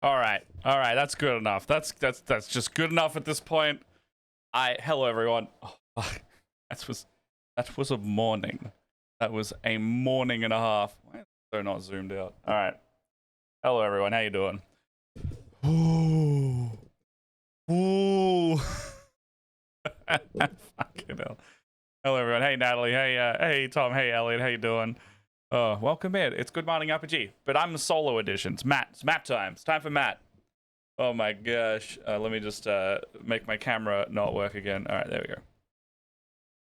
All right, that's good enough. That's just good enough at this point. Hello everyone. Oh, fuck. That was a morning. That was a morning and a half. Why is it so not zoomed out? All right. Hello everyone. How you doing? Ooh. Ooh. Fucking hell. Hello everyone. Hey Natalie. Hey Tom. Hey Elliot. How you doing? Welcome in. It's Good Morning RPG, but I'm the solo edition. It's Matt. It's Matt time. It's time for Matt. Oh my gosh. Let me just make my camera not work again. All right, there we go.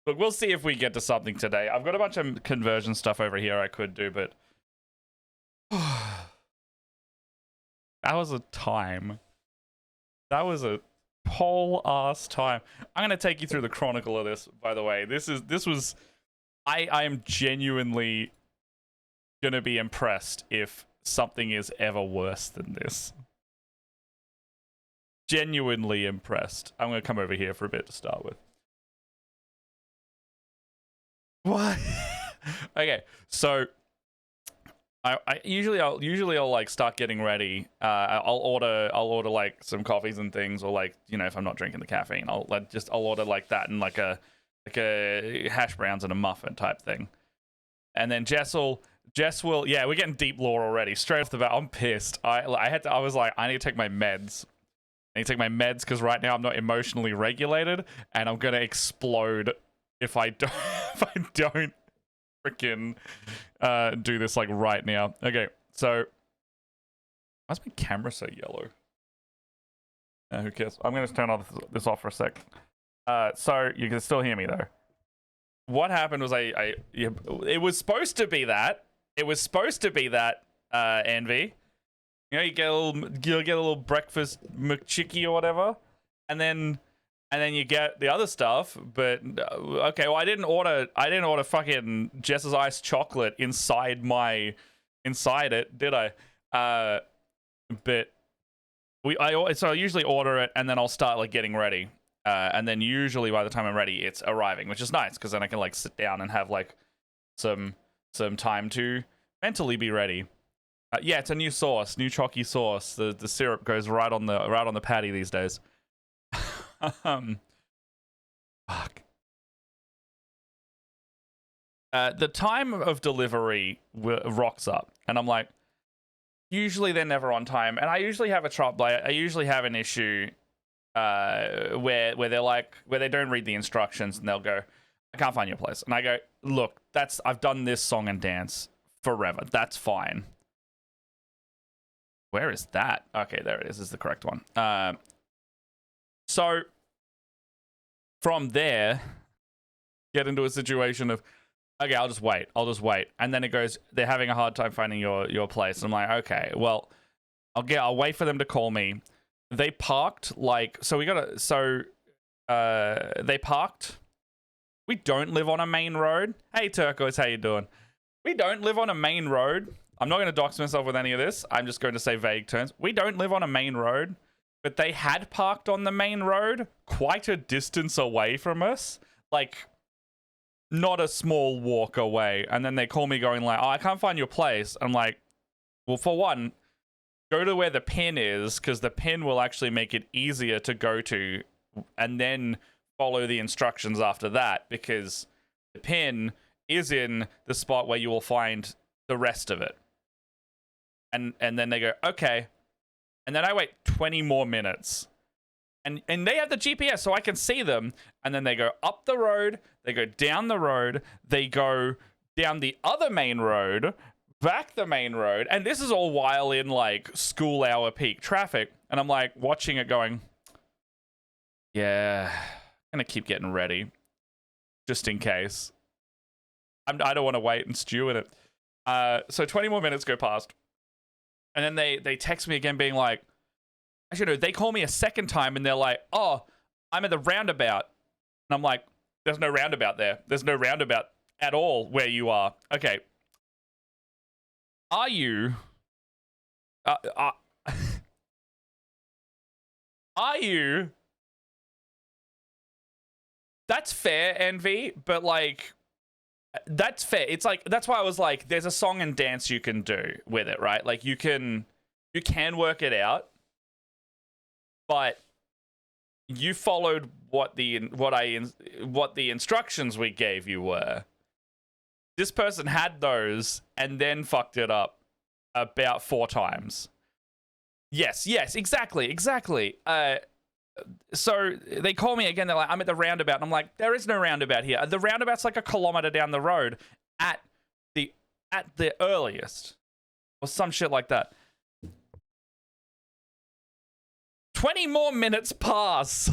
Look, we'll see if we get to something today. I've got a bunch of conversion stuff over here I could do, but that was a time. That was a whole ass time. I'm gonna take you through the chronicle of this, by the way. I am genuinely gonna be impressed if something is ever worse than this. Genuinely impressed. I'm gonna come over here for a bit to start with. What? Okay, so I'll like start getting ready. I'll order like some coffees and things, or like, you know, if I'm not drinking the caffeine, I'll order like that and like a hash browns and a muffin type thing. And then Jess will, yeah, we're getting deep lore already. Straight off the bat, I'm pissed. I was like, I need to take my meds. I need to take my meds because right now I'm not emotionally regulated, and I'm gonna explode if I don't freaking do this like right now. Okay, so why's my camera so yellow? Who cares? I'm gonna turn all this off for a sec. So you can still hear me though. What happened was it was supposed to be that. It was supposed to be that Envy. You know, you get a little breakfast McChicky or whatever, and then you get the other stuff. But okay, well, I didn't order fucking Jess's iced chocolate inside it, did I? But so I usually order it and then I'll start like getting ready. And then usually by the time I'm ready, it's arriving, which is nice because then I can like sit down and have like some time to mentally be ready. Yeah, it's a new sauce, new chalky sauce. The syrup goes right on the patty these days. Fuck. The time of delivery rocks up, and I'm like, usually they're never on time, and I usually have I usually have an issue where they don't read the instructions and they'll go, I can't find your place, and I go, look, I've done this song and dance forever. That's fine. Where is that? Okay, there it is. This is the correct one. So from there, get into a situation of, okay, I'll just wait. And then it goes, they're having a hard time finding your place. And I'm like, okay, well, I'll wait for them to call me. They parked they parked. We don't live on a main road. Hey, Turquoise, how you doing? We don't live on a main road. I'm not going to dox myself with any of this. I'm just going to say vague terms. We don't live on a main road, but they had parked on the main road quite a distance away from us. Like, not a small walk away. And then they call me going like, oh, I can't find your place. I'm like, well, for one, go to where the pin is, because the pin will actually make it easier to go to, and then follow the instructions after that, because the pin is in the spot where you will find the rest of it. And then they go, okay. And then I wait 20 more minutes. And they have the GPS, so I can see them. And then they go up the road, they go down the road, they go down the other main road, back the main road, and this is all while in like school hour peak traffic. And I'm like watching it going, yeah, I'm gonna keep getting ready just in case. I don't want to wait and stew in it. So 20 more minutes go past, and then they text me again being like, actually no, they call me a second time and they're like, oh, I'm at the roundabout. And I'm like, there's no roundabout there. There's no roundabout at all where you are. Okay. Are you... are you... That's fair, Envy, but like... That's fair. It's like, that's why I was like, there's a song and dance you can do with it, right? Like you can You can work it out, but you followed what the instructions we gave you were. This person had those and then fucked it up about 4 times. Yes, exactly. So they call me again. They're like, I'm at the roundabout. And I'm like, there is no roundabout here. The roundabout's like a kilometer down the road at the earliest, or some shit like that. 20 more minutes pass.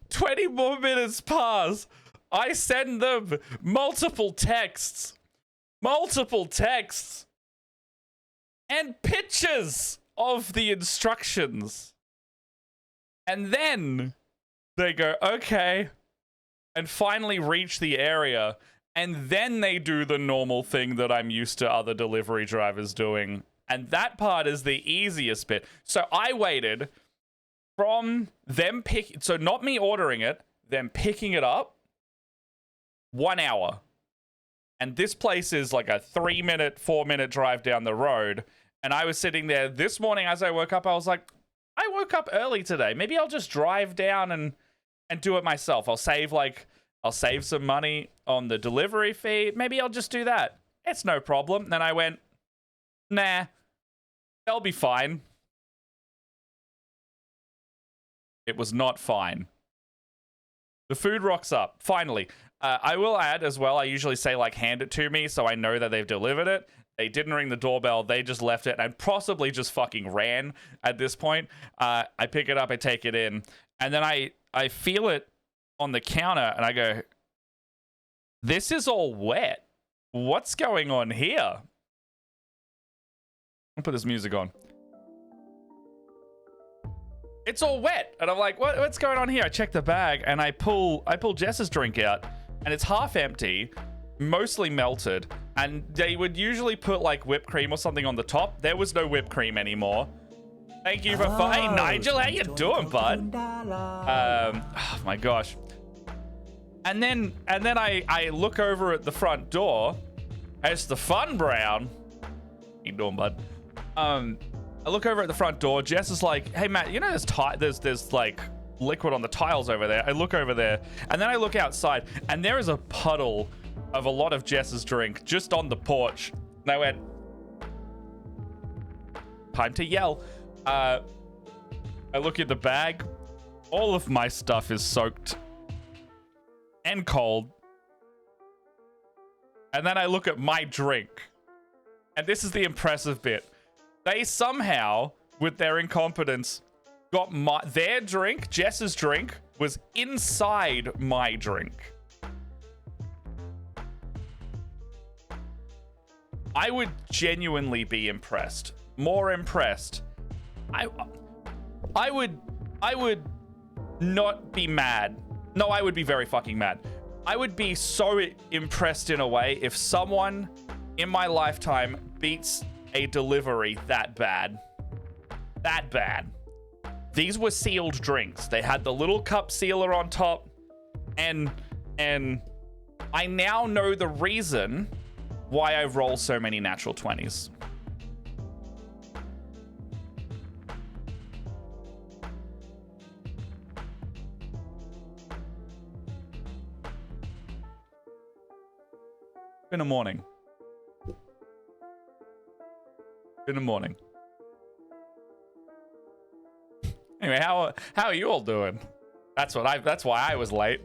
20 more minutes pass. I send them multiple texts, and pictures of the instructions. And then they go, okay, and finally reach the area. And then they do the normal thing that I'm used to other delivery drivers doing. And that part is the easiest bit. So I waited from them so not me ordering it, them picking it up, 1 hour. And this place is like a 3-minute, 4-minute drive down the road. And I was sitting there this morning as I woke up. I was like, I woke up early today. Maybe I'll just drive down and do it myself. I'll save some money on the delivery fee. Maybe I'll just do that. It's no problem. Then I went, nah, they'll be fine. It was not fine. The food rocks up. Finally. I will add as well, I usually say, like, hand it to me so I know that they've delivered it. They didn't ring the doorbell. They just left it and possibly just fucking ran at this point. I pick it up. I take it in. And then I feel it on the counter and I go, this is all wet. What's going on here? I'll put this music on. It's all wet. And I'm like, what's going on here? I check the bag and I pull Jess's drink out and it's half empty, mostly melted. And they would usually put like whipped cream or something on the top. There was no whipped cream anymore. Thank you for Hey Nigel, how you doing, bud? Oh my gosh. And then I look over at the front door. It's the Fun Brown. How you doing, bud? I look over at the front door. Jess is like, hey Matt, you know there's like liquid on the tiles over there. I look over there and then I look outside and there is a puddle of a lot of Jess's drink just on the porch. And I went, time to yell. I look at the bag. All of my stuff is soaked and cold. And then I look at my drink. And this is the impressive bit. They somehow, with their incompetence, got their drink, Jess's drink, was inside my drink. I would genuinely be impressed. More impressed. I would not be mad. No, I would be very fucking mad. I would be so impressed in a way if someone in my lifetime beats a delivery that bad. That bad. These were sealed drinks. They had the little cup sealer on top. And I now know the reason why I roll so many natural 20s. In the morning. Anyway, how are you all doing? That's why I was late.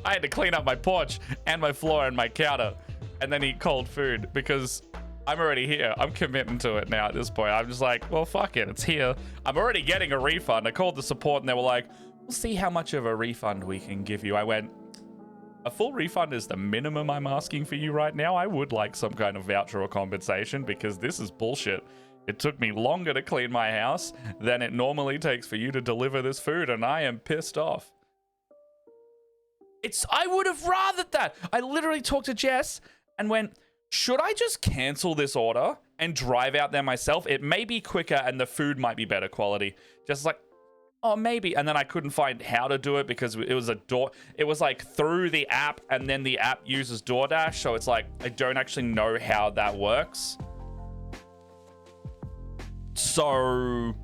I had to clean up my porch and my floor and my counter and then eat cold food because I'm already here. I'm committing to it now at this point. I'm just like, well, fuck it. It's here. I'm already getting a refund. I called the support and they were like, we'll see how much of a refund we can give you. I went, a full refund is the minimum I'm asking for you right now. I would like some kind of voucher or compensation because this is bullshit. It took me longer to clean my house than it normally takes for you to deliver this food, and I am pissed off. I would have rathered that. I literally talked to Jess and went, should I just cancel this order and drive out there myself? It may be quicker and the food might be better quality. Just like, oh, maybe. And then I couldn't find how to do it because it was it was like through the app, and then the app uses DoorDash. So it's like, I don't actually know how that works. So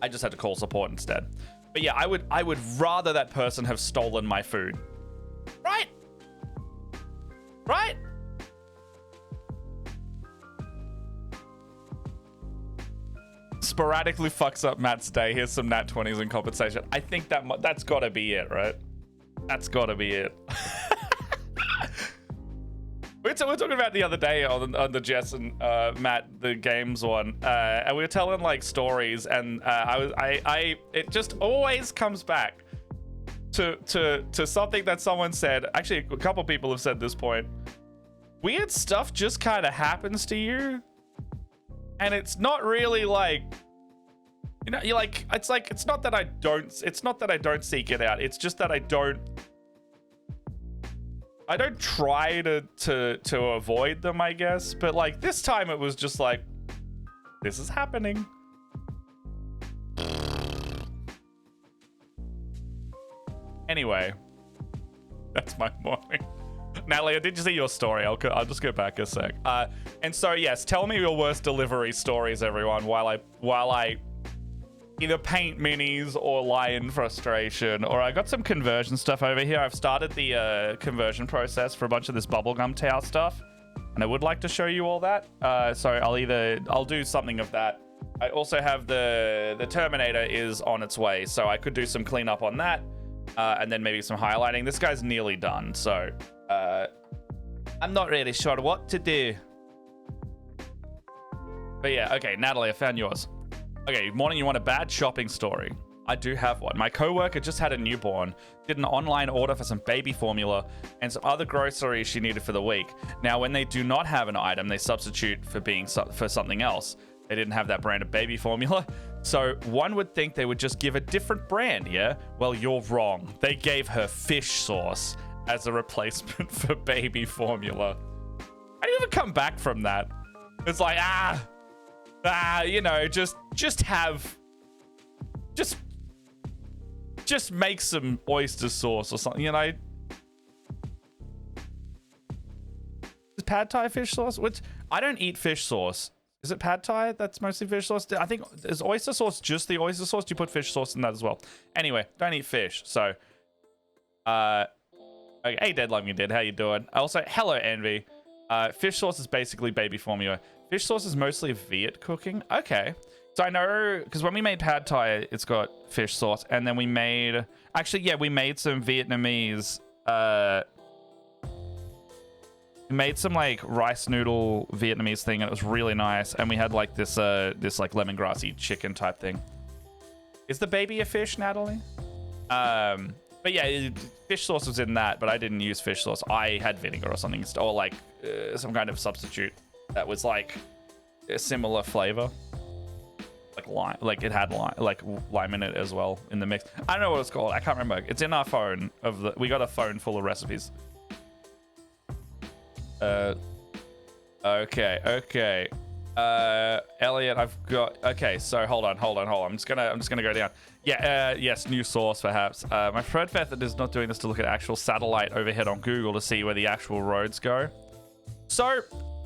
I just had to call support instead. But yeah, I would rather that person have stolen my food. Right? Right? Sporadically fucks up Matt's day. Here's some nat 20s in compensation. I think that's got to be it, right? That's got to be it. We were talking about the other day on the Jess and Matt the games one, and we were telling like stories, and it just always comes back to something that someone said. Actually, a couple people have said this point. Weird stuff just kind of happens to you, and it's not really like, you know, you're like, it's not that I don't seek it out. It's just that I don't try to avoid them, I guess. But like this time it was just like, this is happening. Anyway, that's my morning. Natalie, did you see your story? I'll just go back a sec. And so yes, tell me your worst delivery stories, everyone, while I either paint minis or lie in frustration. Or I got some conversion stuff over here. I've started the conversion process for a bunch of this bubblegum towel stuff, and I would like to show you all that. So I'll do something of that. I also have the Terminator is on its way, so I could do some cleanup on that, and then maybe some highlighting. This guy's nearly done, so I'm not really sure what to do. But yeah, okay, Natalie, I found yours. Okay, morning, you want a bad shopping story? I do have one. My coworker just had a newborn, did an online order for some baby formula and some other groceries she needed for the week. Now, when they do not have an item, they substitute for something else. They didn't have that brand of baby formula, so one would think they would just give a different brand, yeah? Well, you're wrong. They gave her fish sauce as a replacement for baby formula. How do you ever come back from that? It's like, you know, just make some oyster sauce or something, you know. Is pad thai fish sauce? Which I don't eat fish sauce. Is it pad thai that's mostly fish sauce? I think, is oyster sauce just the oyster sauce? Do you put fish sauce in that as well? Anyway, don't eat fish. So, okay, hey Deadline, you did. How you doing? Also, hello Envy. Fish sauce is basically baby formula. Fish sauce is mostly Viet cooking. Okay. So I know, because when we made pad thai, it's got fish sauce. And then we made, actually, yeah, we made some Vietnamese, we made some like rice noodle Vietnamese thing, and it was really nice. And we had like this like lemongrassy chicken type thing. Is the baby a fish, Natalie? But yeah, fish sauce was in that, but I didn't use fish sauce. I had vinegar or something, or like some kind of substitute that was like a similar flavor, like lime, like it had lime in it as well in the mix. I don't know what it's called. I can't remember. It's in our phone. We got a phone full of recipes. Okay. Elliot, I've got. Okay, so hold on. I'm just gonna go down. Yeah, yes, new source perhaps. My preferred method is not doing this to look at actual satellite overhead on Google to see where the actual roads go. So,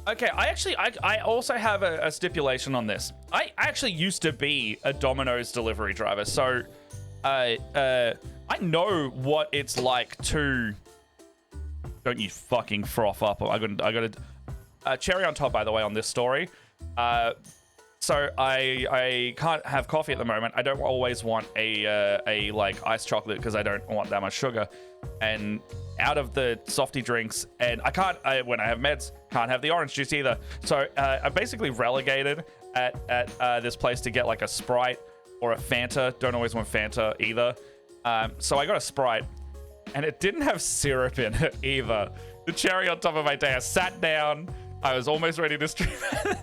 okay, I also have a stipulation on this. I actually used to be a Domino's delivery driver, so I know what it's like to. Don't you fucking froth up! I got a cherry on top, by the way, on this story. So I can't have coffee at the moment. I don't always want a like iced chocolate because I don't want that much sugar. And out of the softy drinks, and when I have meds, can't have the orange juice either. So I'm basically relegated at this place to get like a Sprite or a Fanta. Don't always want Fanta either. So I got a Sprite, and it didn't have syrup in it either. The cherry on top of my day. I sat down. I was almost ready to stream.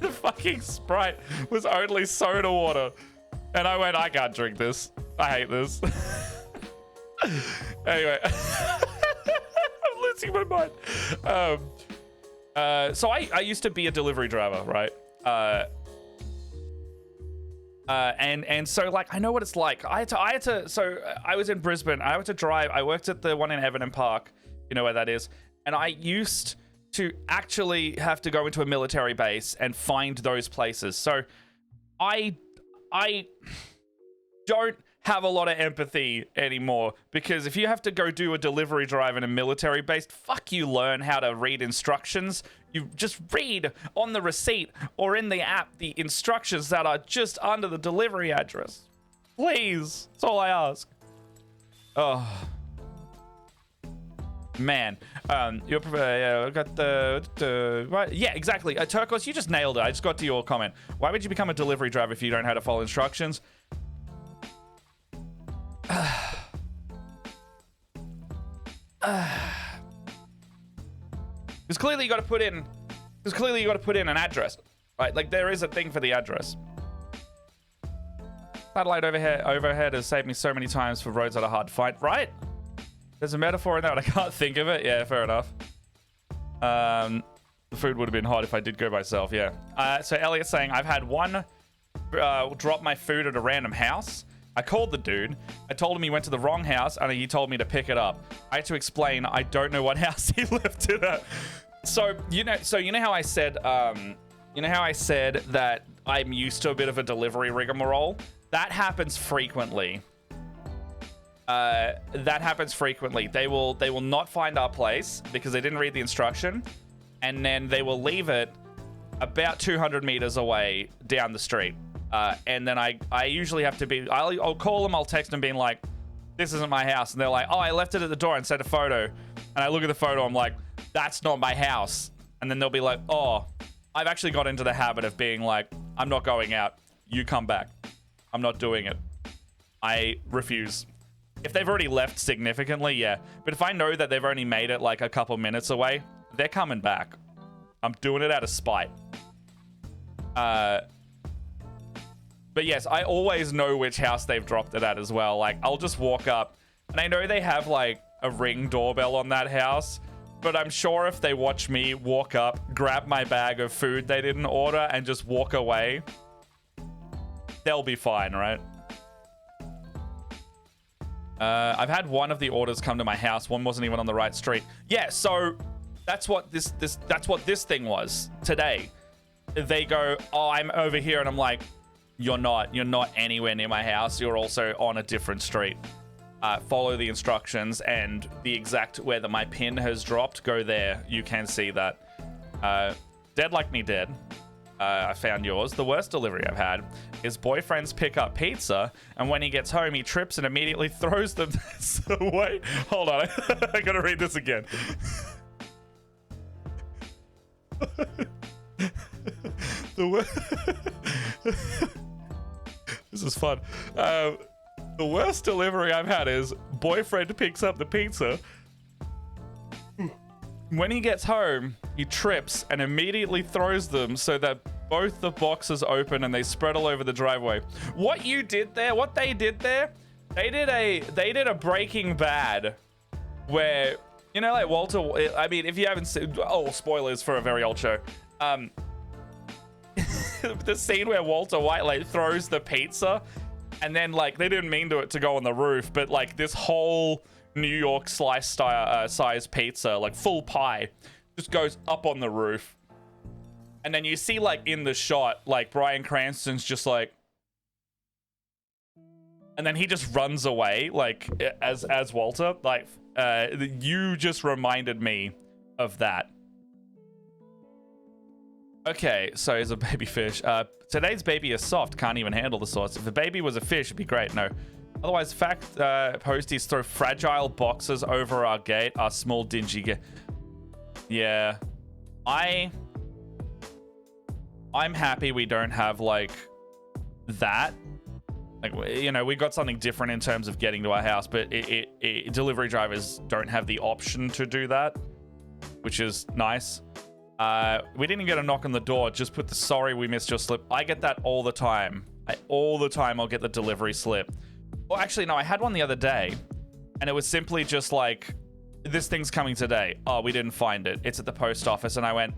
The fucking Sprite was only soda water. And I went, I can't drink this. I hate this. Anyway. I'm losing my mind. So I used to be a delivery driver, right? And so like I know what it's like. So I was in Brisbane. I had to drive. I worked at the one in Everton Park. You know where that is. And I used to actually have to go into a military base and find those places. So I don't have a lot of empathy anymore, because if you have to go do a delivery drive in a military base, fuck, you learn how to read instructions. You just read on the receipt or in the app the instructions that are just under the delivery address. Please, that's all I ask. Oh man, you prefer? Yeah, I got the right. Yeah, exactly. Turquoise, you just nailed it. I just got to your comment. Why would you become a delivery driver if you don't know how to follow instructions? Because clearly you got to put in. Because clearly you got to put in an address, right? Like there is a thing for the address. Satellite overhead has saved me so many times for roads that are hard to find. Right? There's a metaphor in that. I can't think of it. Yeah, fair enough. The food would have been hot if I did go myself. Yeah. So Elliot's saying I've had one drop my food at a random house. I called the dude. I told him he went to the wrong house, and he told me to pick it up. I had to explain I don't know what house he left it at. So you know how I said that I'm used to a bit of a delivery rigmarole. That happens frequently. They will not find our place because they didn't read the instruction, and then they will leave it about 200 meters away down the street. And then I usually have to be, I'll call them, I'll text them being like, this isn't my house. And they're like, oh, I left it at the door and sent a photo. And I look at the photo, I'm like, that's not my house. And then they'll be like, oh, I've actually got into the habit of being like, I'm not going out. You come back. I'm not doing it. I refuse. If they've already left significantly, yeah. But if I know that they've only made it like a couple minutes away, they're coming back. I'm doing it out of spite. But yes, I always know which house they've dropped it at as well. Like, I'll just walk up, and I know they have like a Ring doorbell on that house, but I'm sure if they watch me walk up, grab my bag of food they didn't order, and just walk away, they'll be fine, right? I've had one of the orders come to my house. One wasn't even on the right street. Yeah, so that's what this thing was today. They go, oh, I'm over here, and I'm like, you're not anywhere near my house. You're also on a different street. Follow the instructions, and the exact where my pin has dropped, go there. You can see that. Dead Like Me Dead. I found yours. The worst delivery I've had is boyfriends pick up pizza, and when he gets home, he trips and immediately throws them away. Hold on. I gotta read this again. This is fun. The worst delivery I've had is boyfriend picks up the pizza. When he gets home, he trips and immediately throws them so that both the boxes open and they spread all over the driveway. What they did there, they did a Breaking Bad where, you know, like Walter, I mean, if you haven't seen, oh, spoilers for a very old show. The scene where Walter White like throws the pizza, and then like they didn't mean to go on the roof, but like this whole New York slice style size pizza, like full pie, just goes up on the roof, and then you see like in the shot, like Bryan Cranston's just like, and then he just runs away like as Walter. Like you just reminded me of that. Okay, so he's a baby fish. Today's baby is soft, can't even handle the sauce. If the baby was a fish, it'd be great. No. Otherwise, posties throw fragile boxes over our gate. Our small, dingy Yeah. I'm happy we don't have, like, that. Like, you know, we got something different in terms of getting to our house, but delivery drivers don't have the option to do that, which is nice. We didn't get a knock on the door. Just put the sorry we missed your slip. I get that all the time. All the time I'll get the delivery slip. Well, actually, no, I had one the other day, and it was simply just like, this thing's coming today. Oh, we didn't find it. It's at the post office. And I went,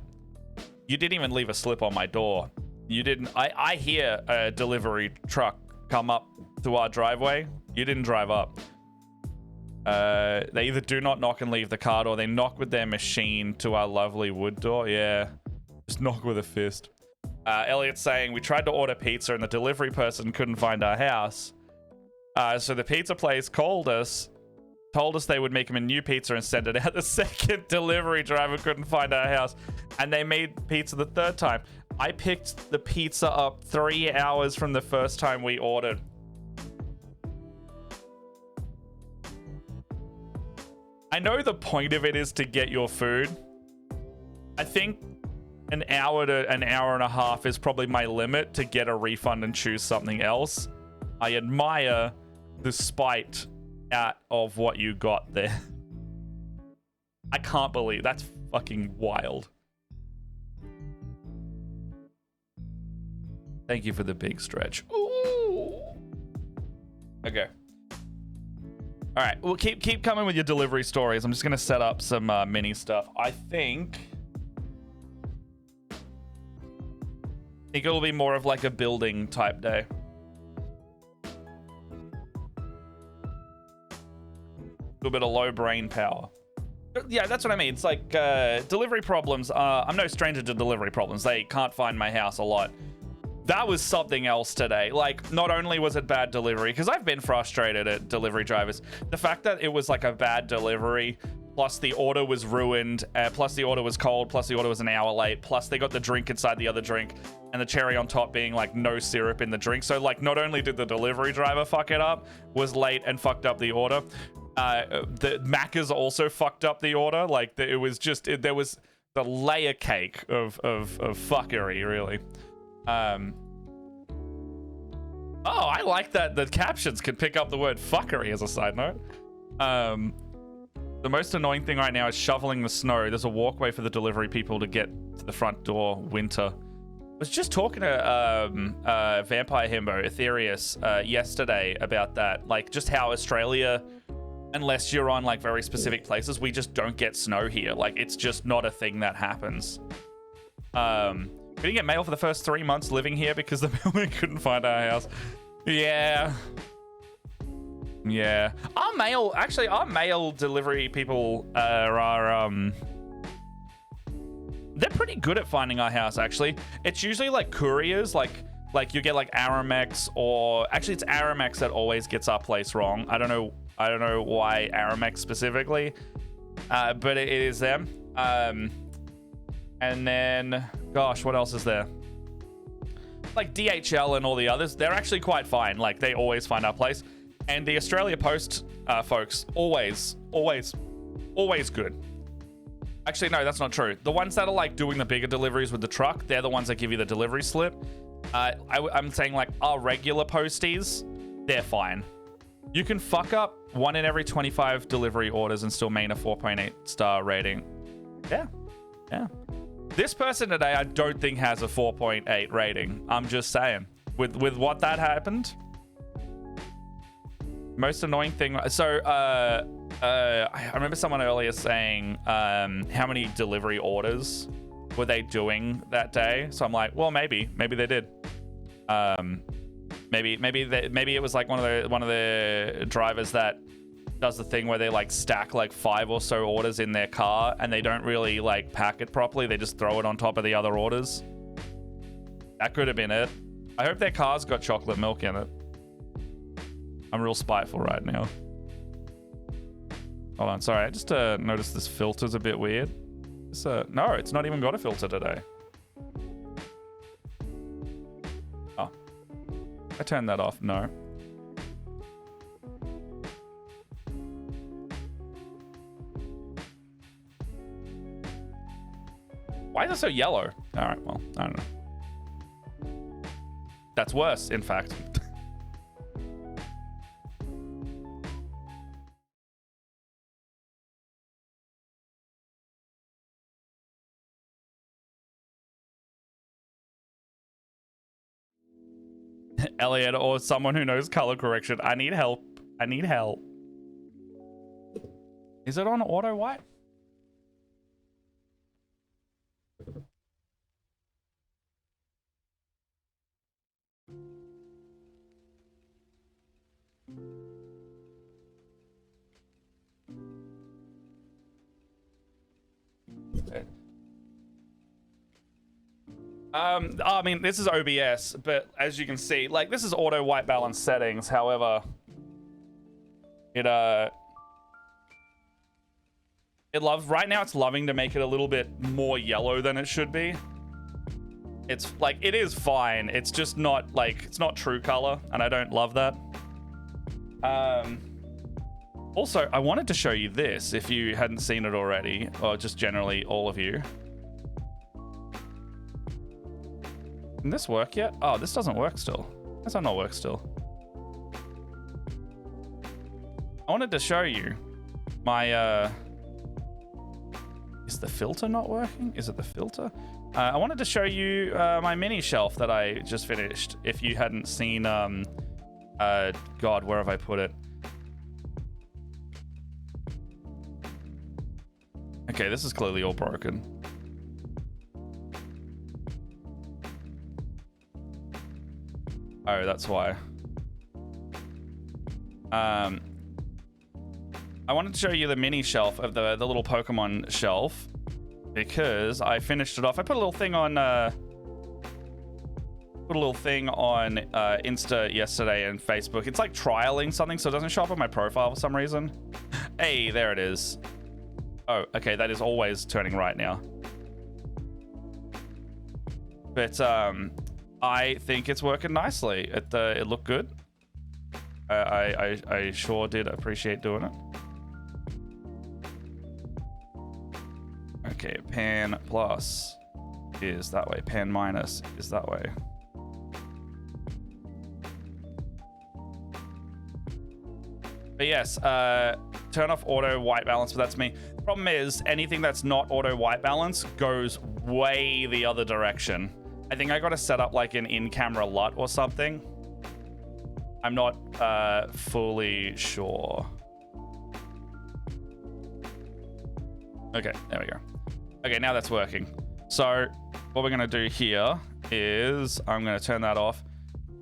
you didn't even leave a slip on my door. You didn't. I hear a delivery truck come up to our driveway. You didn't drive up. They either do not knock and leave the cart, or they knock with their machine to our lovely wood door. Yeah, just knock with a fist. Elliot's saying, we tried to order pizza and the delivery person couldn't find our house. So the pizza place called us, told us they would make him a new pizza and send it out. The second delivery driver couldn't find our house, and they made pizza the third time. I picked the pizza up 3 hours from the first time we ordered. I know the point of it is to get your food. I think an hour to an hour and a half is probably my limit to get a refund and choose something else. I admire the spite out of what you got there. I can't believe that's fucking wild. Thank you for the big stretch. Ooh. Okay. All right, well, keep coming with your delivery stories. I'm just gonna set up some mini stuff. I think it'll be more of like a building type day. A little bit of low brain power. Yeah, that's what I mean. It's like delivery problems. I'm no stranger to delivery problems. They can't find my house a lot. That was something else today. Like, not only was it bad delivery, because I've been frustrated at delivery drivers. The fact that it was like a bad delivery, plus the order was ruined, plus the order was cold, plus the order was an hour late, plus they got the drink inside the other drink, and the cherry on top being like no syrup in the drink. So like, not only did the delivery driver fuck it up, was late and fucked up the order, the Macca's also fucked up the order. Like, it was just, there was the layer cake of fuckery, really. Oh, I like that the captions can pick up the word fuckery as a side note. The most annoying thing right now is shoveling the snow. There's a walkway for the delivery people to get to the front door. Winter. I was just talking to Vampire Himbo, Aetherius, yesterday about that. Like, just how Australia, unless you're on like very specific places, we just don't get snow here. Like, it's just not a thing that happens. We didn't get mail for the first 3 months living here because the mailman couldn't find our house. Yeah. Yeah. Our mail delivery people are they're pretty good at finding our house, actually. It's usually like couriers, like you get like Aramex, or actually it's Aramex that always gets our place wrong. I don't know why Aramex specifically, but it is them. And then, gosh, what else is there? Like DHL and all the others, they're actually quite fine. Like, they always find our place. And the Australia Post folks, always good. Actually, no, that's not true. The ones that are like doing the bigger deliveries with the truck, they're the ones that give you the delivery slip. I'm saying like our regular posties, they're fine. You can fuck up 1 in every 25 delivery orders and still maintain a 4.8 star rating. Yeah. This person today, I don't think has a 4.8 rating. I'm just saying. With what that happened. Most annoying thing. So, I remember someone earlier saying, how many delivery orders were they doing that day? So I'm like, well, maybe they did. Maybe it was like one of the drivers that does the thing where they like stack like 5 or so orders in their car and they don't really like pack it properly. They just throw it on top of the other orders. That could have been it. I hope their car's got chocolate milk in it. I'm real spiteful right now. Hold on, sorry. I just noticed this filter's a bit weird. No, it's not even got a filter today. Oh. I turned that off. No. Why is it so yellow? All right, well, I don't know. That's worse, in fact. Elliot or someone who knows color correction. I need help. Is it on auto white? I mean, this is OBS, but as you can see, like, this is auto white balance settings. However, it right now it's loving to make it a little bit more yellow than it should be. It's like, it is fine. It's just not like, it's not true color, and I don't love that. Also, I wanted to show you this if you hadn't seen it already, or just generally all of you. Can this work yet? Oh, this doesn't work still. How does that not work still? I wanted to show you my, is the filter not working? Is it the filter? I wanted to show you my mini shelf that I just finished. If you hadn't seen, God, where have I put it? Okay, this is clearly all broken. Oh, that's why. I wanted to show you the mini shelf of the little Pokemon shelf because I finished it off. I put a little thing on Insta yesterday and Facebook. It's like trialing something, so it doesn't show up on my profile for some reason. Hey, there it is. Oh, okay, that is always turning right now. But I think it's working nicely. It looked good. I sure did appreciate doing it. Okay, pan plus is that way. Pan minus is that way. But yes, turn off auto white balance, but that's me. Problem is, anything that's not auto white balance goes way the other direction. I think I got to set up like an in-camera LUT or something. I'm not fully sure. Okay, there we go. Okay, now that's working. So what we're going to do here is I'm going to turn that off.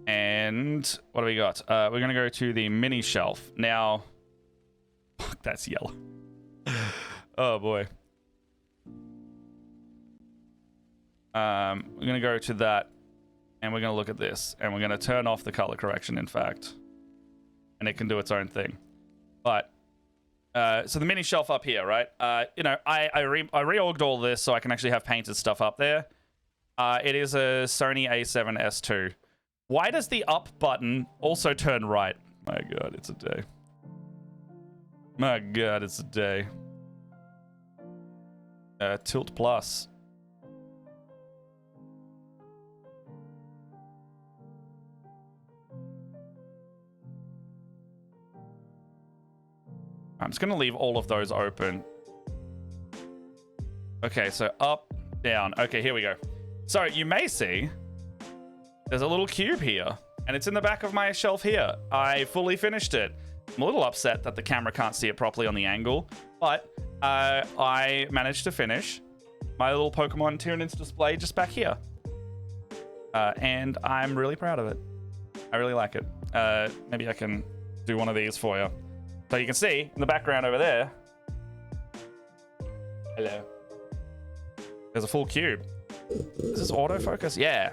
And what do we got? We're going to go to the mini shelf. Now, that's yellow. Oh, boy. We're going to go to that, and we're going to look at this, and we're going to turn off the color correction, in fact. And it can do its own thing. But, so the mini shelf up here, right? You know, I reorged all this so I can actually have painted stuff up there. It is a Sony A7S II. Why does the up button also turn right? My God, it's a day. My God, it's a day. Tilt plus. I'm just going to leave all of those open. Okay, so up, down. Okay, here we go. So you may see there's a little cube here, and it's in the back of my shelf here. I fully finished it. I'm a little upset that the camera can't see it properly on the angle, but I managed to finish my little Pokemon Tyranids display just back here. And I'm really proud of it. I really like it. Maybe I can do one of these for you. So you can see in the background over there. Hello. There's a full cube. Is this autofocus? Yeah.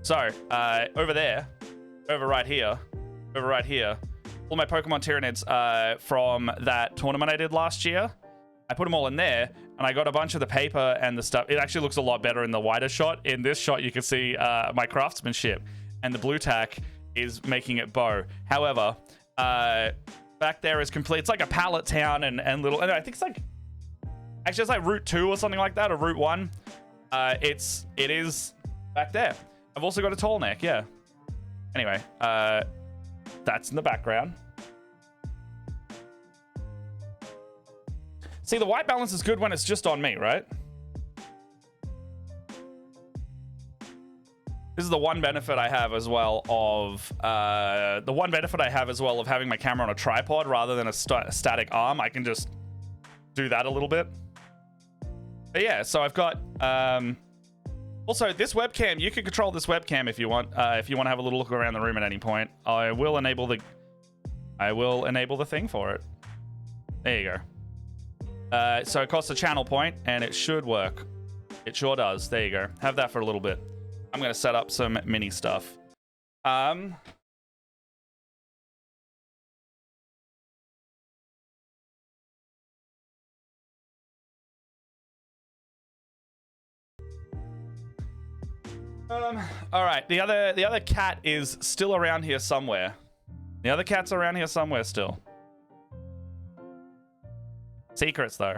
So, over there, over right here, all my Pokemon Tyranids from that tournament I did last year, I put them all in there, and I got a bunch of the paper and the stuff. It actually looks a lot better in the wider shot. In this shot, you can see my craftsmanship, and the blue tack is making it bow. However, back there is complete. It's like a pallet town and little, and I think it's like, actually it's like Route 2 or something like that, or Route 1. It is back there. I've also got a tall neck, yeah. Anyway, that's in the background. See, the white balance is good when it's just on me, right? This is the one benefit I have as well of having my camera on a tripod rather than a static arm. I can just do that a little bit. But yeah, so I've got also this webcam. You can control this webcam if you want. If you want to have a little look around the room at any point, I will enable the thing for it. There you go. So it costs a channel point, and it should work. It sure does. There you go. Have that for a little bit. I'm going to set up some mini stuff. All right. The other cat is still around here somewhere. The other cat's around here somewhere still. Secrets though.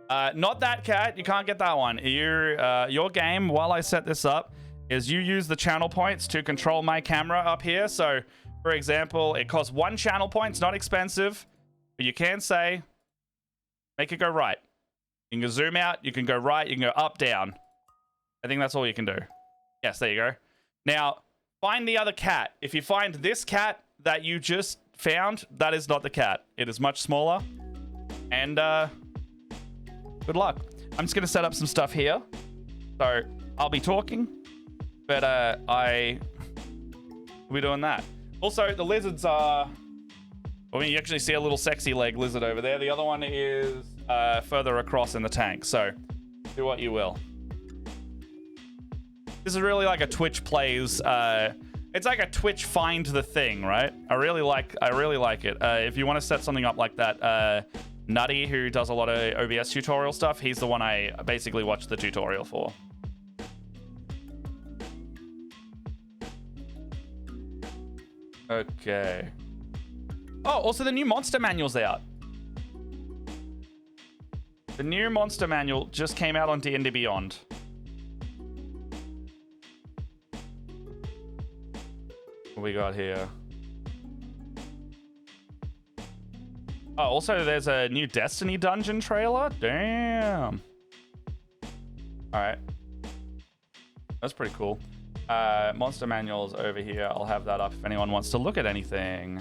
Not that cat. You can't get that one. Your game, while I set this up, is you use the channel points to control my camera up here. So, for example, it costs 1 channel point. It's not expensive, but you can say, make it go right. You can go zoom out. You can go right. You can go up, down. I think that's all you can do. Yes, there you go. Now, find the other cat. If you find this cat that you just found, that is not the cat. It is much smaller. And, good luck. I'm just going to set up some stuff here. So, I'll be talking. But, I'll be doing that. Also, the lizards are... I mean, you actually see a little sexy leg lizard over there. The other one is further across in the tank. So, do what you will. This is really like a Twitch plays. It's like a Twitch find the thing, right? I really like it. If you want to set something up like that, Nutty, who does a lot of OBS tutorial stuff, he's the one I basically watch the tutorial for. Okay. Oh, also the new monster manual's out. The new monster manual just came out on D&D Beyond. What we got here? Oh, also there's a new Destiny dungeon trailer. Damn. All right. That's pretty cool. Monster manuals over here. I'll have that up if anyone wants to look at anything.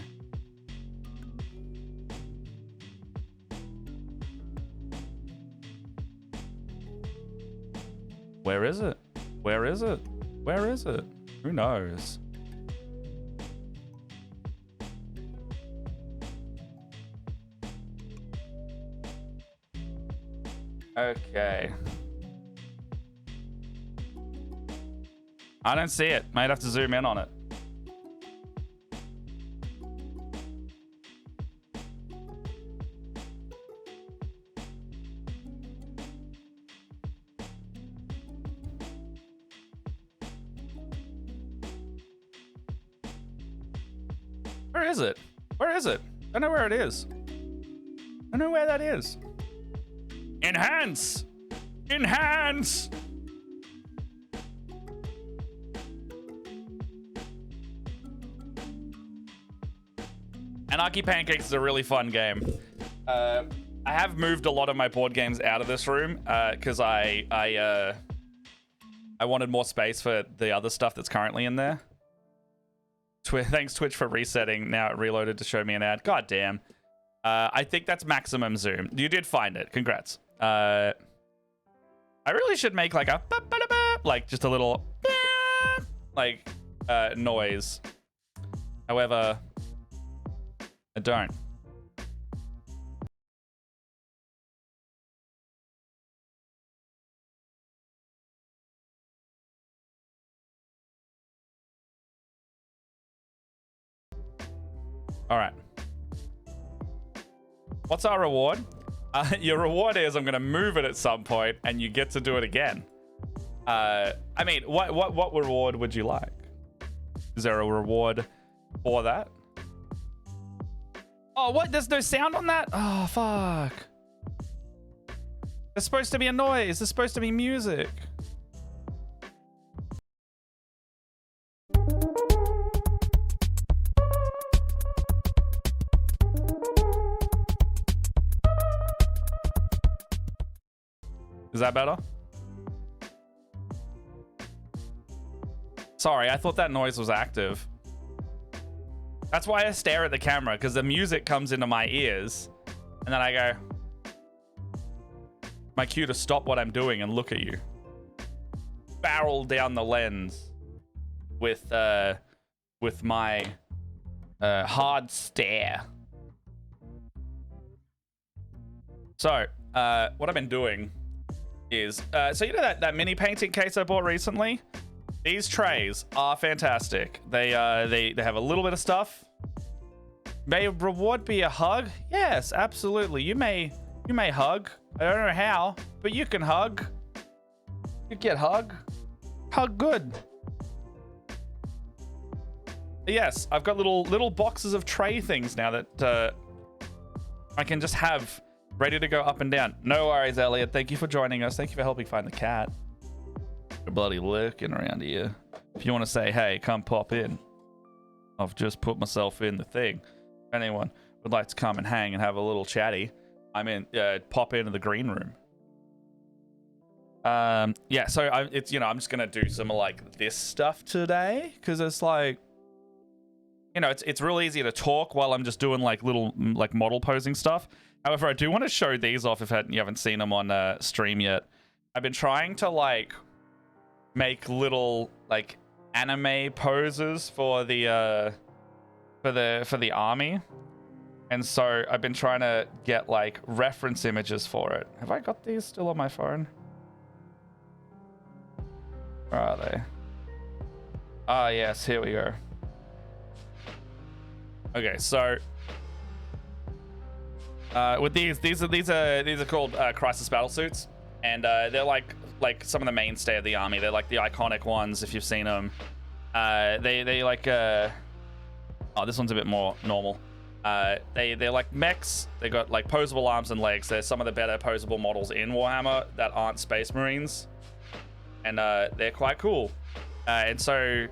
Where is it? Where is it? Where is it? Who knows? Okay. I don't see it. Might have to zoom in on it. Where is it? Where is it? I know where it is. I know where that is. Enhance! Enhance! Anarchy Pancakes is a really fun game. I have moved a lot of my board games out of this room because I wanted more space for the other stuff that's currently in there. Thanks Twitch for resetting. Now it reloaded to show me an ad. God damn. I think that's maximum zoom. You did find it. Congrats. I really should make like a like just a little like noise. However, I don't. All right. What's our reward? Your reward is I'm going to move it at some point and you get to do it again. I mean, what reward would you like? Is there a reward for that? Oh, what? There's no sound on that? Oh, fuck. There's supposed to be a noise. There's supposed to be music. Is that better? Sorry, I thought that noise was active. That's why I stare at the camera, because the music comes into my ears. And then I go... My cue to stop what I'm doing and look at you. Barrel down the lens. With my hard stare. So, what I've been doing... is so you know that mini painting case I bought recently? These trays are fantastic. They have a little bit of stuff. May reward be a hug? Yes, absolutely. You may hug. I don't know how, but you can hug. You get hug. Hug good. Yes, I've got little boxes of tray things now that I can just have ready to go up and down. No worries, Elliot. Thank you for joining us. Thank you for helping find the cat. You're bloody lurking around here. If you want to say, hey, come pop in. I've just put myself in the thing. If anyone would like to come and hang and have a little chatty, I'm in. Pop into the green room. Yeah. So I'm just gonna do some like this stuff today because it's like, it's real easy to talk while I'm just doing like little like model posing stuff. However, I do want to show these off if you haven't seen them on stream yet. I've been trying to like make little like anime poses for the army, and so I've been trying to get like reference images for it. Have I got these still on my phone? Where are they? Ah, yes, here we go. Okay, so with these are called crisis battle suits, and they're like some of the mainstay of the army. They're like the iconic ones if you've seen them. They like oh, this one's a bit more normal. They're like mechs. They got like posable arms and legs. They're some of the better posable models in Warhammer that aren't Space Marines, and they're quite cool. And so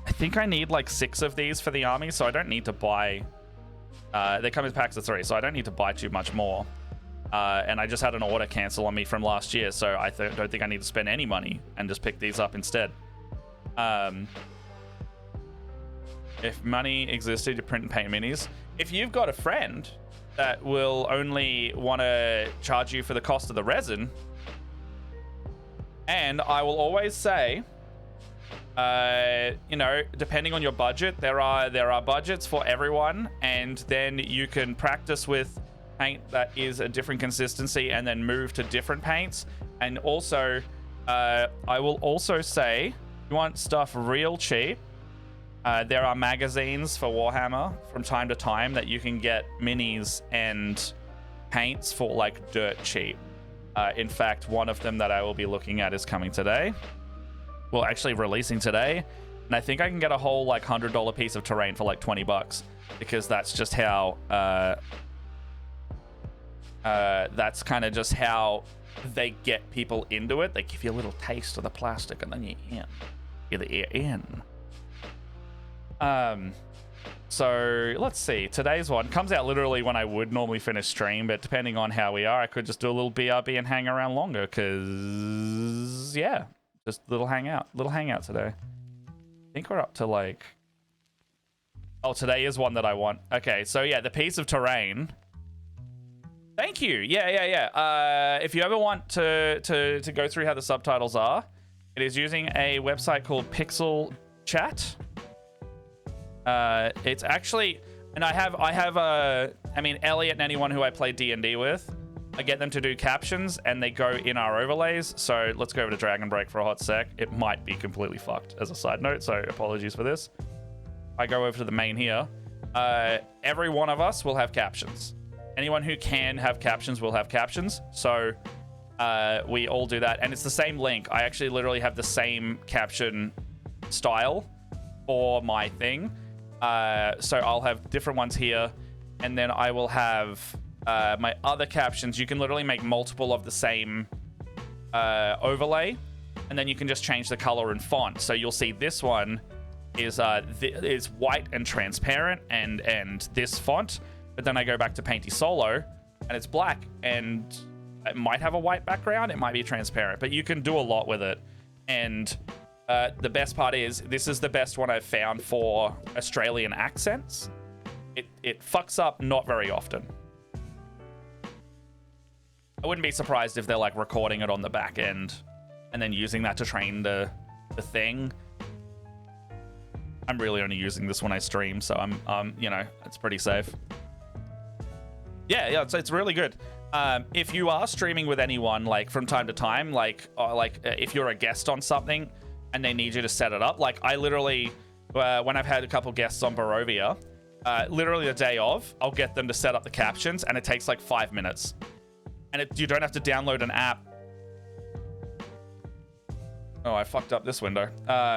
I think I need like 6 of these for the army, so I don't need to buy. They come in packs of 3, so I don't need to buy too much more. And I just had an order cancel on me from last year, so I don't think I need to spend any money and just pick these up instead. If money existed to print and paint minis, if you've got a friend that will only want to charge you for the cost of the resin, and I will always say, depending on your budget, there are budgets for everyone, and then you can practice with paint that is a different consistency and then move to different paints. And also, I will also say, you want stuff real cheap, there are magazines for Warhammer from time to time that you can get minis and paints for like dirt cheap. In fact, one of them that I will be looking at is coming today. Well, actually releasing today, and I think I can get a whole like $100 piece of terrain for like $20, because that's just how that's kind of just how they get people into it. They give you a little taste of the plastic, and then you're in. So let's see. Today's one comes out literally when I would normally finish stream, but depending on how we are, I could just do a little BRB and hang around longer, because yeah. Just little hangout today. I think we're up to like... Oh, today is one that I want. Okay, so yeah, the piece of terrain. Thank you. Yeah. If you ever want to go through how the subtitles are, it is using a website called Pixel Chat. It's actually... And I have Elliot and anyone who I play D&D with, I get them to do captions, and they go in our overlays. So let's go over to Dragon Break for a hot sec. It might be completely fucked as a side note, so apologies for this. I go over to the main here. Every one of us will have captions. Anyone who can have captions will have captions. So we all do that, and it's the same link. I actually literally have the same caption style for my thing. So I'll have different ones here, and then I will have... my other captions. You can literally make multiple of the same overlay, and then you can just change the color and font. So you'll see this one is white and transparent, and this font. But then I go back to Painty Solo, and it's black, and it might have a white background. It might be transparent, but you can do a lot with it. And the best part is this is the best one I've found for Australian accents. It fucks up not very often. I wouldn't be surprised if they're like recording it on the back end and then using that to train the thing. I'm really only using this when I stream, so I'm it's pretty safe. Yeah, it's really good. If you are streaming with anyone, like from time to time, like if you're a guest on something, and they need you to set it up. Like, I literally, when I've had a couple guests on Barovia, literally the day of, I'll get them to set up the captions, and it takes like 5 minutes. And you don't have to download an app. Oh, I fucked up this window.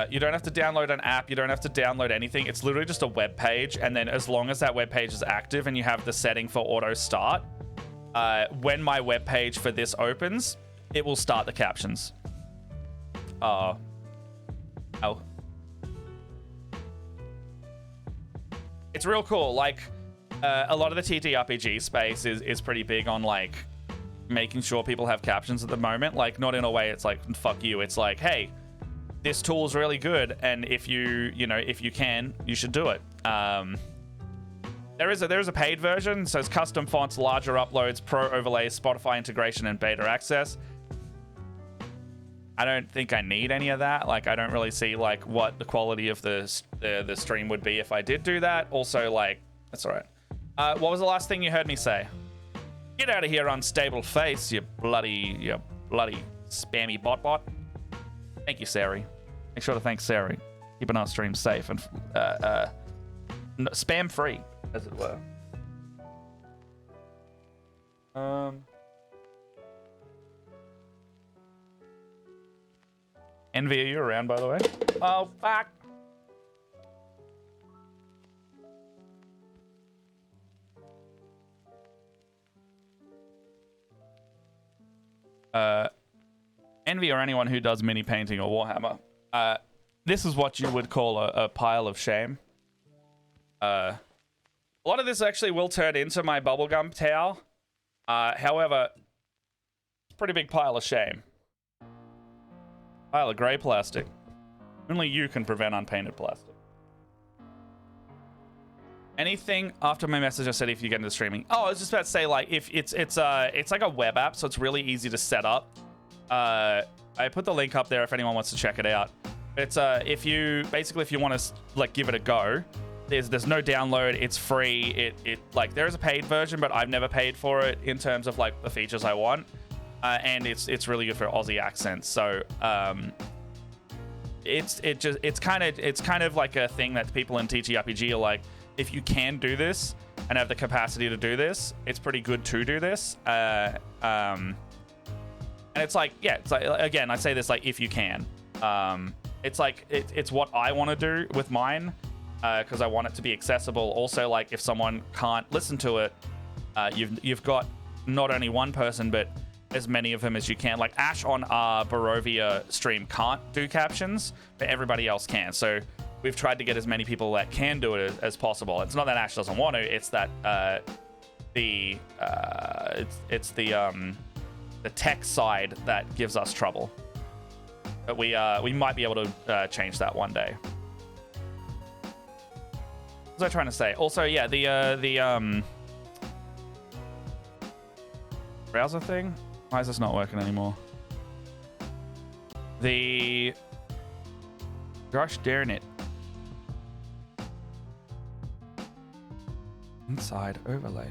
You don't have to download an app. You don't have to download anything. It's literally just a web page. And then as long as that web page is active and you have the setting for auto start, when my web page for this opens, it will start the captions. Oh. It's real cool. Like, a lot of the TTRPG space is pretty big on, like, making sure people have captions at the moment. Like, not in a way it's like, fuck you. It's like, hey, this tool is really good, and if if you can, you should do it. There is a paid version, so it's custom fonts, larger uploads, pro overlays, Spotify integration, and beta access. I don't think I need any of that. Like, I don't really see like what the quality of the stream would be if I did do that. Also, like, that's all right. What was the last thing you heard me say? Get out of here, unstable face, you bloody spammy bot. Thank you, Sari. Make sure to thank Sari. Keeping our stream safe and spam free, as it were. Envy, are you around, by the way? Oh, fuck. Envy, or anyone who does mini painting or Warhammer, this is what you would call a pile of shame. A lot of this actually will turn into my bubblegum towel. However, it's a pretty big pile of shame. Pile of grey plastic. Only you can prevent unpainted plastic. Anything after my message I said if you get into streaming? Oh, I was just about to say, like, if it's like a web app, so it's really easy to set up. I put the link up there if anyone wants to check it out. It's if you want to like give it a go, there's no download, it's free. It like, there is a paid version, but I've never paid for it in terms of like the features I want. And it's really good for Aussie accents. So it's kind of like a thing that people in TTRPG are like, if you can do this and have the capacity to do this, it's pretty good to do this. And it's like, yeah, it's like, again, I say this like, if you can. It's like, it's what I want to do with mine, because I want it to be accessible. Also, like, if someone can't listen to it, you've got not only one person, but as many of them as you can. Like, Ash on our Barovia stream can't do captions, but everybody else can. So we've tried to get as many people that can do it as possible. It's not that Ash doesn't want to, it's that the tech side that gives us trouble. But we might be able to change that one day. What was I trying to say? Also, yeah, the browser thing. Why is this not working anymore? Gosh darn it. Inside overlay.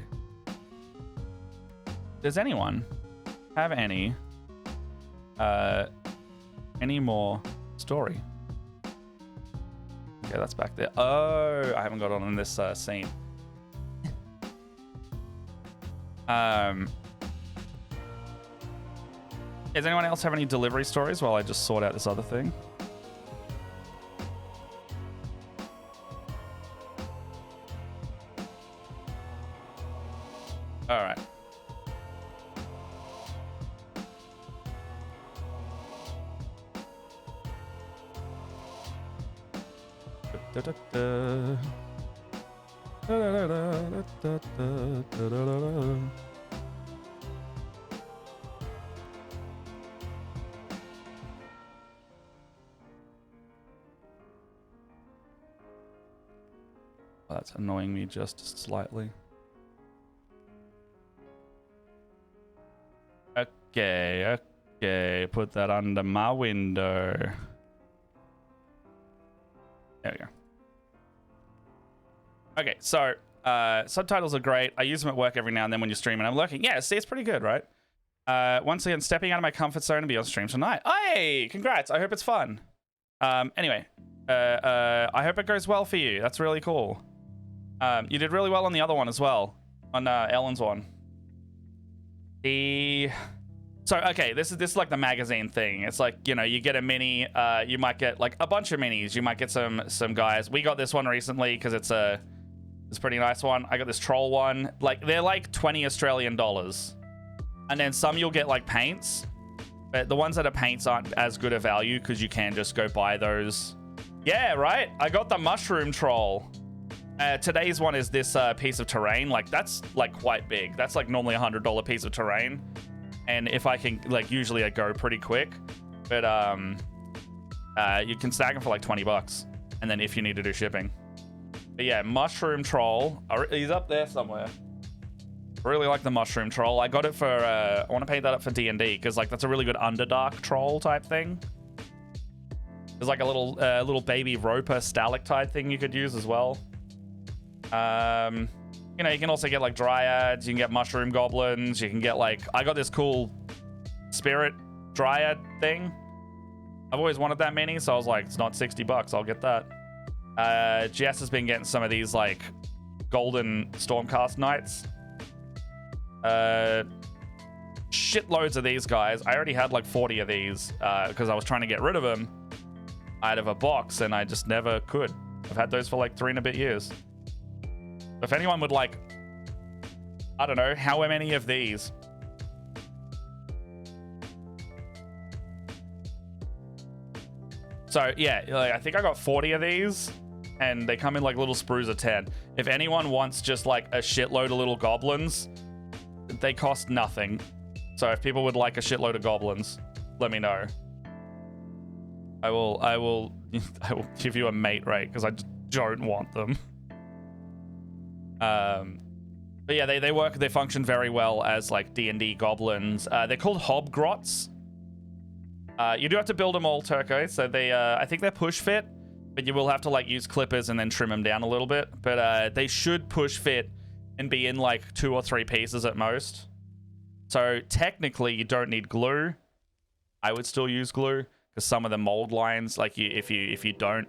Does anyone have any more story? Okay, that's back there. Oh, I haven't got on in this scene. Does anyone else have any delivery stories while I just sort out this other thing? All right. That's annoying me just slightly. Okay, put that under my window. There we go. Okay, so subtitles are great. I use them at work every now and then when you're streaming. I'm looking. Yeah, see, it's pretty good, right? Once again, stepping out of my comfort zone and be on stream tonight. Hey, congrats. I hope it's fun. Anyway, I hope it goes well for you. That's really cool. You did really well on the other one as well, on Ellen's one. So okay, this is like the magazine thing. It's like, you know, you get a mini, you might get like a bunch of minis. You might get some guys. We got this one recently because it's a pretty nice one. I got this troll one. Like they're like 20 Australian dollars, and then some you'll get like paints. But the ones that are paints aren't as good a value because you can just go buy those. Yeah, right? I got the mushroom troll. Today's one is this piece of terrain. Like, that's, like, quite big. That's, like, normally a $100 piece of terrain. And if I can, like, usually I go pretty quick. But you can stack them for, like, 20 bucks. And then if you need to do shipping. But, yeah, mushroom troll. He's up there somewhere. I really like the mushroom troll. I got it for, I want to paint that up for D&D, because, like, that's a really good Underdark troll type thing. There's, like, a little baby roper stalactite thing you could use as well. You know, you can also get, like, dryads. You can get mushroom goblins. You can get, like, I got this cool spirit dryad thing. I've always wanted that mini, so I was like, it's not 60 bucks. I'll get that. Jess has been getting some of these, like, golden Stormcast knights. Shitloads of these guys. I already had like 40 of these because I was trying to get rid of them out of a box, and I just never could. I've had those for like 3 and a bit years. If anyone would like, I don't know, how many of these? So yeah, like, I think I got 40 of these, and they come in like little sprues of 10. If anyone wants just like a shitload of little goblins, they cost nothing. So if people would like a shitload of goblins, let me know. I will give you a mate rate because I don't want them. But yeah, they work. They function very well as like D&D goblins. They're called hobgrots. You do have to build them all, Turco. So they, I think they're push fit, but you will have to like use clippers and then trim them down a little bit. But they should push fit and be in like 2 or 3 pieces at most. So technically, you don't need glue. I would still use glue because some of the mold lines, like if you don't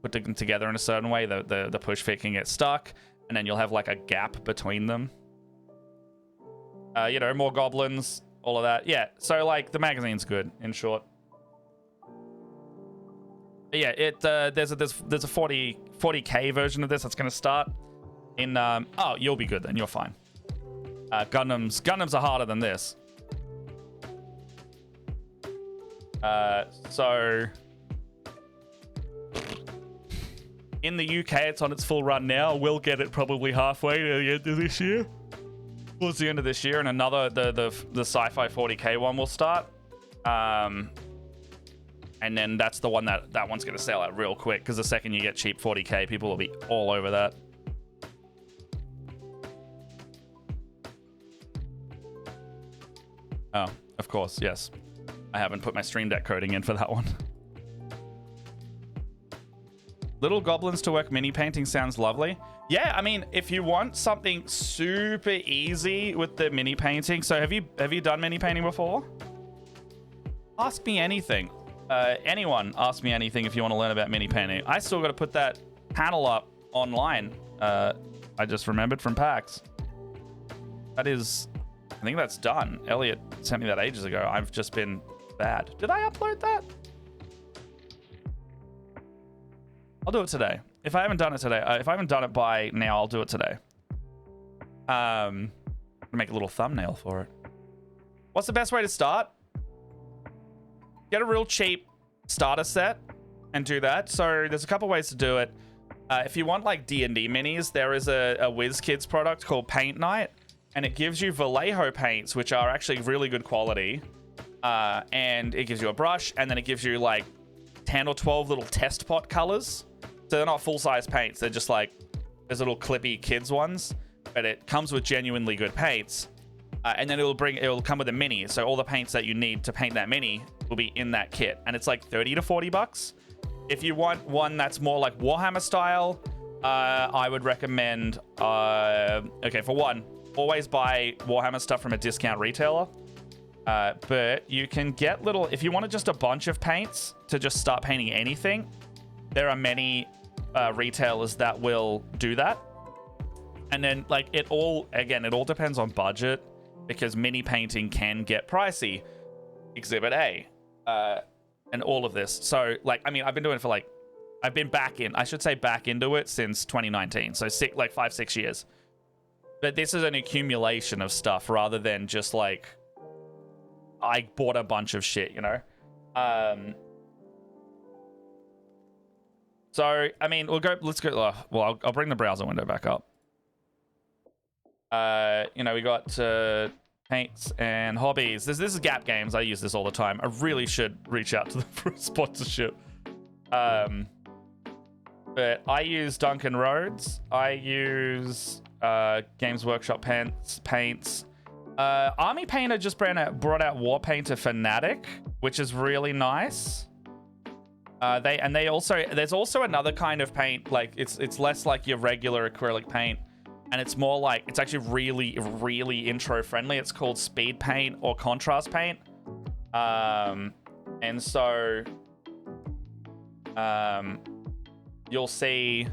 put them together in a certain way, the push fit can get stuck, and then you'll have like a gap between them. You know, more goblins, all of that. Yeah. So like the magazine's good, in short. But yeah, there's a 40K version of this that's gonna start in. Oh, you'll be good then. You're fine. Gundams are harder than this. So in the UK, it's on its full run now. We'll get it probably halfway to the end of this year. Towards the end of this year, and another the sci-fi 40K one will start. And then that's the one that one's gonna sell out real quick, because the second you get cheap 40K, people will be all over that. Oh, of course, yes. I haven't put my Stream Deck coding in for that one. Little goblins to work mini painting sounds lovely. Yeah, I mean, if you want something super easy with the mini painting. So have you done mini painting before? Ask me anything. Anyone ask me anything if you want to learn about mini painting. I still got to put that panel up online. I just remembered from PAX. That is, I think that's done. Elliot sent me that ages ago. I've just been bad. Did I upload that? I'll do it today. If I haven't done it today, if I haven't done it by now, I'll do it today. Make a little thumbnail for it. What's the best way to start? Get a real cheap starter set and do that. So there's a couple ways to do it. If you want like D&D minis, there is a WizKids product called Paint Night, and it gives you Vallejo paints, which are actually really good quality. And it gives you a brush, and then it gives you like 10 or 12 little test pot colors. So they're not full-size paints. They're just like, there's little clippy kids ones, but it comes with genuinely good paints. And then it'll come with a mini. So all the paints that you need to paint that mini will be in that kit. And it's like 30 to 40 bucks. If you want one that's more like Warhammer style, I would recommend, okay, for one, always buy Warhammer stuff from a discount retailer. But you can get little, if you wanted just a bunch of paints to just start painting anything, there are many retailers that will do that. And then like it all depends on budget, because mini painting can get pricey. Exhibit A, and all of this. So like, I mean, I've been doing it for like, I've been back into it since 2019. So 5-6 years. But this is an accumulation of stuff rather than just like, I bought a bunch of shit, you know? So, I mean, let's go. Well, I'll bring the browser window back up. You know, we got paints and hobbies. This is Gap Games. I use this all the time. I really should reach out to them for a sponsorship. But I use Duncan Rhodes. I use Games Workshop paints. Army Painter just brought out War Painter Fanatic, which is really nice. There's also another kind of paint, like it's less like your regular acrylic paint, and it's more like, it's actually really, really intro friendly. It's called speed paint or contrast paint. And so you'll see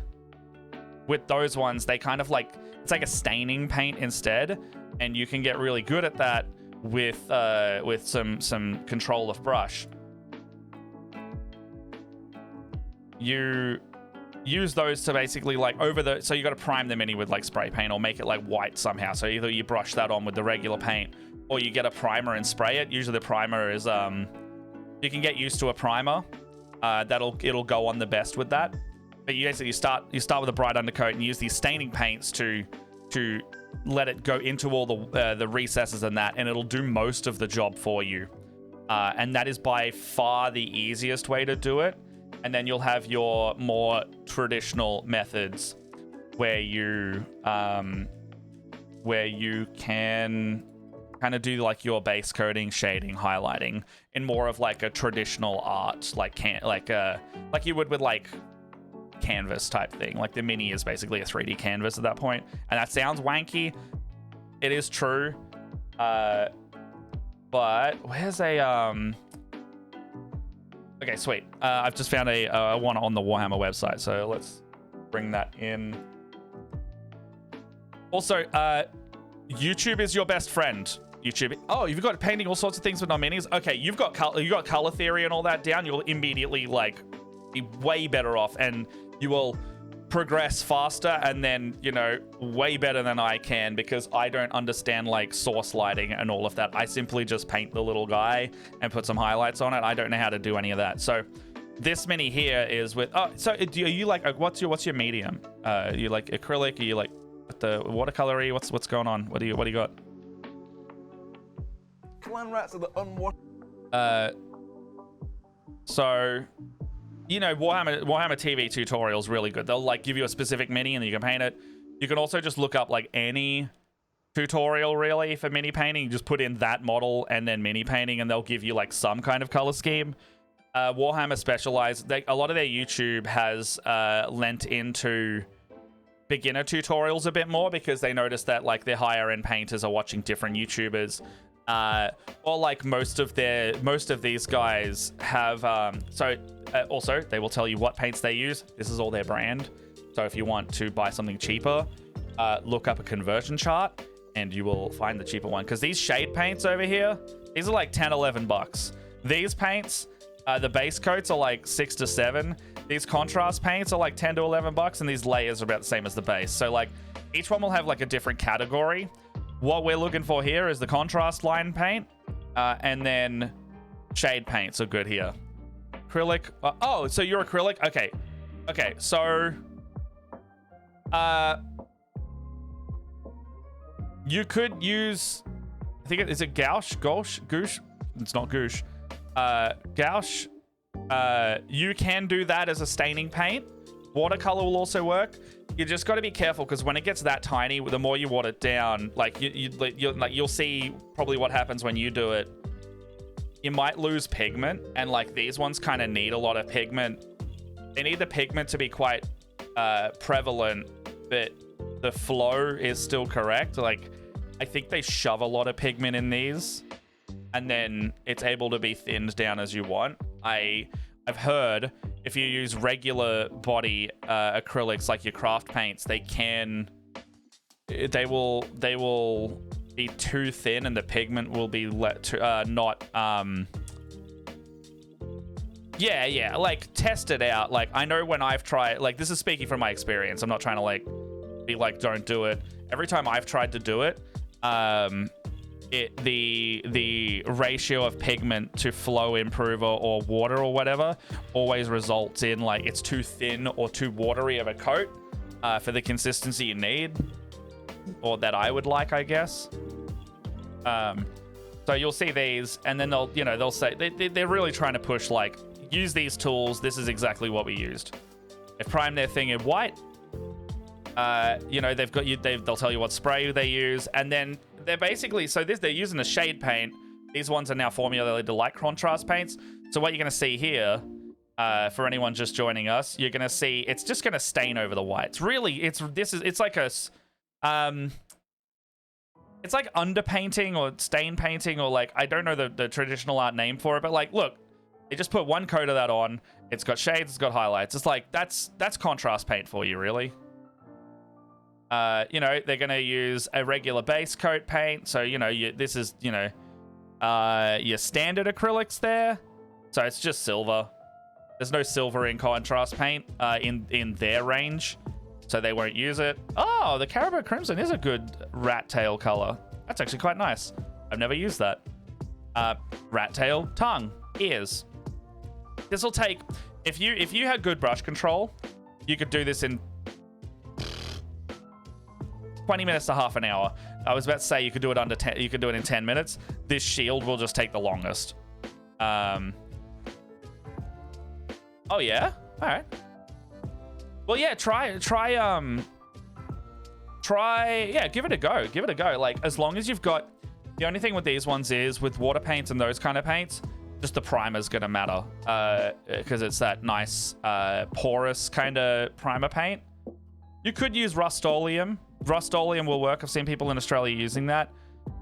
with those ones, they kind of like, it's like a staining paint instead, and you can get really good at that with some control of brush. You use those to basically like so you got to prime the mini with like spray paint or make it like white somehow. So either you brush that on with the regular paint, or you get a primer and spray it. Usually the primer is you can get used to a primer. It'll go on the best with that. But you basically start with a bright undercoat and use these staining paints to let it go into all the recesses and that, and it'll do most of the job for you. And that is by far the easiest way to do it. And then you'll have your more traditional methods where you can kind of do like your base coating, shading, highlighting in more of like a traditional art, like you would with like canvas type thing. Like the mini is basically a 3D canvas at that point. And that sounds wanky. It is true. But where's a okay, sweet. I've just found a one on the Warhammer website, so let's bring that in. Also, YouTube is your best friend. YouTube. Oh, you've got painting all sorts of things with non-minis. Okay, you got color theory and all that down. You'll immediately like be way better off, and you will progress faster, and then, you know, way better than I can, because I don't understand like source lighting and all of that. I simply just paint the little guy and put some highlights on it. I don't know how to do any of that. So this mini here is with, so are you like, what's your medium? You like acrylic? Are you like the watercolory? What's going on? What do you got? Clan rats are the unwashed. So, you know, Warhammer TV tutorials really good. They'll like give you a specific mini and you can paint it. You can also just look up like any tutorial really for mini painting. You just put in that model and then mini painting, and they'll give you like some kind of color scheme. Warhammer specialized. A lot of their YouTube has lent into beginner tutorials a bit more, because they notice that like their higher end painters are watching different YouTubers. Or like most of these guys have also they will tell you what paints they use. This is all their brand. So if you want to buy something cheaper, look up a conversion chart and you will find the cheaper one, because these shade paints over here, these are like $10-11. These paints, the base coats are like $6 to $7. These contrast paints are like $10 to $11, and these layers are about the same as the base. So like each one will have like a different category. What we're looking for here is the contrast line paint, and then shade paints are good here. Acrylic. Oh, so you're acrylic? Okay. So, you could use, I think is it gouache? Gouache? It's not gouache. Gouache. You can do that as a staining paint. Watercolor will also work. You just got to be careful, because when it gets that tiny, the more you water it down, like you'll see probably what happens when you do it. You might lose pigment, and like these ones kind of need a lot of pigment. They need the pigment to be quite prevalent, but the flow is still correct. Like I think they shove a lot of pigment in these. and then it's able to be thinned down as you want. I've heard if you use regular body acrylics like your craft paints, they will be too thin, and the pigment will be not yeah, like test it out. Like I know when I've tried, like this is speaking from my experience, I'm not trying to like be like don't do it. Every time I've tried to do it, the ratio of pigment to flow improver or water or whatever always results in like it's too thin or too watery of a coat for the consistency you need, or that I would like, I guess. So you'll see these, and then they'll say they're really trying to push like, use these tools. This is exactly what we used. They've primed their thing in white. They've got you. They'll tell you what spray they use, and then they're basically they're using a shade paint. These ones are now formulated to light contrast paints. So what you're gonna see here, for anyone just joining us, you're gonna see it's just gonna stain over the white. It's like underpainting or stain painting, or like I don't know the traditional art name for it, but like look, they just put one coat of that on. It's got shades, it's got highlights. It's like that's contrast paint for you, really. They're gonna use a regular base coat paint, so this is your standard acrylics there. So it's just silver. There's no silver in contrast paint in their range, so they won't use it. Oh, the Caribou Crimson is a good rat tail color. That's actually quite nice. I've never used that. Rat tail, tongue, ears. This will take, if you had good brush control, you could do this in 20 minutes to half an hour. I was about to say you could do it you could do it in 10 minutes. This shield will just take the longest. Oh yeah? All right. Well, yeah, give it a go. Give it a go. Like, as long as you've got, the only thing with these ones is with water paints and those kind of paints, just the primer's gonna matter, because it's that nice porous kind of primer paint. You could use Rust-Oleum. Rust-Oleum will work. I've seen people in Australia using that.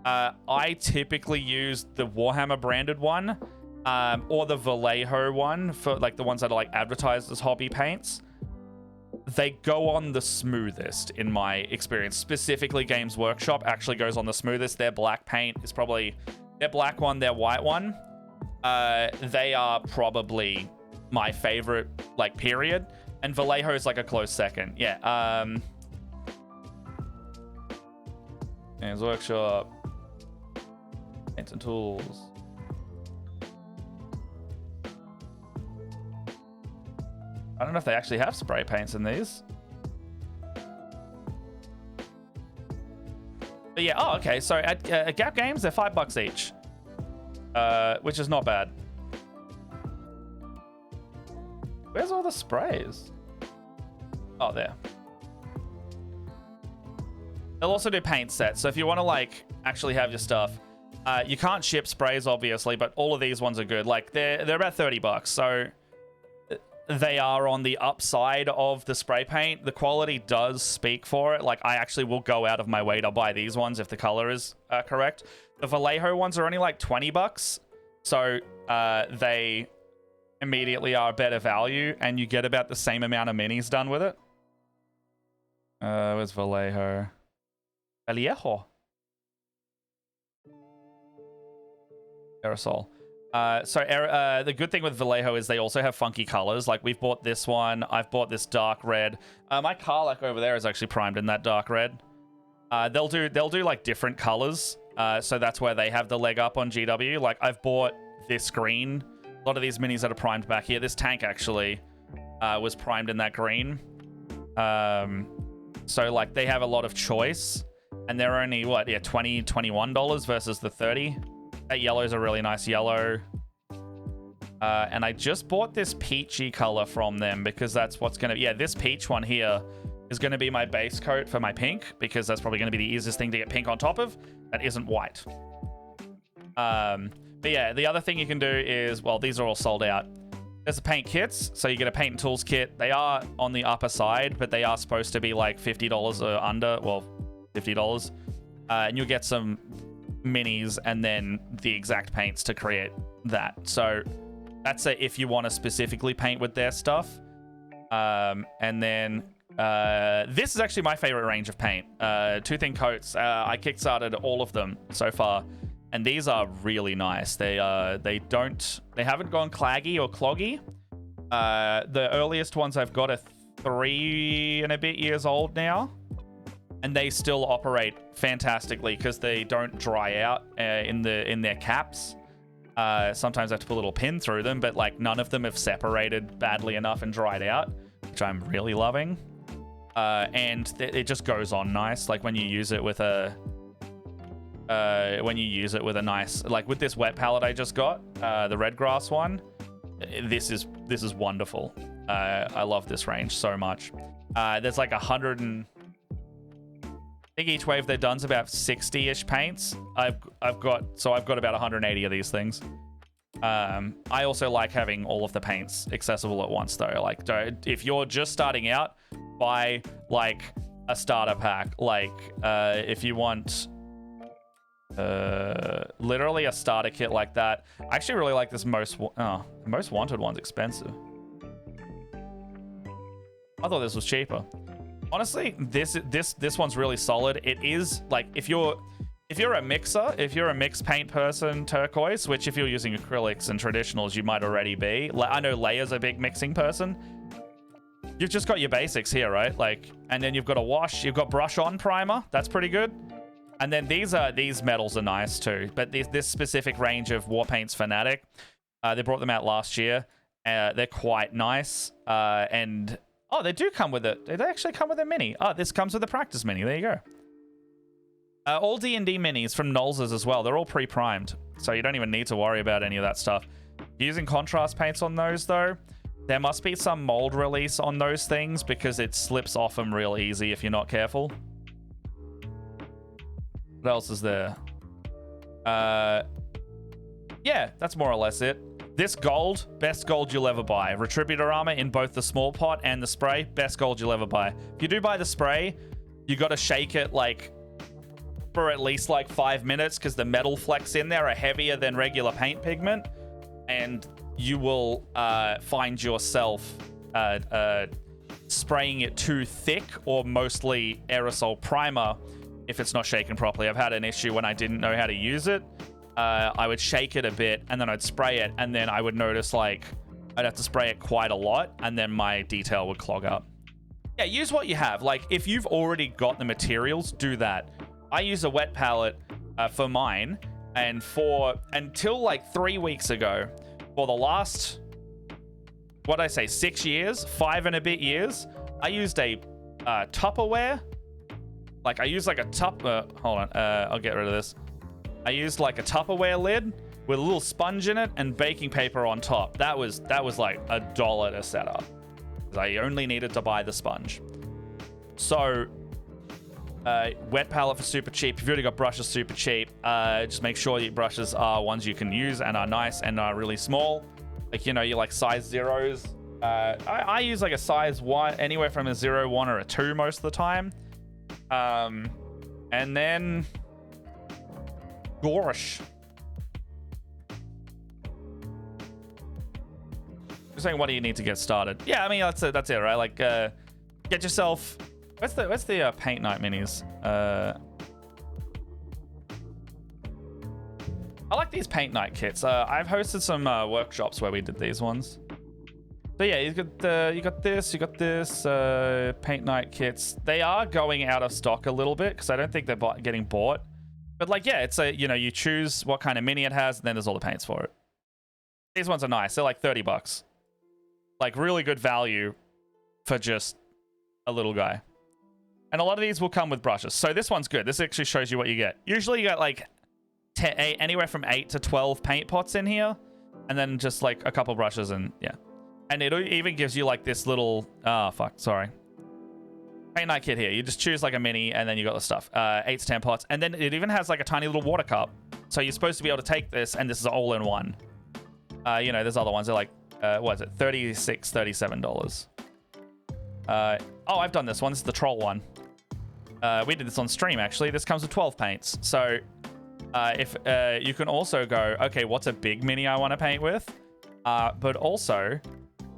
I typically use the Warhammer branded one, or the Vallejo one, for like the ones that are like advertised as hobby paints. They go on the smoothest in my experience. Specifically, Games Workshop actually goes on the smoothest. Their black paint is probably their black one, their white one. They are probably my favorite, like, period. And Vallejo is like a close second. Yeah. Games Workshop. Paints and tools. I don't know if they actually have spray paints in these. But yeah, oh, okay. So at Gap Games, they're $5 each, which is not bad. Where's all the sprays? Oh, there. They'll also do paint sets. So if you want to like actually have your stuff, you can't ship sprays, obviously, but all of these ones are good. Like they're about $30. So they are on the upside of the spray paint. The quality does speak for it. Like, I actually will go out of my way to buy these ones if the color is correct. The Vallejo ones are only like $20, so they immediately are better value, and you get about the same amount of minis done with it. Where's Vallejo? Vallejo. Aerosol. The good thing with Vallejo is they also have funky colors. Like, we've bought this one. I've bought this dark red. My Karlach over there is actually primed in that dark red. They'll do like different colors. So that's where they have the leg up on GW. Like, I've bought this green. A lot of these minis that are primed back here. This tank actually was primed in that green. So like they have a lot of choice, and they're only what? Yeah, $20, $21 versus the $30. That yellow is a really nice yellow. And I just bought this peachy color from them because that's what's going to... Yeah, this peach one here is going to be my base coat for my pink, because that's probably going to be the easiest thing to get pink on top of that isn't white. But yeah, the other thing you can do is... Well, these are all sold out. There's the paint kits. So you get a paint and tools kit. They are on the upper side, but they are supposed to be like $50 or under. Well, $50. And you'll get some minis and then the exact paints to create that. So that's if you want to specifically paint with their stuff. And then this is actually my favorite range of paint. Two Thin Coats. I kickstarted all of them so far, and these are really nice. They haven't gone claggy or cloggy. The earliest ones I've got are 3 and a bit years old now, and they still operate fantastically because they don't dry out in their caps. Sometimes I have to put a little pin through them, but like none of them have separated badly enough and dried out, which I'm really loving. And it just goes on nice. Like when you use it with a nice, like with this wet palette I just got, the red grass one, this is wonderful. I love this range so much. There's like 100 and I think each wave they've done's about 60-ish paints. I've got about 180 of these things. I also like having all of the paints accessible at once though. Like if you're just starting out, buy like a starter pack. Like if you want literally a starter kit like that. I actually really like this most wanted one's expensive. I thought this was cheaper. Honestly, this one's really solid. It is like if you're a mixer, if you're a mixed paint person, turquoise, which if you're using acrylics and traditionals, you might already be. I know Leia's a big mixing person. You've just got your basics here, right? Like, and then you've got a wash. You've got brush on primer. That's pretty good. And then these metals are nice too. But this specific range of Warpaints Fanatic, they brought them out last year. They're quite nice. And oh, they do come with it. They actually come with a mini. Oh, this comes with a practice mini. There you go. All D&D minis from Nolz's as well. They're all pre-primed, so you don't even need to worry about any of that stuff. Using contrast paints on those, though, there must be some mold release on those things because it slips off them real easy if you're not careful. What else is there? Yeah, that's more or less it. This gold, best gold you'll ever buy. Retributor armor in both the small pot and the spray, best gold you'll ever buy. If you do buy the spray, you got to shake it like for at least like 5 minutes because the metal flecks in there are heavier than regular paint pigment, and you will find yourself spraying it too thick or mostly aerosol primer if it's not shaken properly. I've had an issue when I didn't know how to use it. I would shake it a bit and then I'd spray it, and then I would notice like I'd have to spray it quite a lot and then my detail would clog up. Yeah, use what you have. Like if you've already got the materials, do that. I use a wet palette for mine, and until like 3 weeks ago, for the last, what did I say, 6 years, 5 and a bit years, I used a Tupperware. Like I used like a hold on, I'll get rid of this. I used like a Tupperware lid with a little sponge in it and baking paper on top. That was like $1 to set up. I only needed to buy the sponge. So wet palette for super cheap. If you've already got brushes, super cheap. Just make sure your brushes are ones you can use and are nice and are really small. Like, you know, you like size zeros. I use like a size 1, anywhere from a 0, 1, or a 2 most of the time. And then gosh. You're saying, what do you need to get started? Yeah, I mean, that's it, right? Like, get yourself. What's the paint night minis? I like these paint night kits. I've hosted some workshops where we did these ones. So yeah, you got this paint night kits. They are going out of stock a little bit because I don't think they're getting bought. But like, yeah, it's you choose what kind of mini it has, and then there's all the paints for it. These ones are nice. They're like $30. Like really good value for just a little guy. And a lot of these will come with brushes. So this one's good. This actually shows you what you get. Usually you got like anywhere from 8 to 12 paint pots in here, and then just like a couple brushes, and yeah. And it even gives you like this little paint night kit here. You just choose like a mini, and then you got the stuff. 8 to 10 pots, and then it even has like a tiny little water cup. So you're supposed to be able to take this, and this is all in one. There's other ones. They're like, what is it? $36, $37. Oh, I've done this one. This is the troll one. We did this on stream actually. This comes with 12 paints. So if you can also go, okay, what's a big mini I want to paint with? But also,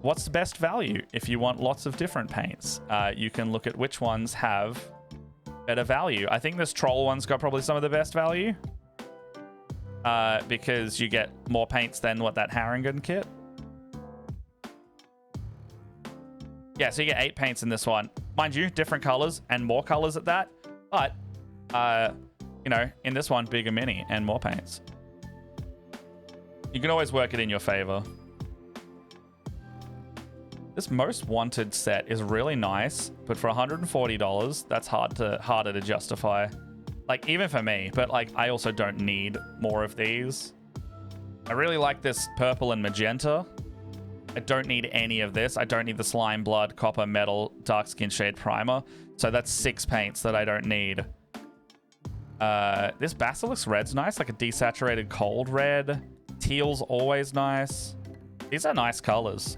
what's the best value? If you want lots of different paints, you can look at which ones have better value. I think this troll one's got probably some of the best value. Because you get more paints than what that Harangon kit. Yeah, so you get 8 paints in this one. Mind you, different colors and more colors at that. But, you know, in this one, bigger mini and more paints. You can always work it in your favor. This most wanted set is really nice, but for $140, that's harder to justify. Like, even for me, but like, I also don't need more of these. I really like this purple and magenta. I don't need any of this. I don't need the slime, blood, copper, metal, dark skin shade primer. So that's 6 paints that I don't need. This Basilisk red's nice, like a desaturated cold red. Teal's always nice. These are nice colors.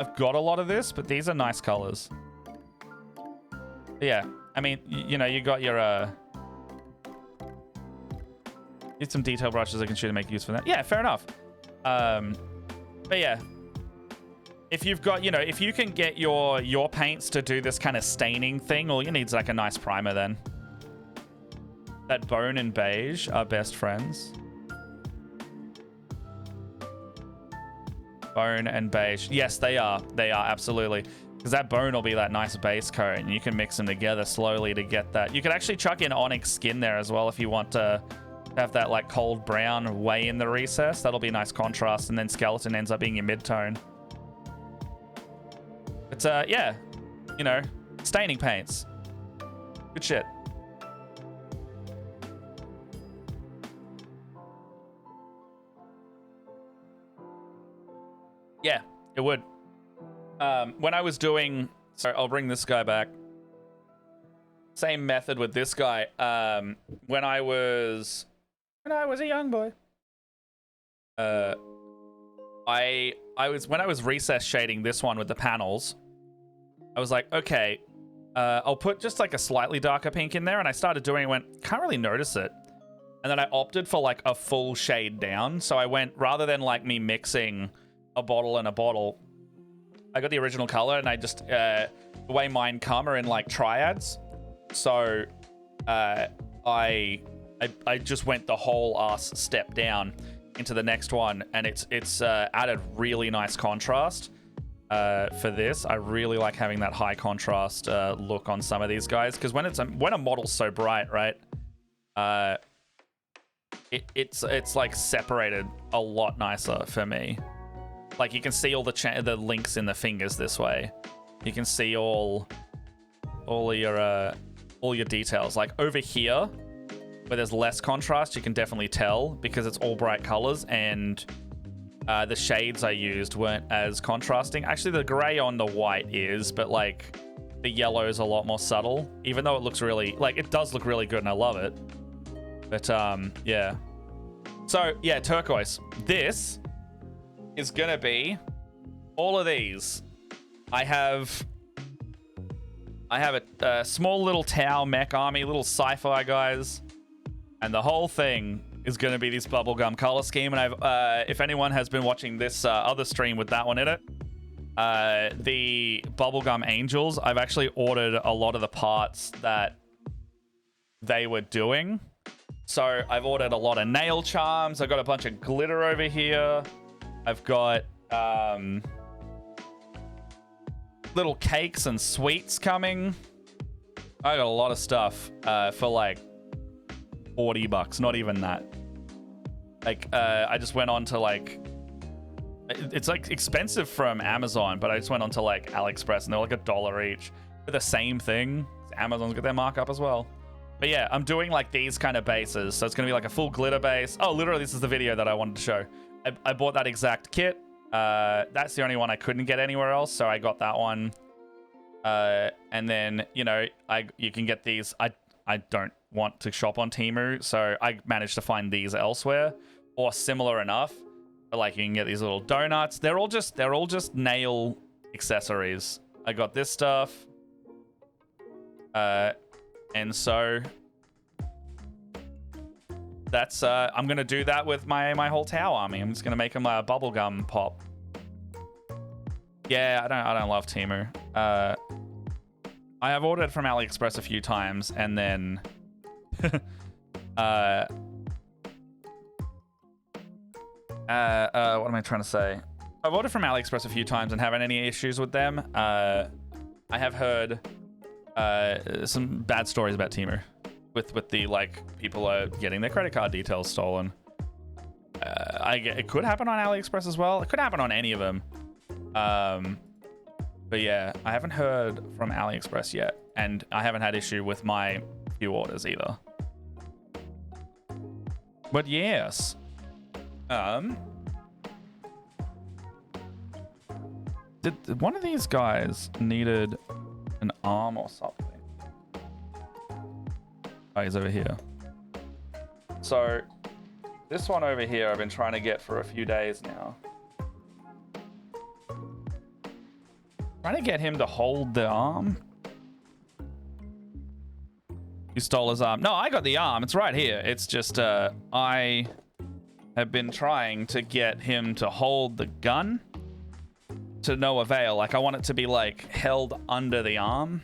I've got a lot of this, but these are nice colors. Yeah, I mean, you know, you got your, need some detail brushes I can shoot to make use for that. Yeah, fair enough. But yeah, if you've got, you know, if you can get your paints to do this kind of staining thing, all you need is like a nice primer then. That bone and beige are best friends. Bone and beige. Yes, they are. They are, absolutely. Because that bone will be that nice base coat, and you can mix them together slowly to get that. You can actually chuck in onyx skin there as well if you want to have that like cold brown way in the recess. That'll be a nice contrast, and then skeleton ends up being your mid-tone. It's, yeah, you know, staining paints. Good shit. Yeah, it would. When I was doing, sorry, I'll bring this guy back. Same method with this guy. When I was a young boy, when I was recess shading this one with the panels, I was like, okay, I'll put just like a slightly darker pink in there, and I started doing it, went, can't really notice it. And then I opted for like a full shade down. So I went, rather than like me mixing a bottle and a bottle, I got the original color, and I just, the way mine come are in like triads. So I just went the whole ass step down into the next one, and it's added really nice contrast for this. I really like having that high contrast look on some of these guys, because when a model's so bright, right, it's like separated a lot nicer for me. Like, you can see all the links in the fingers this way. You can see all your details. Like over here, where there's less contrast, you can definitely tell because it's all bright colors, and the shades I used weren't as contrasting. Actually, the gray on the white is, but like the yellow is a lot more subtle, even though it looks really, like, it does look really good and I love it. But yeah. So yeah, turquoise. This is gonna be all of these. I have a small little Tau mech army, little sci-fi guys, and the whole thing is going to be this bubblegum color scheme. And if anyone has been watching this other stream with that one in it, the bubblegum angels, I've actually ordered a lot of the parts that they were doing. So I've ordered a lot of nail charms. I've got a bunch of glitter over here. I've got little cakes and sweets coming. I got a lot of stuff for like $40, not even that. Like, I just went on to like, it's like expensive from Amazon, but I just went on to like AliExpress, and they're like $1 each for the same thing. Amazon's got their markup as well. But yeah, I'm doing like these kind of bases. So it's gonna be like a full glitter base. Oh, literally, this is the video that I wanted to show. I bought that exact kit. That's the only one I couldn't get anywhere else, so I got that one. And then, you know, you can get these. I don't want to shop on Temu, so I managed to find these elsewhere, or similar enough. But like, you can get these little donuts. They're all just nail accessories. I got this stuff. And so that's I'm gonna do that with my whole Tau army. I'm just gonna make them bubblegum pop. Yeah, I don't love Temu. I have ordered from AliExpress a few times, and then what am I trying to say? I've ordered from AliExpress a few times and haven't any issues with them. I have heard some bad stories about Temu with the like people are getting their credit card details stolen. It could happen on AliExpress as well. It could happen on any of them. But yeah, I haven't heard from AliExpress yet, and I haven't had issue with my few orders either. But yes, did one of these guys needed an arm or something? Oh, he's over here. So this one over here I've been trying to get for a few days now. Trying to get him to hold the arm. You stole his arm. No, I got the arm. It's right here. It's just I have been trying to get him to hold the gun to no avail. Like, I want it to be like held under the arm,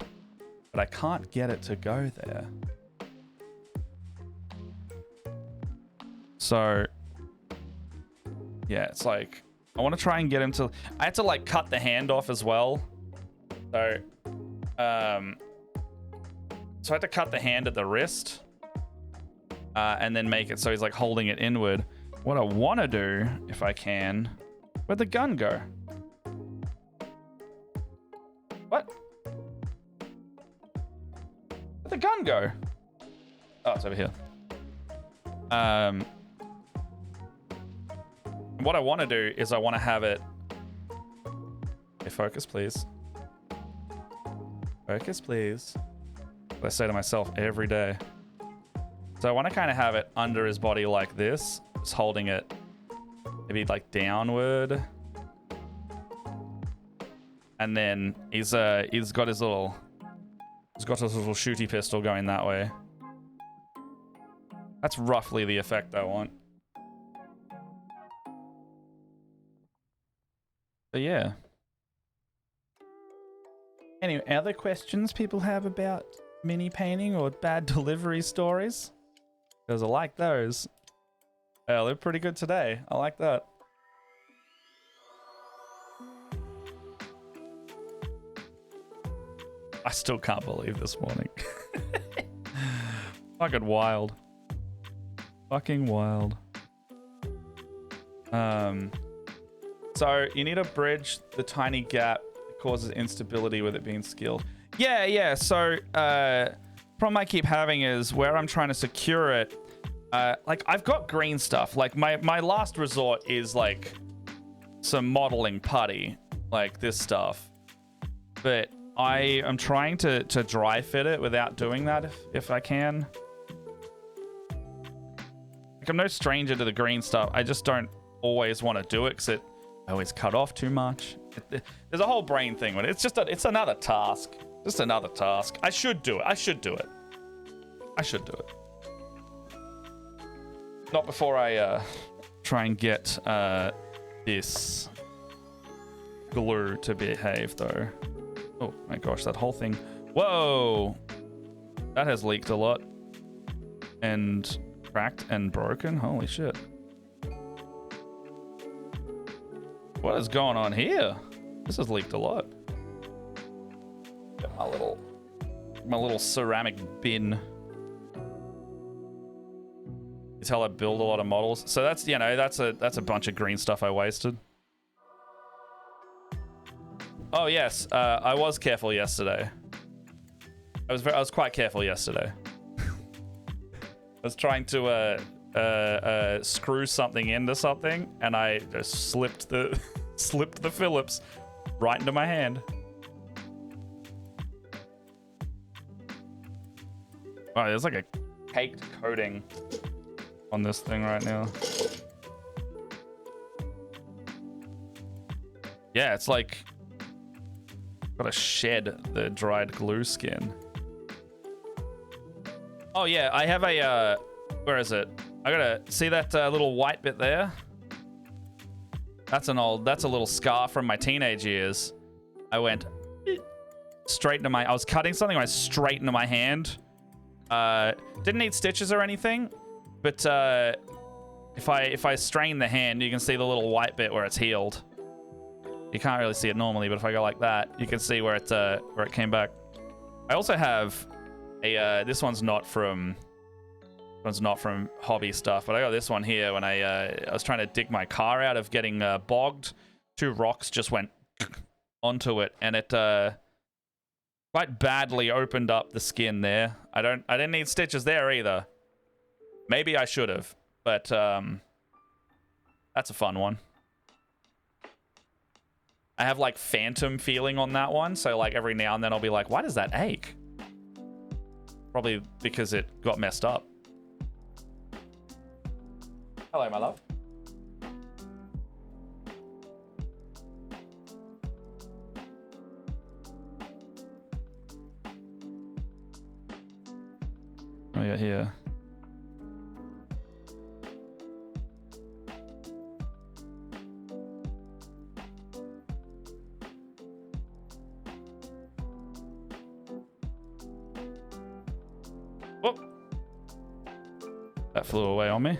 but I can't get it to go there. So yeah, it's like I want to try and get him to. I had to like cut the hand off as well. So I had to cut the hand at the wrist and then make it so he's like holding it inward. What I want to do, if I can, where'd the gun go? What? Where'd the gun go? Oh, it's over here. What I want to do is I want to have it. Okay, focus, please. Focus, please. What I say to myself every day. So I want to kind of have it under his body like this, just holding it maybe like downward. And then he's got his little shooty pistol going that way. That's roughly the effect I want. But yeah. Any other questions people have about mini painting or bad delivery stories? Because I like those. They're pretty good today. I like that. I still can't believe this morning. Fucking wild. Fucking wild. So you need to bridge the tiny gap that causes instability with it being skilled. Yeah. So problem I keep having is where I'm trying to secure it. Like I've got green stuff. Like my last resort is like some modeling putty, like this stuff. But I am trying to dry fit it without doing that if I can. Like I'm no stranger to the green stuff. I just don't always want to do it because it always cut off too much. There's a whole brain thing with it. It's another task. Just another task. I should do it. I should do it. Not before I try and get this glue to behave though. Oh my gosh, that whole thing. Whoa! That has leaked a lot. And cracked and broken. Holy shit. What is going on here? This has leaked a lot. Got my little ceramic bin. You tell I build a lot of models. So that's, you know, that's a bunch of green stuff I wasted. Oh yes, I was careful yesterday. I was quite careful yesterday. I was trying to screw something into something, and I just slipped the Phillips right into my hand. Oh, there's like a caked coating on this thing right now. Yeah, it's like gotta shed the dried glue skin. Oh yeah, I have a where is it? I gotta see that little white bit there. That's a little scar from my teenage years. I went straight into I was cutting something, I went straight into my hand. Didn't need stitches or anything, but if I strain the hand, you can see the little white bit where it's healed. You can't really see it normally, but if I go like that, you can see where it came back. I also have a this one's not from hobby stuff, but I got this one here when I was trying to dig my car out of getting bogged. 2 rocks just went onto it, and it quite badly opened up the skin there. I didn't need stitches there either. Maybe I should have, but that's a fun one. I have like phantom feeling on that one, so like every now and then I'll be like, why does that ache? Probably because it got messed up. Hello, my love. Oh yeah, here. Whoop. That flew away on me.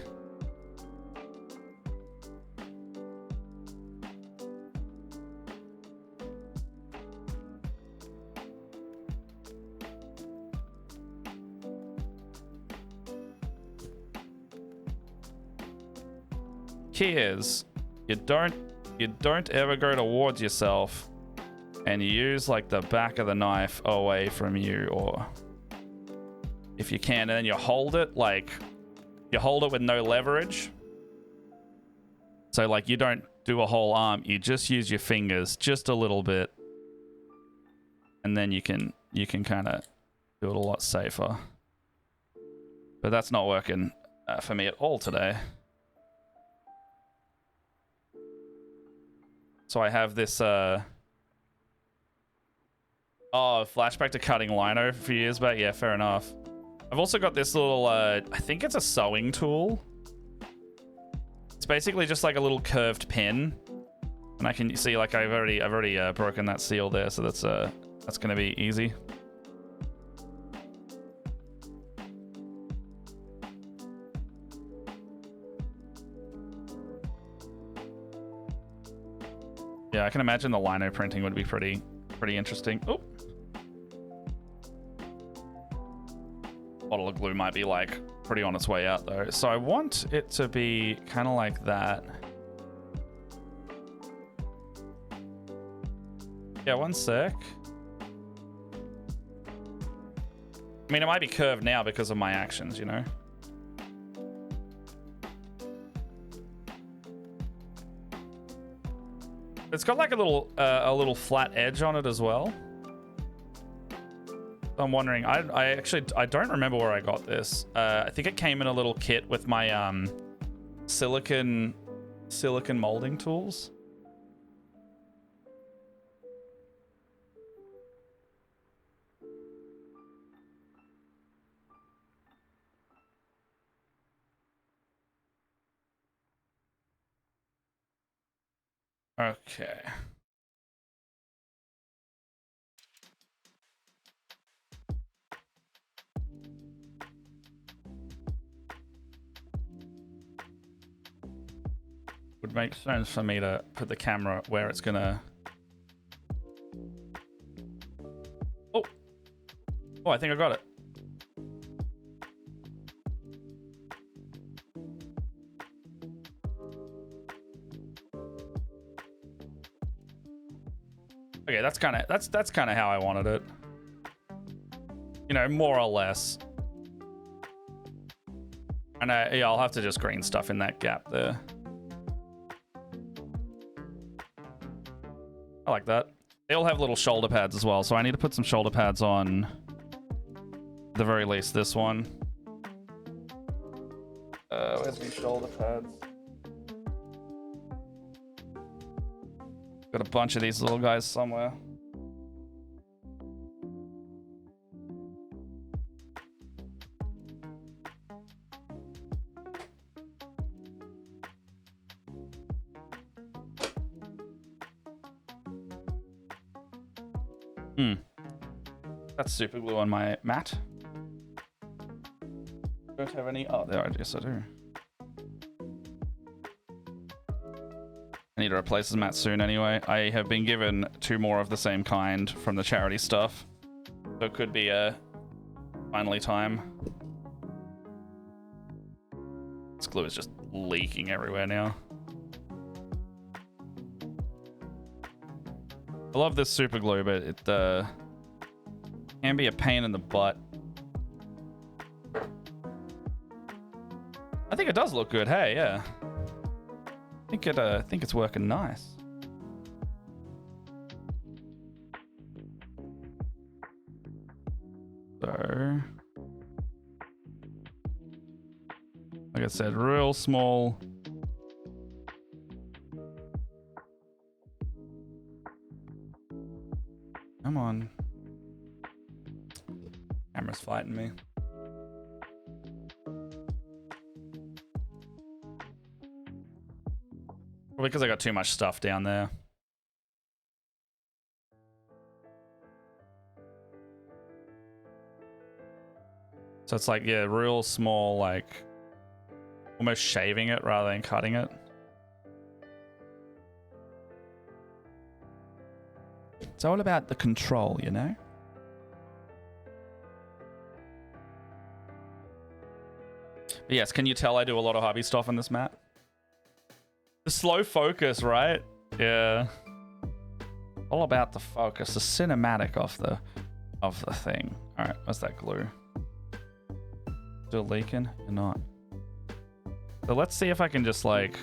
Key is you don't ever go towards yourself and you use like the back of the knife away from you, or if you can, and then you hold it with no leverage. So like you don't do a whole arm, you just use your fingers just a little bit, and then you can kind of do it a lot safer. But that's not working for me at all today. So I have this, flashback to cutting lino a few years back. Yeah, fair enough. I've also got this little, I think it's a sewing tool. It's basically just like a little curved pin. And I can see, like, I've already broken that seal there, so that's gonna be easy. Yeah, I can imagine the lino printing would be pretty interesting. Oh. Bottle of glue might be like pretty on its way out though. So I want it to be kind of like that. Yeah, one sec. I mean, it might be curved now because of my actions, you know? It's got like a little flat edge on it as well. I'm wondering, I don't remember where I got this. I think it came in a little kit with my silicon molding tools. Okay. Would make sense for me to put the camera where it's gonna... Oh, I think I got it. Okay, that's kind of how I wanted it. You know, more or less. And yeah, I'll have to just green stuff in that gap there. I like that. They all have little shoulder pads as well, so I need to put some shoulder pads on, at the very least, this one. Where's my shoulder pads? Got a bunch of these little guys somewhere. That's super glue on my mat. Don't have any. Oh, there. Yes, I do. I need to replace this mat soon anyway. I have been given 2 more of the same kind from the charity stuff. So it could be a finally time. This glue is just leaking everywhere now. I love this super glue, but it can be a pain in the butt. I think it does look good. Hey, yeah. I think it's working nice. So, like I said, real small. Come on. Camera's fighting me. Probably because I got too much stuff down there. So it's like, yeah, real small, like almost shaving it rather than cutting it. It's all about the control, you know? But yes, can you tell I do a lot of hobby stuff on this mat? The slow focus, right? Yeah. All about the focus, the cinematic of the thing. All right, what's that glue? Still leaking? You're not. So let's see if I can just like...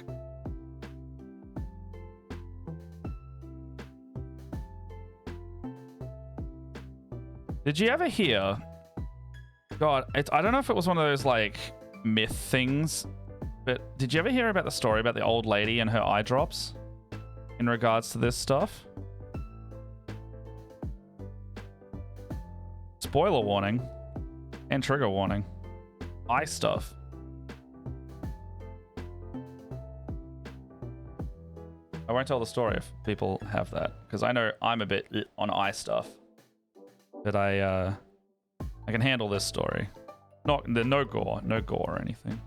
Did you ever hear? God, I don't know if it was one of those like myth things, but did you ever hear about the story about the old lady and her eye drops in regards to this stuff? Spoiler warning and trigger warning. Eye stuff. I won't tell the story if people have that, because I know I'm a bit on eye stuff. But I can handle this story. No gore or anything.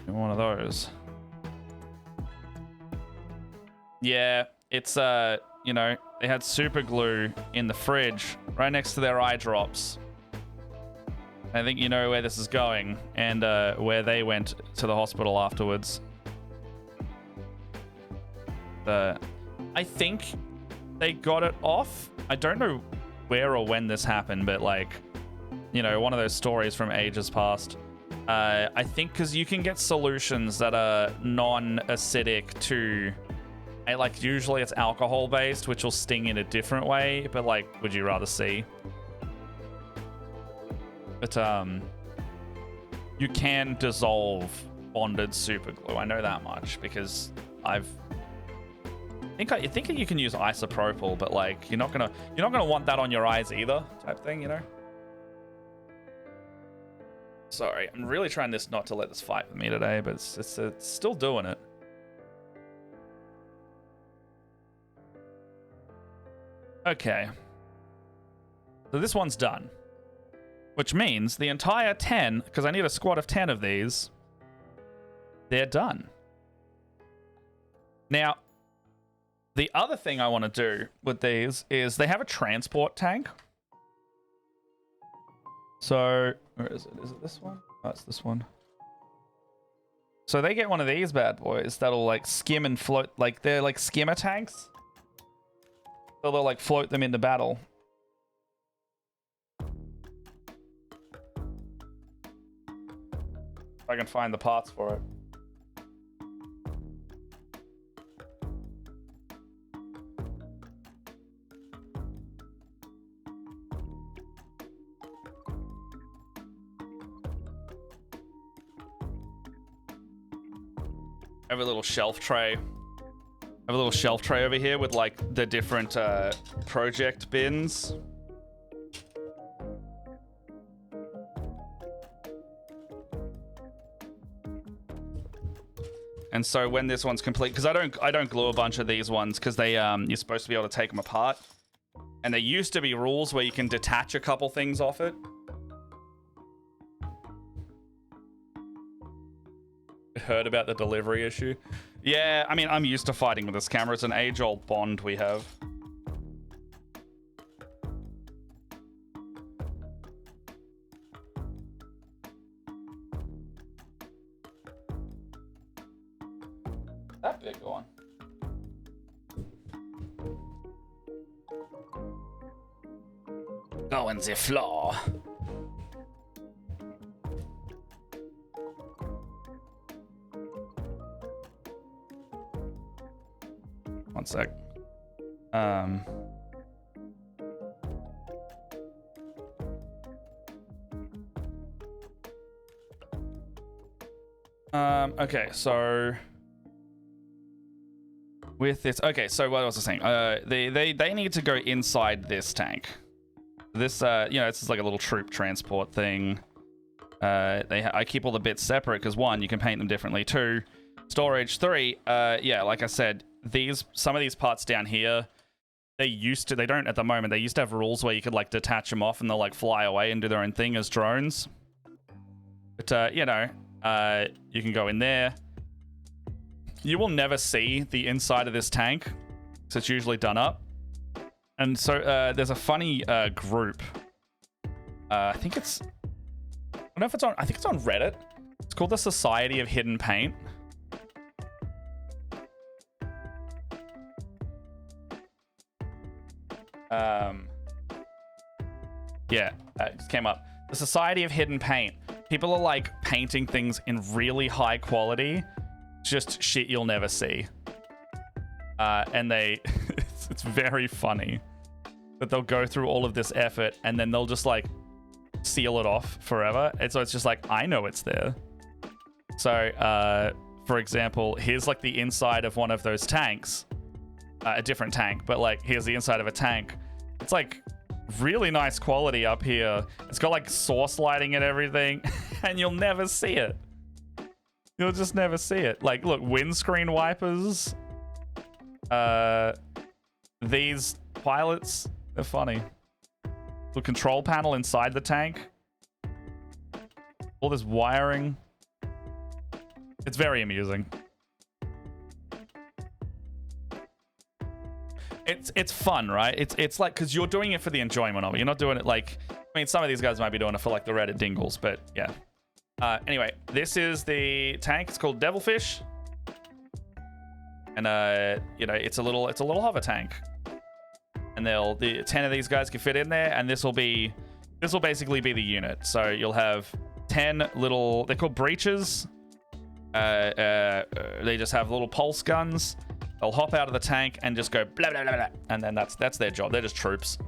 One of those. Yeah, it's you know, they had super glue in the fridge right next to their eye drops. I think you know where this is going and where they went to the hospital afterwards. I think they got it off. I don't know where or when this happened, but like, you know, one of those stories from ages past. I think because you can get solutions that are non-acidic to... like usually it's alcohol based, which will sting in a different way, but like, would you rather see? But you can dissolve bonded super glue. I know that much because I think you can use isopropyl, but like you're not gonna want that on your eyes either, type thing, you know. Sorry, I'm really trying this not to let this fight with me today, but it's still doing it. Okay. So this one's done. Which means the entire 10, because I need a squad of 10 of these, they're done. Now, the other thing I want to do with these is they have a transport tank. So, where is it? Is it this one? Oh, it's this one. So they get one of these bad boys that'll like skim and float, like they're like skimmer tanks. So they'll like float them into battle. If I can find the parts for it. I have a little shelf tray have a little shelf tray over here with like the different project bins. And so when this one's complete, because I don't glue a bunch of these ones because they you're supposed to be able to take them apart. And there used to be rules where you can detach a couple things off it. Heard about the delivery issue? Yeah, I mean, I'm used to fighting with this camera. It's an age-old bond we have. That big one. Go on the floor. One sec. Okay, so with this, okay, so what was I saying? They need to go inside this tank. This, you know, this is like a little troop transport thing. I keep all the bits separate because 1, you can paint them differently. 2, storage. 3, yeah, like I said, some of these parts down here, they don't at the moment. They used to have rules where you could like detach them off and they'll like fly away and do their own thing as drones. But you know, you can go in there. You will never see the inside of this tank, so it's usually done up. And so there's a funny group. I think it's, I don't know if it's on, I think it's on Reddit. It's called the Society of Hidden Paint. Yeah, it just came up. The Society of Hidden Paint. People are like painting things in really high quality, just shit you'll never see. And it's very funny that they'll go through all of this effort and then they'll just like seal it off forever. And so it's just like, I know it's there. So, for example, here's like the inside of one of those tanks, a different tank, but like here's the inside of a tank. It's like really nice quality up here. It's got like source lighting and everything, and you'll never see it. You'll just never see it. Like, look, windscreen wipers. These pilots, they're funny. The control panel inside the tank. All this wiring. It's very amusing. It's fun, right? It's like, because you're doing it for the enjoyment of it. You're not doing it like, I mean, some of these guys might be doing it for like the Reddit dingles, but yeah. Anyway, this is the tank. It's called Devilfish, and you know, it's a little hover tank, and the 10 of these guys can fit in there, and this will basically be the unit. So you'll have 10 little, they're called breaches. They just have little pulse guns. They'll hop out of the tank and just go blah, blah, blah, blah. And then that's their job. They're just troops.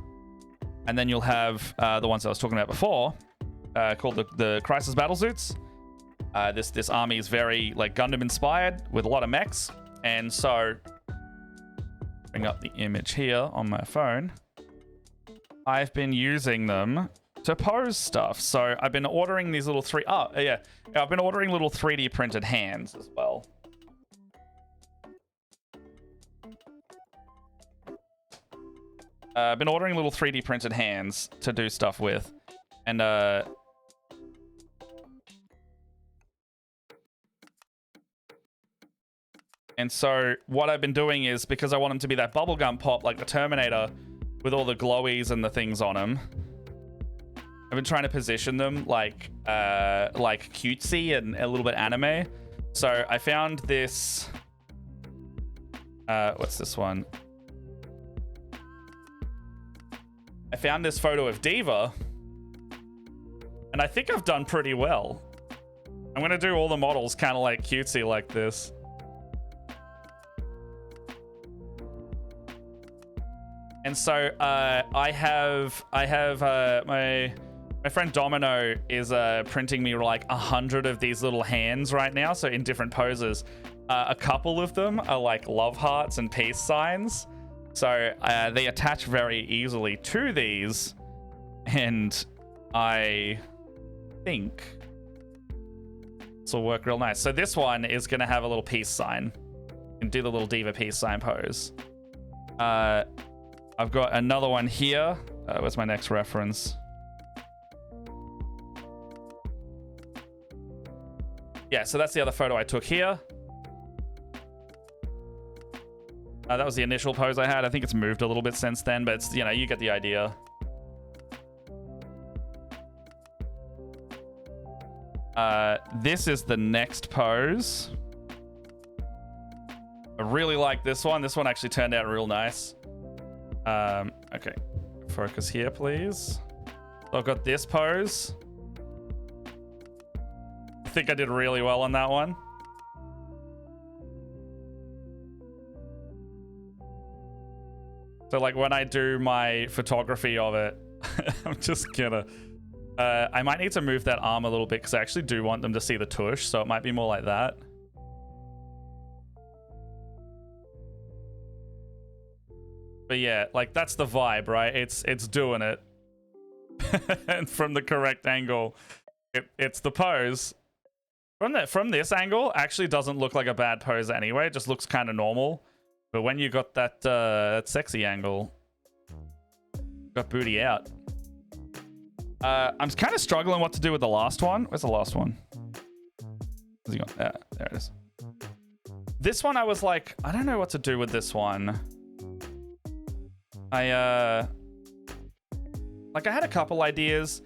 And then you'll have the ones I was talking about before, called the Crisis Battlesuits. This army is very like Gundam inspired with a lot of mechs. And so, bring up the image here on my phone. I've been using them to pose stuff. So I've been ordering these little I've been ordering little 3D printed hands as well. I've been ordering little 3D printed hands to do stuff with. And so what I've been doing is, because I want them to be that bubblegum pop like the Terminator with all the glowies and the things on them, I've been trying to position them like cutesy and a little bit anime. So I found this, what's this one? I found this photo of Diva, and I think I've done pretty well. I'm gonna do all the models kind of like cutesy like this. And so I have my friend Domino is printing me like 100 of these little hands right now, so in different poses. A couple of them are like love hearts and peace signs. So they attach very easily to these. And I think this will work real nice. So this one is going to have a little peace sign. And do the little diva peace sign pose. I've got another one here. Where's my next reference? Yeah, so that's the other photo I took here. That was the initial pose I had. I think it's moved a little bit since then, but it's, you know, you get the idea. This is the next pose. I really like this one. This one actually turned out real nice. Okay, focus here, please. So I've got this pose. I think I did really well on that one. So like when I do my photography of it, I'm just gonna... I might need to move that arm a little bit because I actually do want them to see the tush, so it might be more like that. But yeah, like that's the vibe, right? It's doing it. And from the correct angle, it's the pose. From this angle, actually doesn't look like a bad pose anyway. It just looks kind of normal. But when you got that sexy angle, got booty out. I'm kind of struggling what to do with the last one. Where's the last one? Where's he gone? There it is. This one, I was like, I don't know what to do with this one. I had a couple ideas.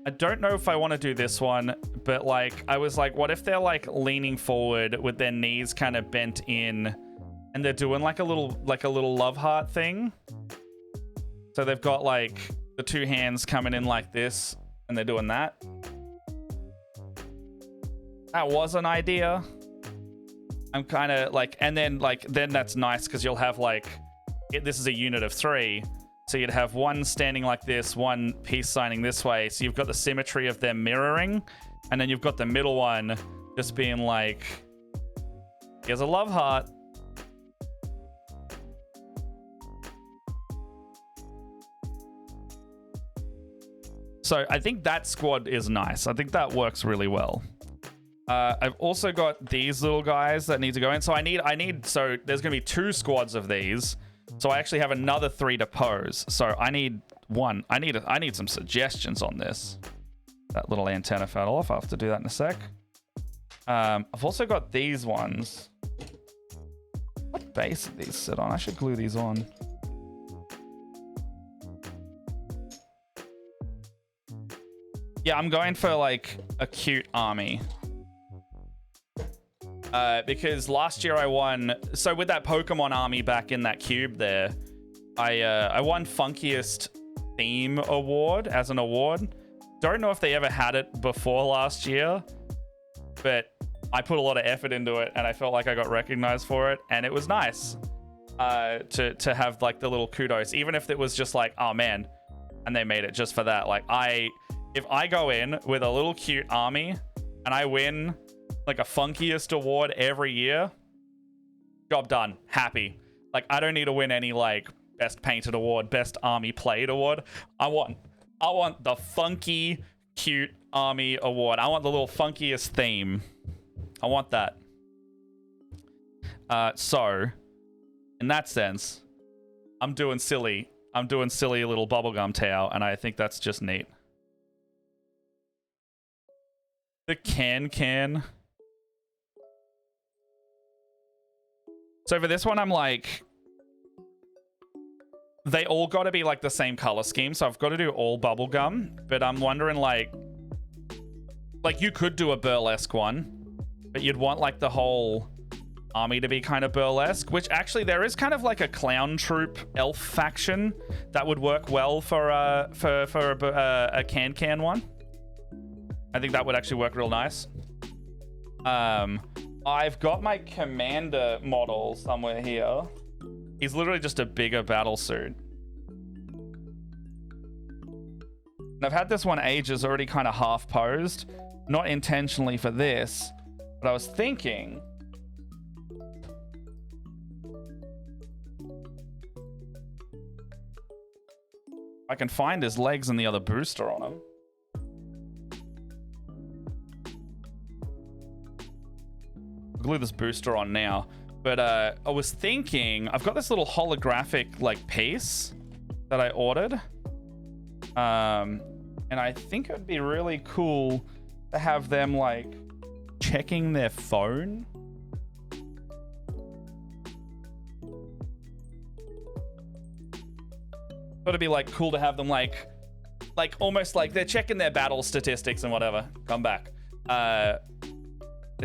I don't know if I want to do this one, but like, I was like, what if they're like leaning forward with their knees kind of bent in and they're doing like a little love heart thing. So they've got like the two hands coming in like this and they're doing that. That was an idea. I'm kind of like, and then that's nice because you'll have like, this is a unit of 3. So you'd have one standing like this, one peace signing this way. So you've got the symmetry of them mirroring. And then you've got the middle one just being like, here's a love heart. So I think that squad is nice. I think that works really well. I've also got these little guys that need to go in. So so there's going to be 2 squads of these. So I actually have another 3 to pose. So I need one. I need some suggestions on this. That little antenna fell off. I'll have to do that in a sec. I've also got these ones. What base do these sit on? I should glue these on. Yeah, I'm going for like a cute army. Because last year I won, so with that Pokemon army back in that cube there, I won Funkiest Theme Award as an award. Don't know if they ever had it before last year, but I put a lot of effort into it and I felt like I got recognized for it, and it was nice to have like the little kudos, even if it was just like, oh man, and they made it just for that. Like if I go in with a little cute army and I win like a Funkiest award every year, job done, happy. Like I don't need to win any like best painted award, best army played award. I want the funky cute army award. I want the little funkiest theme. I want that. So in that sense, I'm doing silly little bubblegum Tao, and I think that's just neat. The can. So for this one, I'm like, they all got to be like the same color scheme. So I've got to do all bubblegum, but I'm wondering like you could do a burlesque one, but you'd want like the whole army to be kind of burlesque, which actually there is kind of like a clown troupe elf faction that would work well for a can one. I think that would actually work real nice. I've got my commander model somewhere here. He's literally just a bigger battle suit. And I've had this one ages, already kind of half posed. Not intentionally for this, but I was thinking I can find his legs and the other booster on him. Glue this booster on now. But I was thinking, I've got this little holographic like piece that I ordered. And I think it would be really cool to have them like checking their phone. It'd be like cool to have them like almost like they're checking their battle statistics and whatever. Come back. They're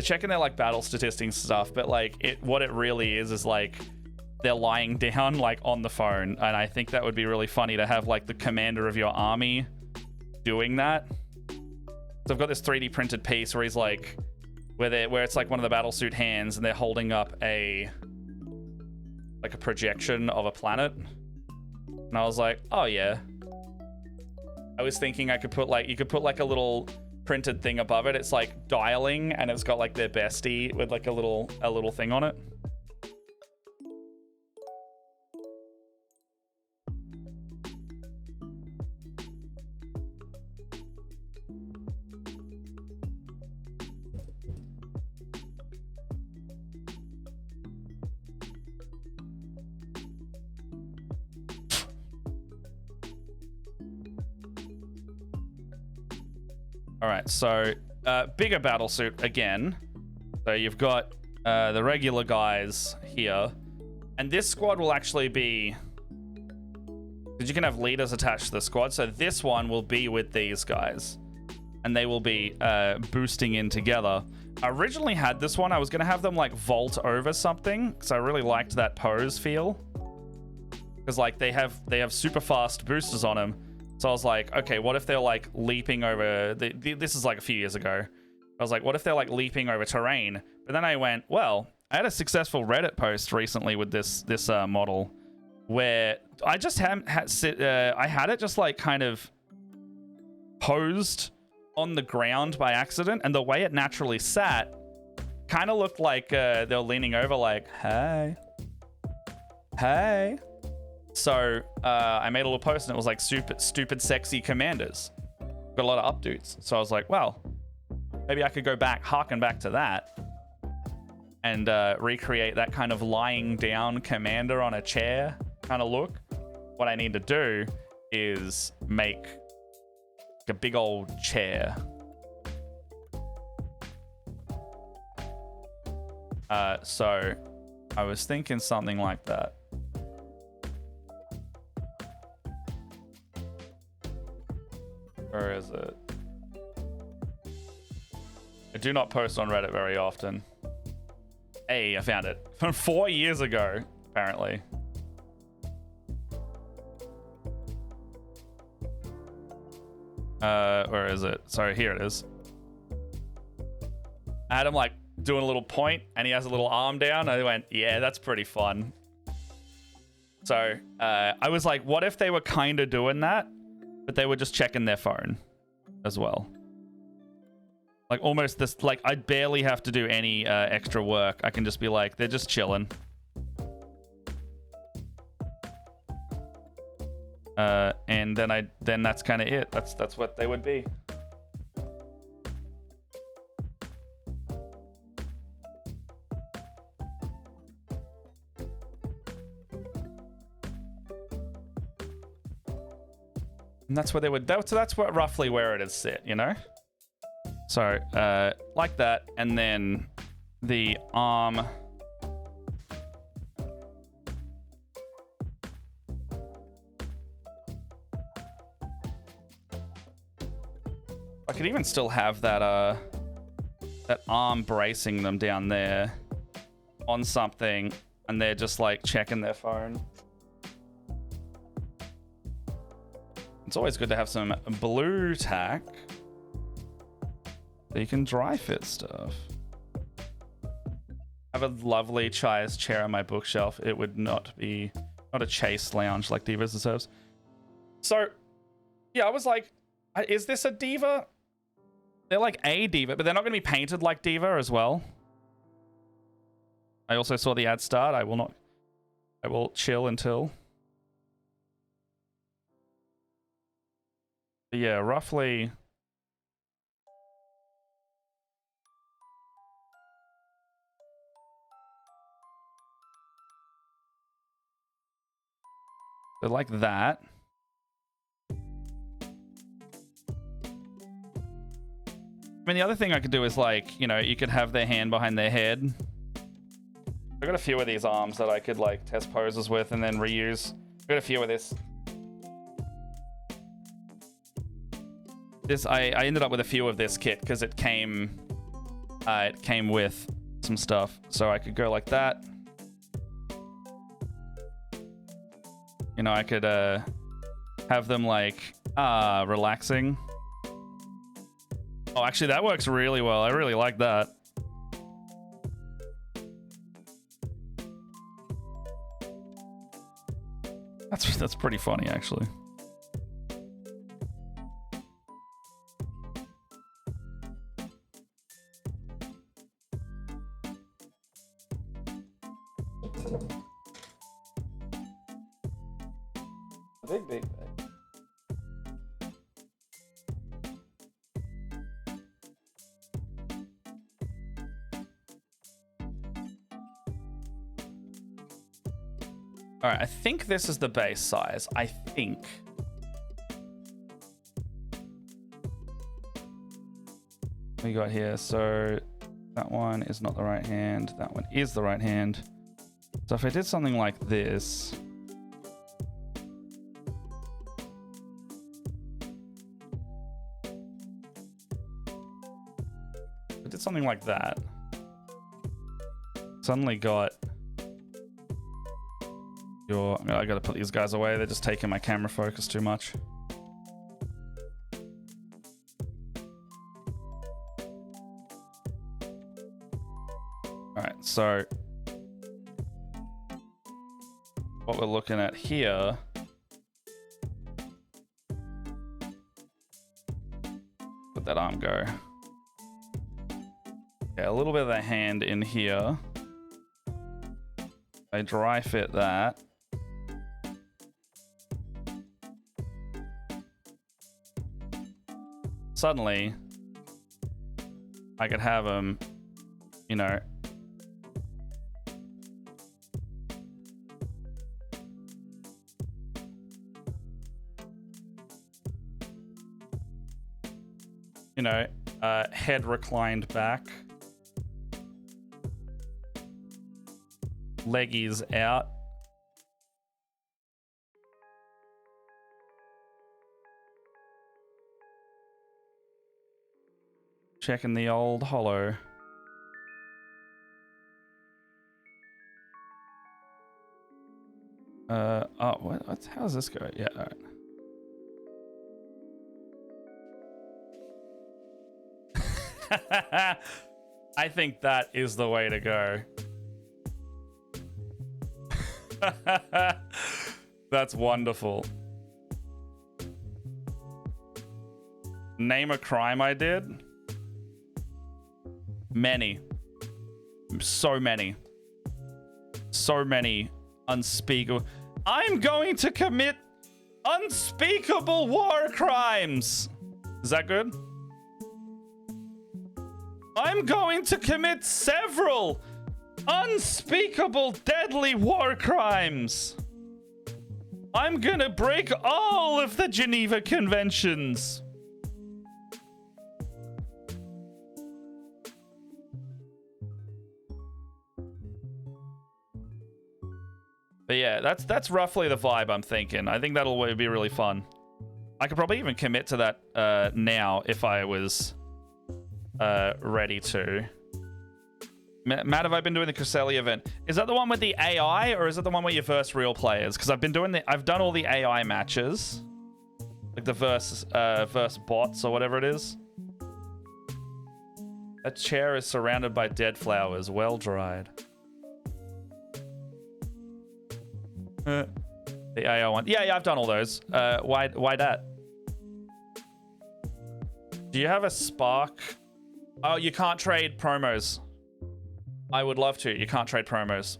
checking their like battle statistics stuff, but like what it really is like they're lying down like on the phone, and I think that would be really funny to have like the commander of your army doing that. So I've got this 3D printed piece where he's like where it's like one of the battle suit hands and they're holding up a projection of a planet. And I was like, oh yeah. I was thinking I could put like, you could put like a little printed thing above it. It's like dialing and it's got like their bestie with like a little thing on it. All right, so bigger battle suit again. So you've got the regular guys here, and this squad will actually be, because you can have leaders attached to the squad. So this one will be with these guys, and they will be boosting in together. I originally had this one. I was gonna have them like vault over something because I really liked that pose feel. Because like they have super fast boosters on them. So I was like, okay, what if they're like leaping over this is like a few years ago. I was like, what if they're like leaping over terrain? But then I went, well, I had a successful Reddit post recently with this model where I just I had it just like kind of posed on the ground by accident, and the way it naturally sat kind of looked like they were leaning over like, hey. So I made a little post and it was like stupid sexy commanders. Got a lot of updates. So I was like, well, maybe I could go back, harken back to that and recreate that kind of lying down commander on a chair kind of look. What I need to do is make a big old chair. So I was thinking something like that. Where is it? I do not post on Reddit very often. Hey, I found it. From 4 years ago, apparently. Where is it? Sorry, here it is. I had him like doing a little point and he has a little arm down. I went, yeah, that's pretty fun. So I was like, what if they were kind of doing that, but they were just checking their phone as well? Like almost this, like I barely have to do any extra work. I can just be like, they're just chilling. And then that's kind of it. That's what they would be. And that's where they would. That's what roughly where it is sit, you know. So like that, and then the arm. I could even still have that that arm bracing them down there on something, and they're just like checking their phone. It's always good to have some blue tack so you can dry fit stuff. I have a lovely Chai's chair on my bookshelf. It would not a chase lounge like Divas deserves. So yeah, I was like, is this a diva? They're like a diva, but they're not going to be painted like diva as well. I also saw the ad start. I will chill until. But yeah, roughly. So like that. I mean, the other thing I could do is like, you know, you could have their hand behind their head. I've got a few of these arms that I could like test poses with and then reuse. I've got a few of this. I ended up with a few of this kit because it came with some stuff. So I could go like that. You know, I could have them like relaxing. Oh, actually that works really well. I really like that. That's pretty funny actually. Big. All right, I think this is the base size. I think. We got here, so that one is not the right hand. That one is the right hand. So if I did something like this. If I did something like that. Suddenly got your... I gotta put these guys away. They're just taking my camera focus too much. Alright, so what we're looking at here let that arm go. Yeah, a little bit of the hand in here. I dry fit that. Suddenly, I could have him, you know, head reclined back, leggies out. Checking the old hollow. How does this go? Yeah, all right. I think that is the way to go. That's wonderful. Name a crime I did? Many. So many. So many unspeakable. I'm going to commit unspeakable war crimes. Is that good? I'm going to commit several unspeakable deadly war crimes. I'm gonna break all of the Geneva Conventions. But yeah, that's roughly the vibe I'm thinking. I think that'll be really fun. I could probably even commit to that now if I was ready to. Matt, have I been doing the Cresselia event? Is that the one with the AI, or is it the one where you verse real players? Because I've done all the AI matches, like the verse bots or whatever it is. That chair is surrounded by dead flowers, well dried. The AI one. Yeah, I've done all those. Why that? Do you have a Spark? Oh, you can't trade promos. I would love to. You can't trade promos.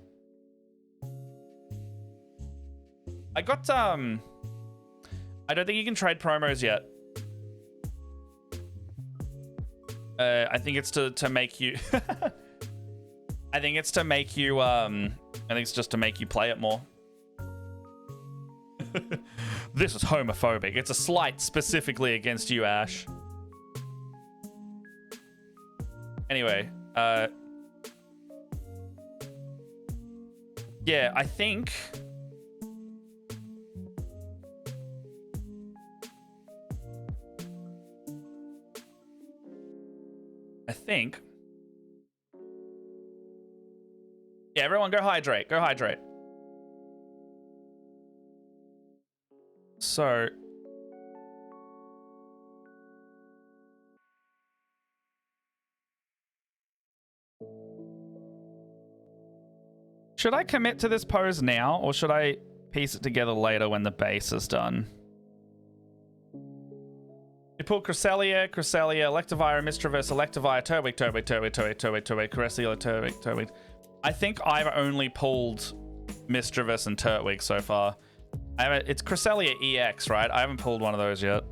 I got I don't think you can trade promos yet. I think it's to make you. I think it's to make you. I think it's just to make you play it more. This is homophobic. It's a slight specifically against you, Ash. Anyway, yeah, I think. Yeah, everyone go hydrate. Go hydrate. So. Should I commit to this pose now, or should I piece it together later when the base is done? You pull Cresselia, Electivire, Mischievous, Electivire, Turtwig, Cresselia, Turtwig. I think I've only pulled Mischievous and Turtwig so far. It's Cresselia EX, right? I haven't pulled one of those yet.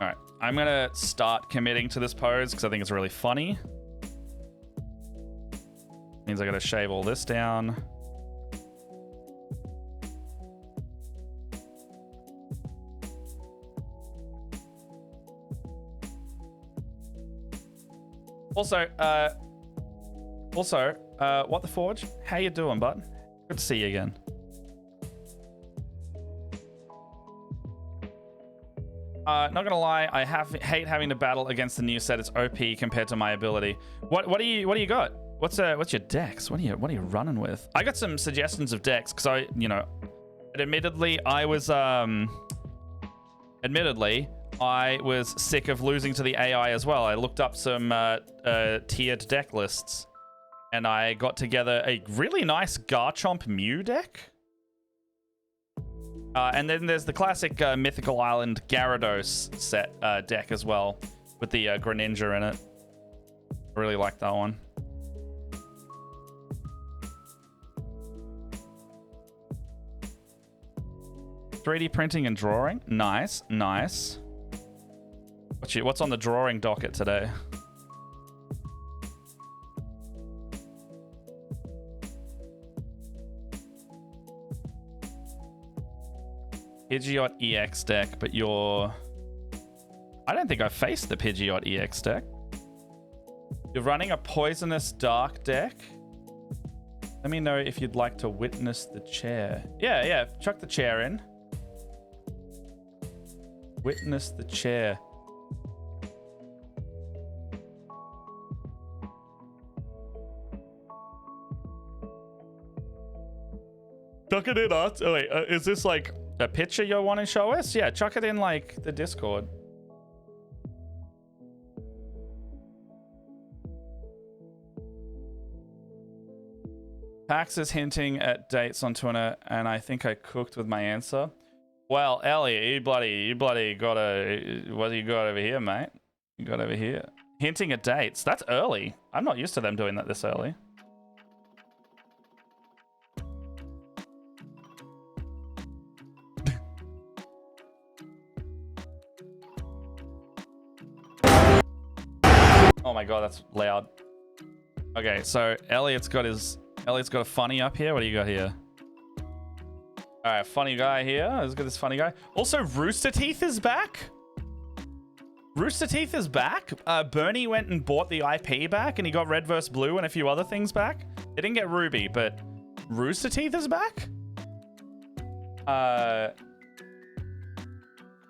Alright, I'm gonna start committing to this pose because I think it's really funny. Means I gotta shave all this down. Also, What the Forge? How you doing, bud? Good to see you again. Not gonna lie, I hate having to battle against the new set. It's OP compared to my ability. What do you got? What's your decks? What are you running with? I got some suggestions of decks because admittedly I was sick of losing to the AI as well. I looked up some tiered deck lists, and I got together a really nice Garchomp Mew deck. And then there's the classic Mythical Island Gyarados set deck as well, with the Greninja in it. I really like that one. .3D printing and drawing. Nice, nice. What's on the drawing docket today? Pidgeot EX deck, but you're... I don't think I faced the Pidgeot EX deck. You're running a Poisonous Dark deck? Let me know if you'd like to witness the chair. Yeah, chuck the chair in. Witness the chair. Chuck it in, Art. Oh wait, is this like a picture you want to show us? Yeah, chuck it in like the Discord. Pax is hinting at dates on Twitter, and I think I cooked with my answer. Well, Elliot, you bloody gotta... What do you got over here, mate? You got over here. Hinting at dates. That's early. I'm not used to them doing that this early. Oh my god, that's loud. Okay, so Elliot's got a funny up here. What do you got here? All right, funny guy here. Let's get this funny guy. Also, Rooster Teeth is back. Rooster Teeth is back. Bernie went and bought the IP back, and he got Red vs. Blue and a few other things back. They didn't get Ruby, but Rooster Teeth is back.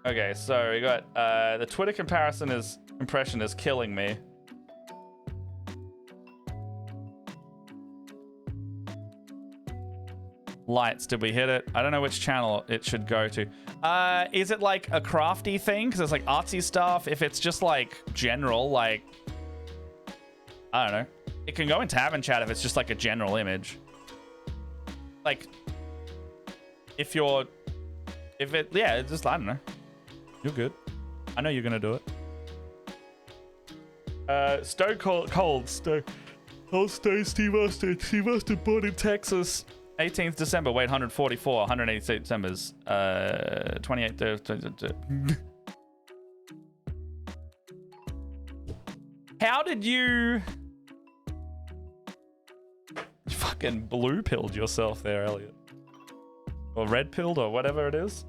Okay, so we got the Twitter impression is killing me. Lights, did we hit it? I don't know which channel it should go to. Is it like a crafty thing? Because it's like artsy stuff. If it's just like general, like, I don't know. It can go in Tavern Chat if it's just like a general image. Like, yeah, it's just, I don't know. You're good. I know you're gonna do it. Stone Cold, Steve Austin born in Texas. 18th December. Wait, 144. 186 December's. 28th. How did you fucking blue pilled yourself there, Elliot? Or red pilled, or whatever it is.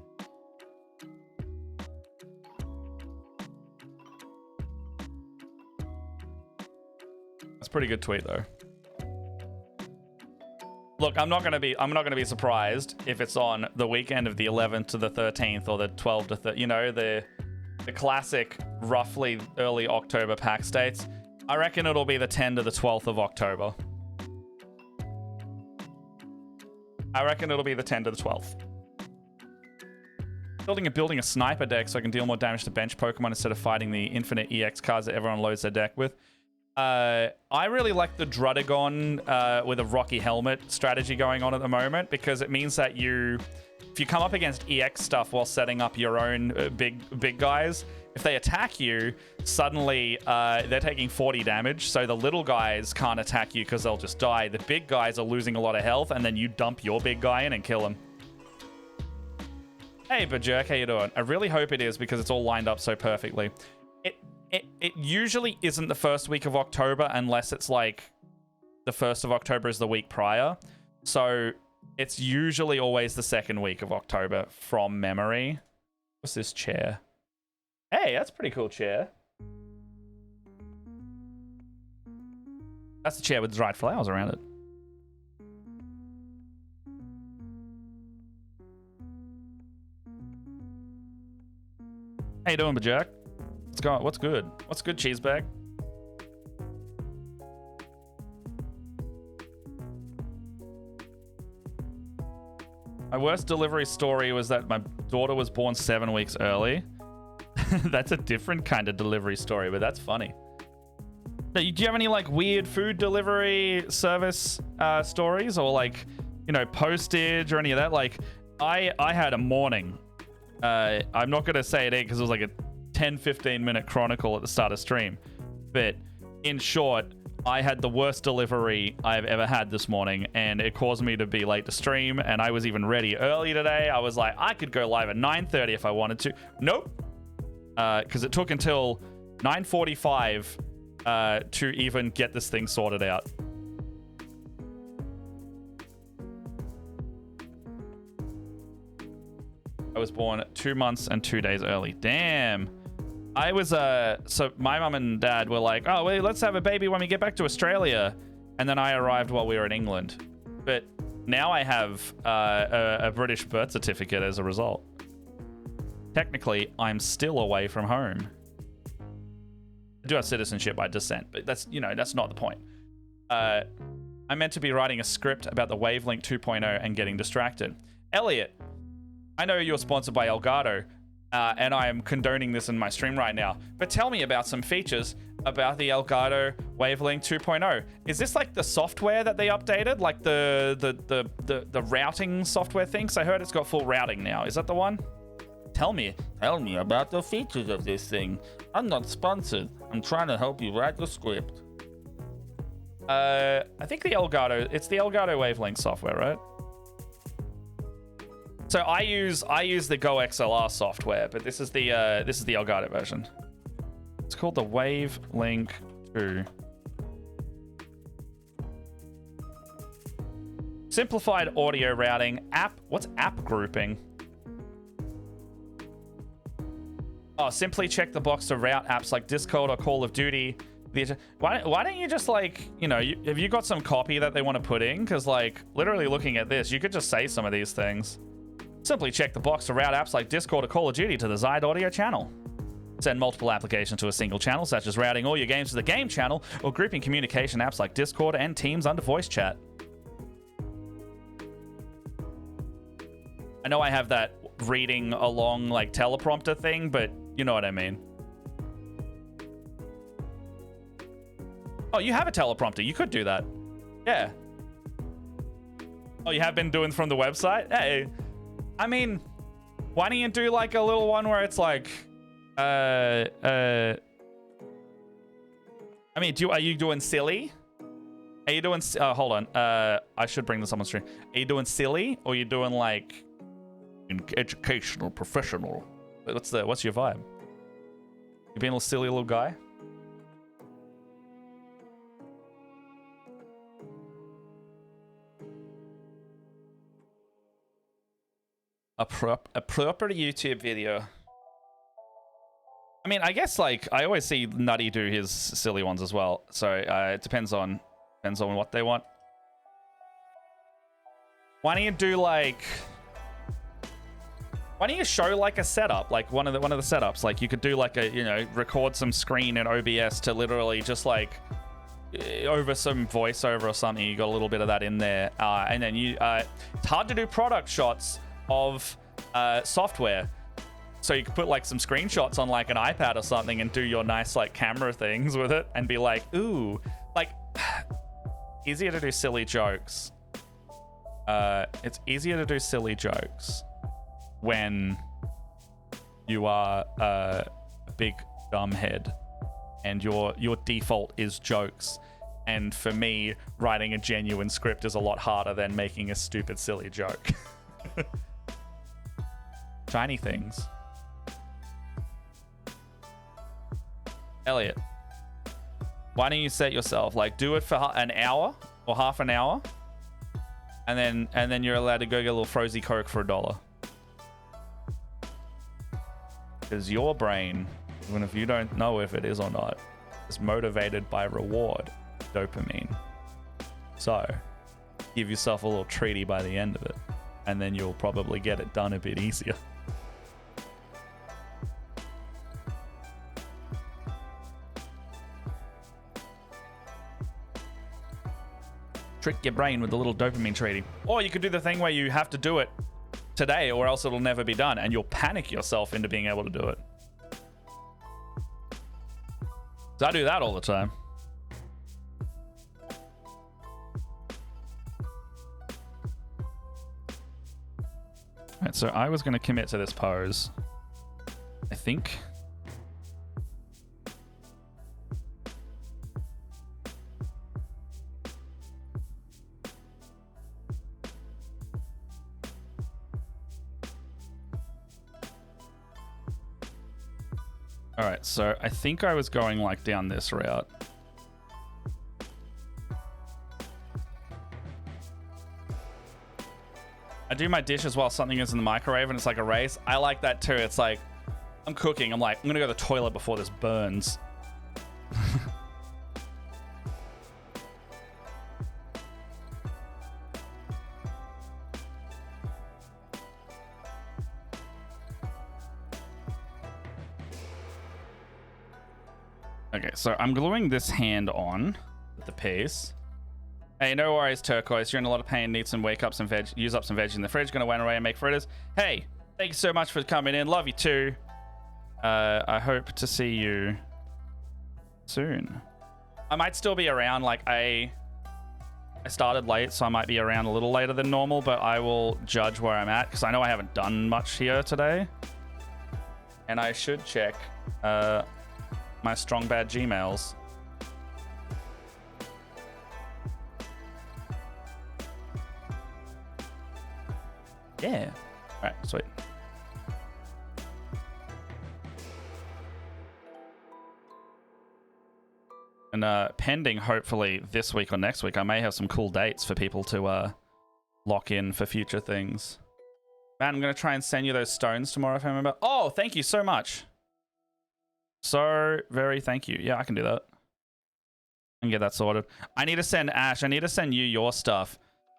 That's a pretty good tweet though. Look, I'm not gonna be surprised if it's on the weekend of the 11th to the 13th or the 12th to 13th. You know, the classic, roughly early October pack states. I reckon it'll be the 10th to the 12th of October. I reckon it'll be the 10th to the 12th. Building a sniper deck so I can deal more damage to bench Pokemon instead of fighting the infinite EX cards that everyone loads their deck with. I really like the Drudagon with a Rocky Helmet strategy going on at the moment, because it means that if you come up against EX stuff while setting up your own big guys, if they attack you, suddenly they're taking 40 damage, so the little guys can't attack you because they'll just die. The big guys are losing a lot of health, and then you dump your big guy in and kill him. Hey, Bajerk, how you doing? I really hope it is, because it's all lined up so perfectly. It usually isn't the first week of October unless it's like the 1st of October is the week prior. So it's usually always the 2nd week of October from memory. What's this chair? Hey, that's a pretty cool chair. That's the chair with dried flowers around it. How you doing, Bajerk? What's going? What's good? What's good, cheese bag? My worst delivery story was that my daughter was born 7 weeks early. That's a different kind of delivery story, but that's funny. Do you have any like weird food delivery service stories, or like, you know, postage or any of that? Like, I had a morning. I'm not gonna say it because it was like a 10-15 minute chronicle at the start of stream, but in short, I had the worst delivery I've ever had this morning, and it caused me to be late to stream, and I was even ready early today. I was like, I could go live at 9:30 if I wanted to. Nope. Because it took until 9:45 to even get this thing sorted out. I was born 2 months and 2 days early. Damn. I was, so my mum and dad were like, oh, well, let's have a baby when we get back to Australia. And then I arrived while we were in England. But now I have a British birth certificate as a result. Technically, I'm still away from home. I do have citizenship by descent, but that's, you know, that's not the point. I'm meant to be writing a script about the Wavelink 2.0 and getting distracted. Elliot, I know you're sponsored by Elgato, and I am condoning this in my stream right now, but tell me about some features about the Elgato Wavelink 2.0. Is this like the software that they updated, like the routing software thing? 'Cause I heard it's got full routing now. Is that the one? Tell me about the features of this thing. I'm not sponsored. I'm trying to help you write the script. I think it's the Elgato Wavelink software, right? So I use the Go XLR software, but this is the Elgato version. It's called the Wavelink 2. Simplified audio routing app. What's app grouping? Oh, simply check the box to route apps like Discord or Call of Duty. Why don't you just, like, you know, have you got some copy that they want to put in? Because, like, literally looking at this, you could just say some of these things. Simply check the box to route apps like Discord or Call of Duty to the Zide audio channel. Send multiple applications to a single channel, such as routing all your games to the game channel or grouping communication apps like Discord and Teams under voice chat. I know I have that reading along, like, teleprompter thing, but you know what I mean. Oh, you have a teleprompter. You could do that. Yeah. Oh, you have been doing from the website? Hey. I mean, why don't you do like a little one where it's like, I mean, are you doing silly? Are you doing... hold on. I should bring this up on stream. Are you doing silly, or are you doing, like, educational, professional? What's your vibe? You being a little silly little guy? A proper YouTube video. I mean, I guess, like, I always see Nutty do his silly ones as well. So it depends on what they want. Why don't you do, like... Why don't you show, like, a setup? Like, one of the setups. Like, you could do, like, record some screen in OBS to literally just, like... over some voiceover or something. You got a little bit of that in there. And then you... it's hard to do product shots of software, so you could put like some screenshots on like an iPad or something and do your nice like camera things with it and be like, ooh, like easier to do silly jokes. It's easier to do silly jokes when you are a big dumb head and your default is jokes. And for me, writing a genuine script is a lot harder than making a stupid silly joke. Shiny things. Elliot, why don't you set yourself, like, do it for an hour or half an hour, and then you're allowed to go get a little Frozy Coke for $1. Because your brain, even if you don't know if it is or not, is motivated by reward, dopamine. So give yourself a little treaty by the end of it, and then you'll probably get it done a bit easier. Trick your brain with a little dopamine treaty. Or you could do the thing where you have to do it today or else it'll never be done, and you'll panic yourself into being able to do it. So I do that all the time. Alright, so I was going to commit to this pose, I think. All right, so I think I was going like down this route. I do my dishes while something is in the microwave and it's like a race. I like that too. It's like, I'm cooking. I'm like, I'm gonna go to the toilet before this burns. Okay, so I'm gluing this hand on with the piece. Hey, no worries, Turquoise. You're in a lot of pain. Need some use up some veg in the fridge. Gonna went away and make fritters. Hey, thank you so much for coming in. Love you too. I hope to see you soon. I might still be around. Like I started late, so I might be around a little later than normal, but I will judge where I'm at because I know I haven't done much here today. And I should check my strong bad Gmails. Yeah. All right, sweet. And pending, hopefully, this week or next week, I may have some cool dates for people to lock in for future things. Man, I'm going to try and send you those stones tomorrow if I remember. Oh, thank you so much. So very thank you. Yeah, I can do that. I can get that sorted. I need to send Ash. I need to send you your stuff.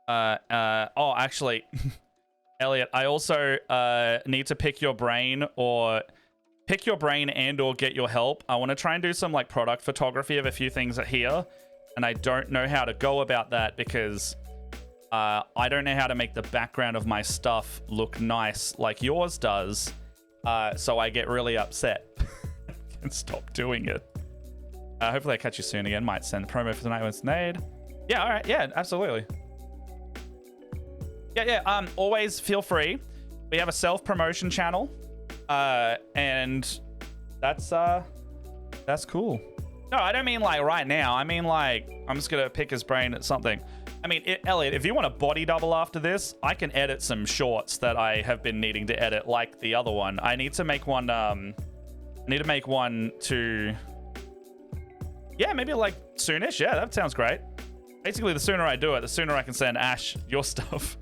Oh, actually, Elliot, I also need to pick your brain and or get your help. I want to try and do some like product photography of a few things here, and I don't know how to go about that because I don't know how to make the background of my stuff look nice like yours does. So I get really upset. And stop doing it. Hopefully I catch you soon again. Might send a promo for tonight when it's made. Yeah, all right. Yeah, absolutely. Yeah. Always feel free. We have a self-promotion channel, and that's cool. No, I don't mean like right now. I mean like I'm just gonna pick his brain at something. I mean, Elliot, if you want a body double after this, I can edit some shorts that I have been needing to edit, like the other one. I need to make one. I need to make one to. Yeah, maybe like soonish. Yeah, that sounds great. Basically, the sooner I do it, the sooner I can send Ash your stuff.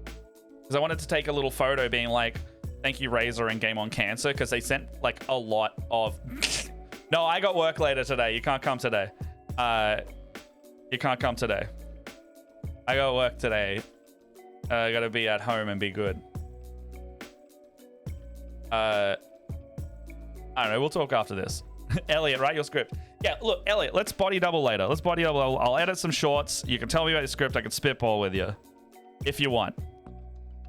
Because I wanted to take a little photo being like, thank you, Razor and Game on Cancer, because they sent like a lot of. No, I got work later today. You can't come today. You can't come today. I got work today. I gotta be at home and be good. I don't know. We'll talk after this. Elliot, write your script. Yeah, look, Elliot, let's body double later. Let's body double. I'll edit some shorts. You can tell me about your script. I can spitball with you if you want.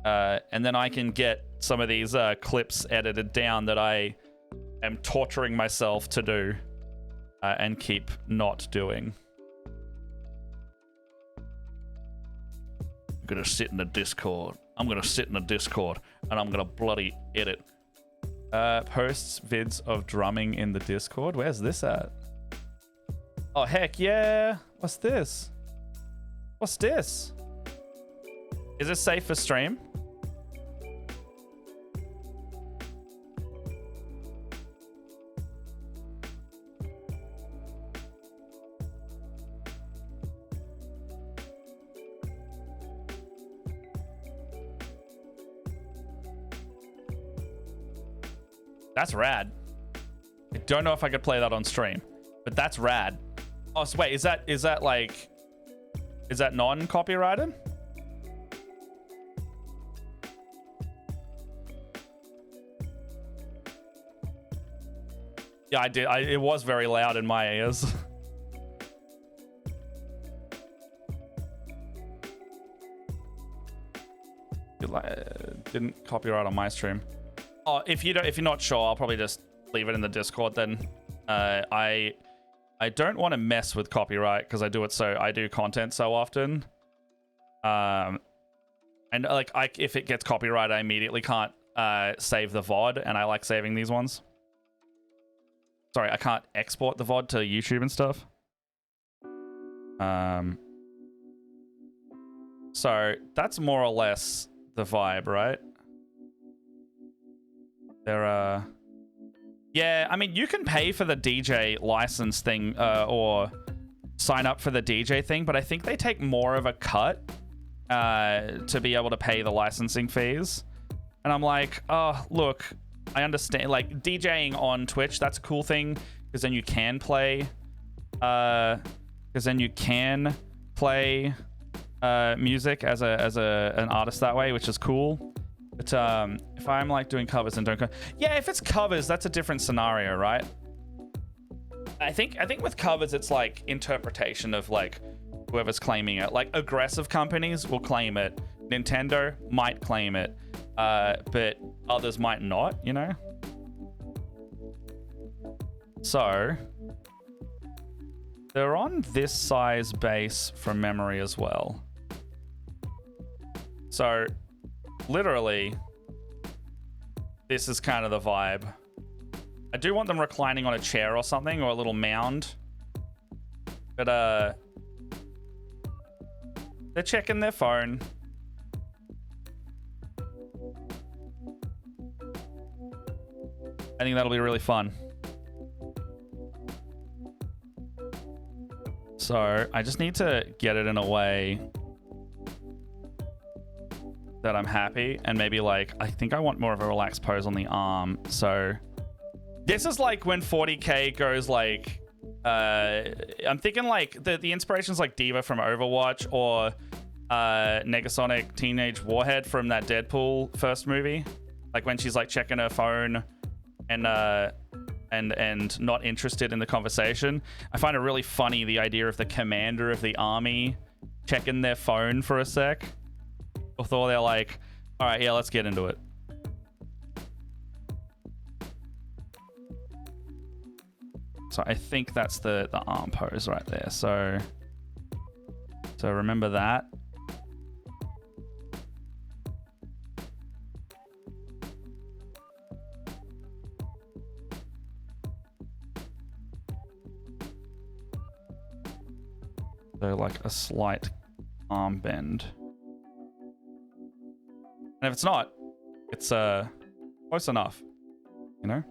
And then I can get some of these clips edited down that I am torturing myself to do and keep not doing. I'm gonna sit in the Discord. I'm gonna sit in the Discord and I'm gonna bloody edit. Posts vids of drumming in the Discord. Where's this at? Oh, heck yeah. What's this? What's this? Is this safe for stream? That's rad. I don't know if I could play that on stream, but that's rad. Oh, so wait, is that non-copyrighted? Yeah, I did. It was very loud in my ears. Didn't copyright on my stream. Oh, if you're not sure, I'll probably just leave it in the Discord then. I don't want to mess with copyright because I do content so often. And like if it gets copyrighted, I immediately can't save the VOD, and I like saving these ones. Sorry, I can't export the VOD to YouTube and stuff. So that's more or less the vibe, right? Yeah, I mean, you can pay for the DJ license thing or sign up for the DJ thing, but I think they take more of a cut to be able to pay the licensing fees. And I'm like, oh, look, I understand. Like, DJing on Twitch, that's a cool thing because then you can play music as an artist that way, which is cool. But if I'm like doing covers and yeah, if it's covers, that's a different scenario, right? I think with covers, it's like interpretation of like whoever's claiming it. Like aggressive companies will claim it. Nintendo might claim it, but others might not, you know? So they're on this size base from memory as well. So literally, this is kind of the vibe. I do want them reclining on a chair or something, or a little mound. But they're checking their phone. I think that'll be really fun. So I just need to get it in a way that I'm happy, and maybe like I think I want more of a relaxed pose on the arm. So this is like when 40k goes like I'm thinking like the inspirations like Diva from Overwatch or Negasonic Teenage Warhead from that Deadpool first movie, like when she's like checking her phone and not interested in the conversation. I find it really funny, the idea of the commander of the army checking their phone for a sec before they're like, all right, yeah, let's get into it. So I think that's the arm pose right there. So remember that. So like a slight arm bend. And if it's not, it's close enough, you know?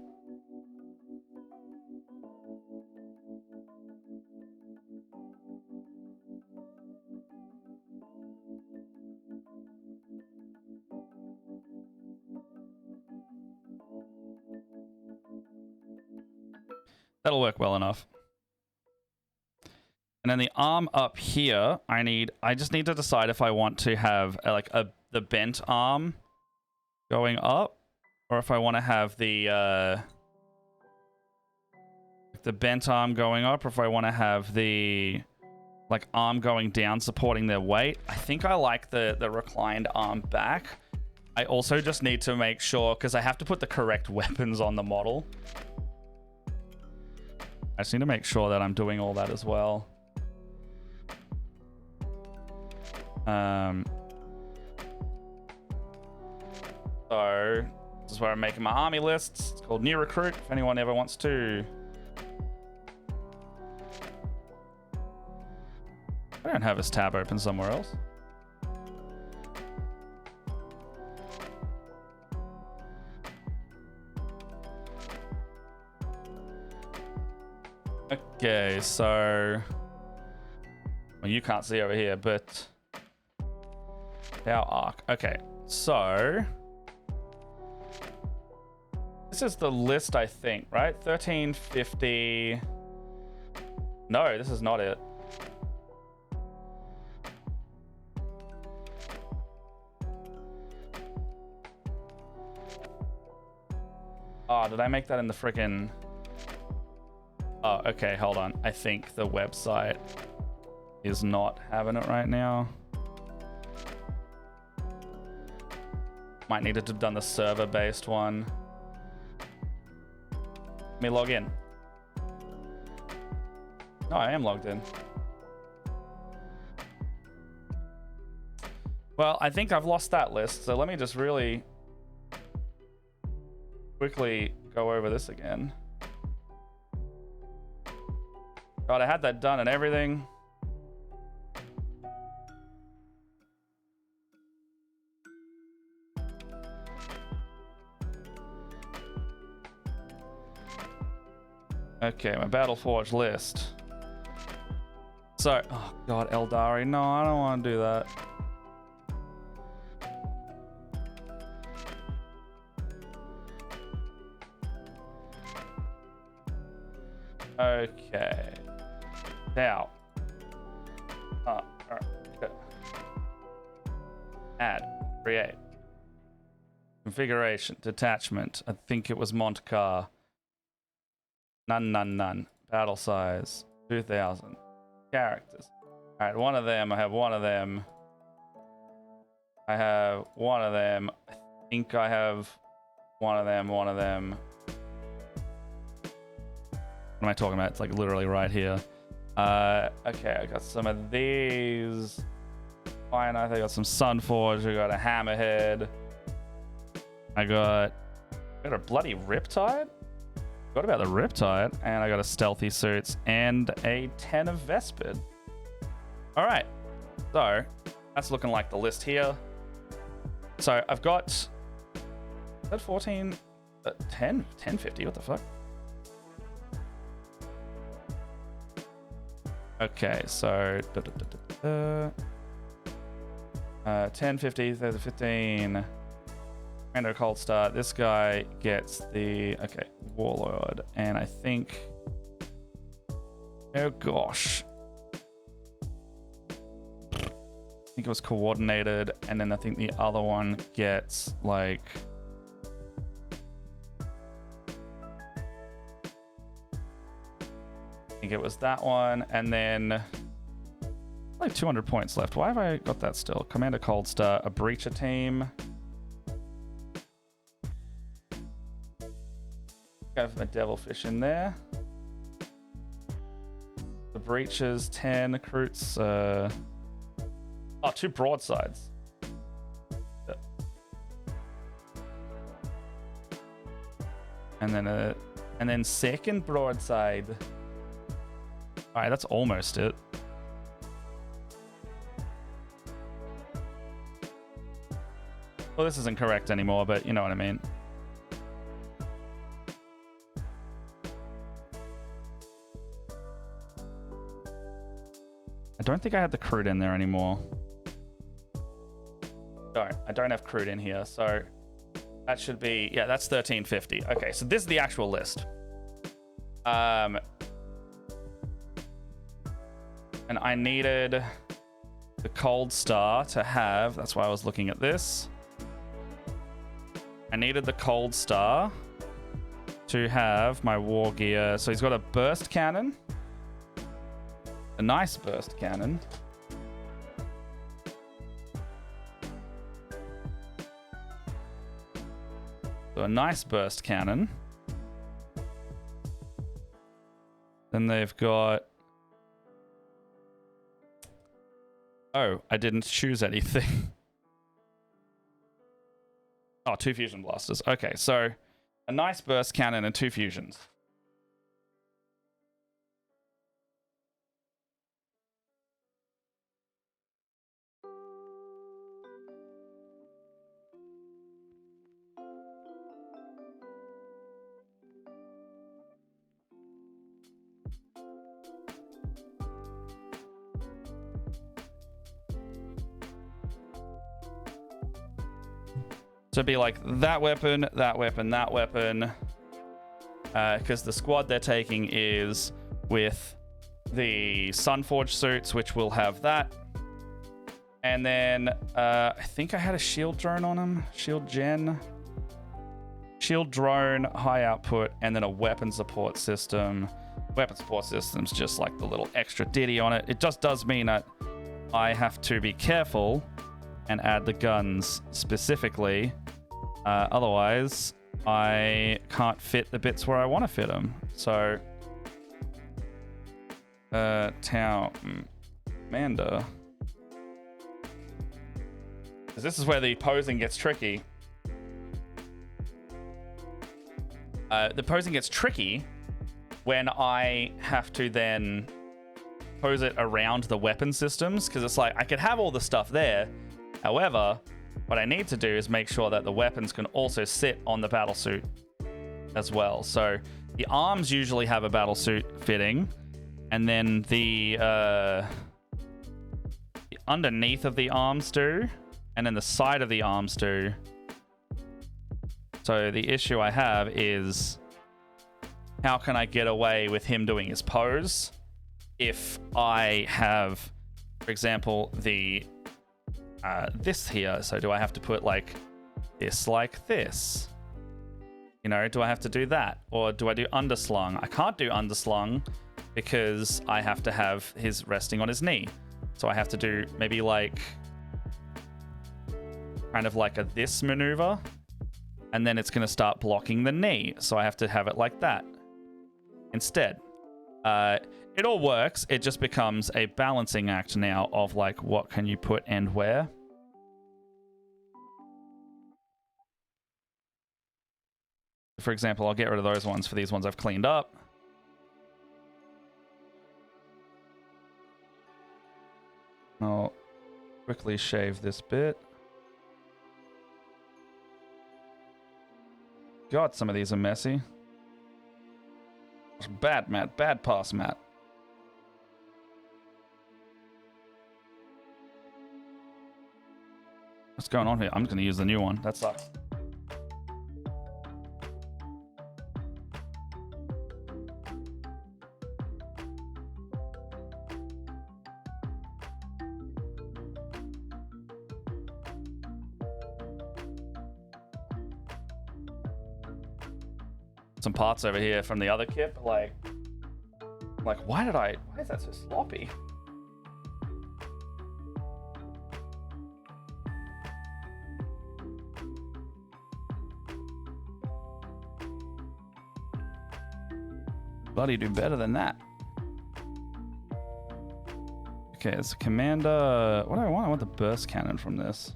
That'll work well enough. And then the arm up here, I just need to decide if I want to have the bent arm going up, or if I want to have the bent arm going up, or if I want to have the arm going down supporting their weight. I think I like the reclined arm back. I also just need to make sure, because I have to put the correct weapons on the model. I just need to make sure that I'm doing all that as well. So this is where I'm making my army lists. It's called New Recruit, if anyone ever wants to. I don't have this tab open somewhere else. Okay, so well, you can't see over here, but our arc. Okay, so this is the list, I think, right? 1350. No, this is not it. Oh, did I make that in the freaking... Oh, okay, hold on. I think the website is not having it right now. Might need to have done the server-based one. Let me log in. No, I am logged in. Well, I think I've lost that list, so let me just really quickly go over this again. God, I had that done and everything. Okay, my Battleforge list. So, oh God, Eldari, no, I don't want to do that. Okay. Now. All right. Good. Add. Create. Configuration. Detachment. I think it was Montcar. None. Battle size. 2000. Characters. All right, one of them. I have one of them. I have one of them. I think I have one of them. One of them. What am I talking about? It's like literally right here. Okay, I got some of these. Fine, I got some Sunforge. I got a Hammerhead. I got a bloody Riptide. Forgot about the Riptide. And I got a Stealthy Suits and a 10 of Vespid. All right. So that's looking like the list here. So I've got... Is that 14? 1050? What the fuck? Okay, so 1050, 15. Rando Cold Start. This guy gets the Warlord, and I think. Oh gosh, I think it was coordinated, and then I think the other one gets like. I think it was that one, and then like 200 points left. Why have I got that still? Commander Cold Star, a Breacher team. I have my Devilfish in there. The Breachers, 10 recruits. Oh, 2 broadsides. And then second broadside. All right, that's almost it. Well, this isn't correct anymore, but you know what I mean. I don't think I had the crude in there anymore. I don't have crude in here, so that should be, yeah, that's 1350. Okay, so this is the actual list. And I needed the Cold Star to have, that's why I was looking at this. I needed the Cold Star to have my war gear. So he's got a burst cannon. A nice burst cannon. So a nice burst cannon. Then they've got... Oh, I didn't choose anything. Oh, 2 fusion blasters. Okay, so a nice burst cannon and 2 fusions. So it'd be like that weapon, that weapon, that weapon. Because the squad they're taking is with the Sunforge suits, which will have that. And then I think I had a shield drone on him. Shield gen. Shield drone, high output, and then a weapon support system. Weapon support system's just like the little extra ditty on it. It just does mean that I have to be careful and add the guns specifically. Otherwise, I can't fit the bits where I want to fit them. So, Tau Manda. Because this is where the posing gets tricky. The posing gets tricky when I have to then pose it around the weapon systems, because it's like I could have all the stuff there. However, what I need to do is make sure that the weapons can also sit on the battlesuit as well. So the arms usually have a battlesuit fitting, and then the underneath of the arms do, and then the side of the arms do. So the issue I have is, how can I get away with him doing his pose if I have, for example, the this here? So do I have to put like this? You know, do I have to do that? Or do I do underslung? I can't do underslung because I have to have his resting on his knee. So I have to do maybe like kind of like a this maneuver, and then it's going to start blocking the knee. So I have to have it like that instead. It all works. It just becomes a balancing act now of like, what can you put and where? For example, I'll get rid of those ones for these ones I've cleaned up. I'll quickly shave this bit. God, some of these are messy. Bad, Matt. Bad pass, Matt. What's going on here? I'm just going to use the new one. That sucks. Some parts over here from the other kit, like why is that so sloppy? Bloody do better than that. Okay, it's a commander. What do I want? I want the burst cannon from this.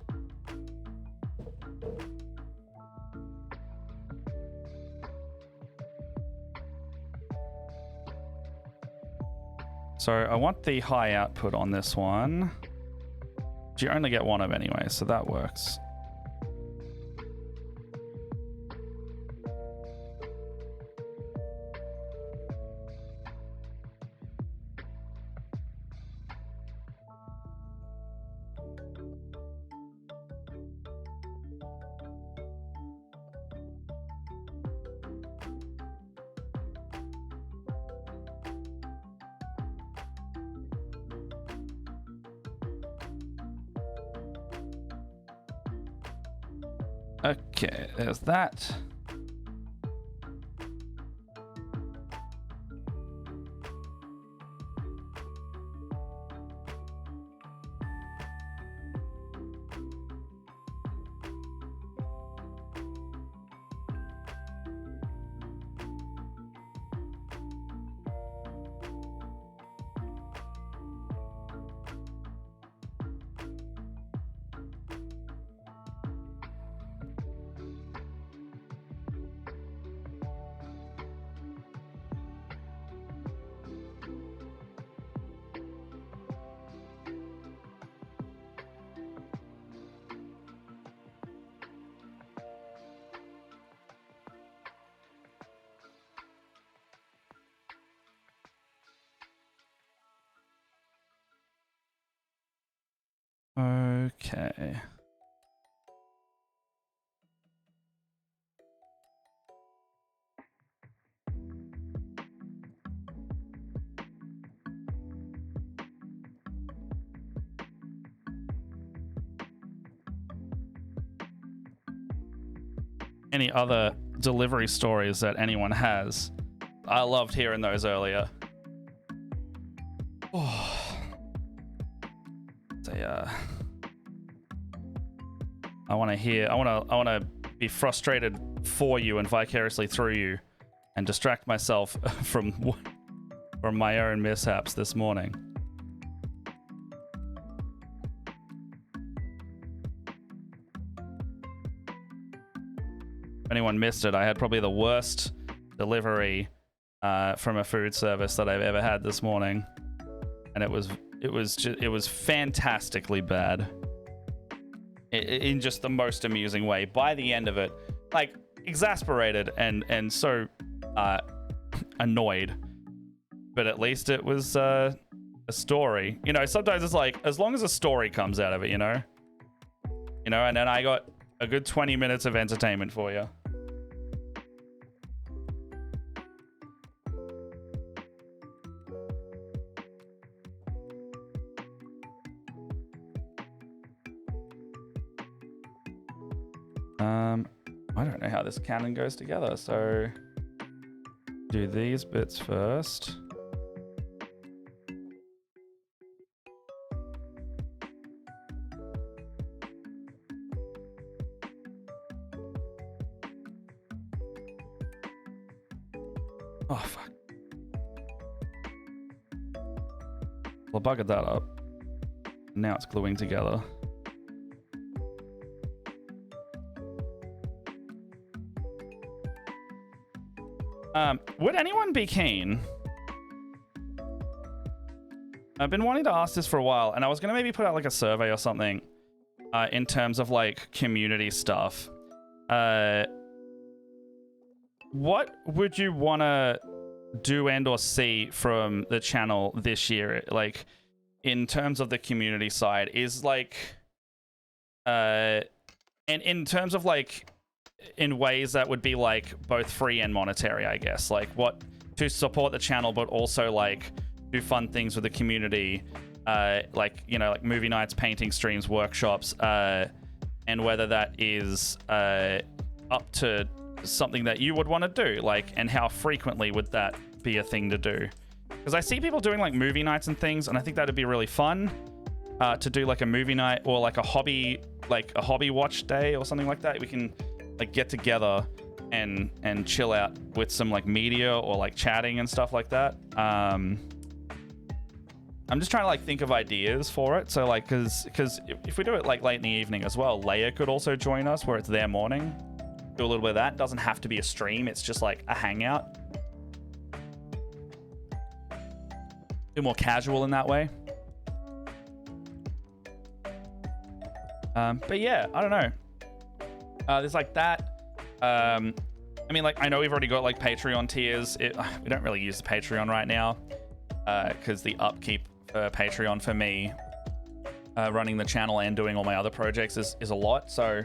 So I want the high output on this one. You only get one of anyway, so that works. Okay, there's that. Okay. Any other delivery stories that anyone has? I loved hearing those earlier. Oh. I want to hear. I want to be frustrated for you and vicariously through you, and distract myself from my own mishaps this morning. If anyone missed it, I had probably the worst delivery from a food service that I've ever had this morning, and it was fantastically bad. In just the most amusing way. By the end of it, like, exasperated and so annoyed, but at least it was a story. You know, sometimes it's like, as long as a story comes out of it, you know, and then I got a good 20 minutes of entertainment for you. I don't know how this canon goes together, so do these bits first. Oh, fuck. Well, I buggered that up. Now it's gluing together. Would anyone be keen? I've been wanting to ask this for a while, and I was going to maybe put out like a survey or something in terms of like community stuff. What would you want to do and or see from the channel this year? Like, in terms of the community side, is like, and in terms of like, in ways that would be like both free and monetary, I guess, like what to support the channel, but also like do fun things with the community, like, you know, like movie nights, painting streams, workshops, and whether that is up to something that you would want to do, like, and how frequently would that be a thing to do? Because I see people doing like movie nights and things, and I think that'd be really fun to do like a movie night or like a hobby watch day or something like that. We can like get together and chill out with some like media or like chatting and stuff like that. I'm just trying to like think of ideas for it. So like, because if we do it like late in the evening as well, Leia could also join us where it's their morning. Do a little bit of that. Doesn't have to be a stream. It's just like a hangout. Do more casual in that way. But yeah, I don't know. There's like that. I mean, like, I know we've already got like Patreon tiers. We don't really use the Patreon right now because the upkeep for Patreon for me, running the channel and doing all my other projects is a lot. So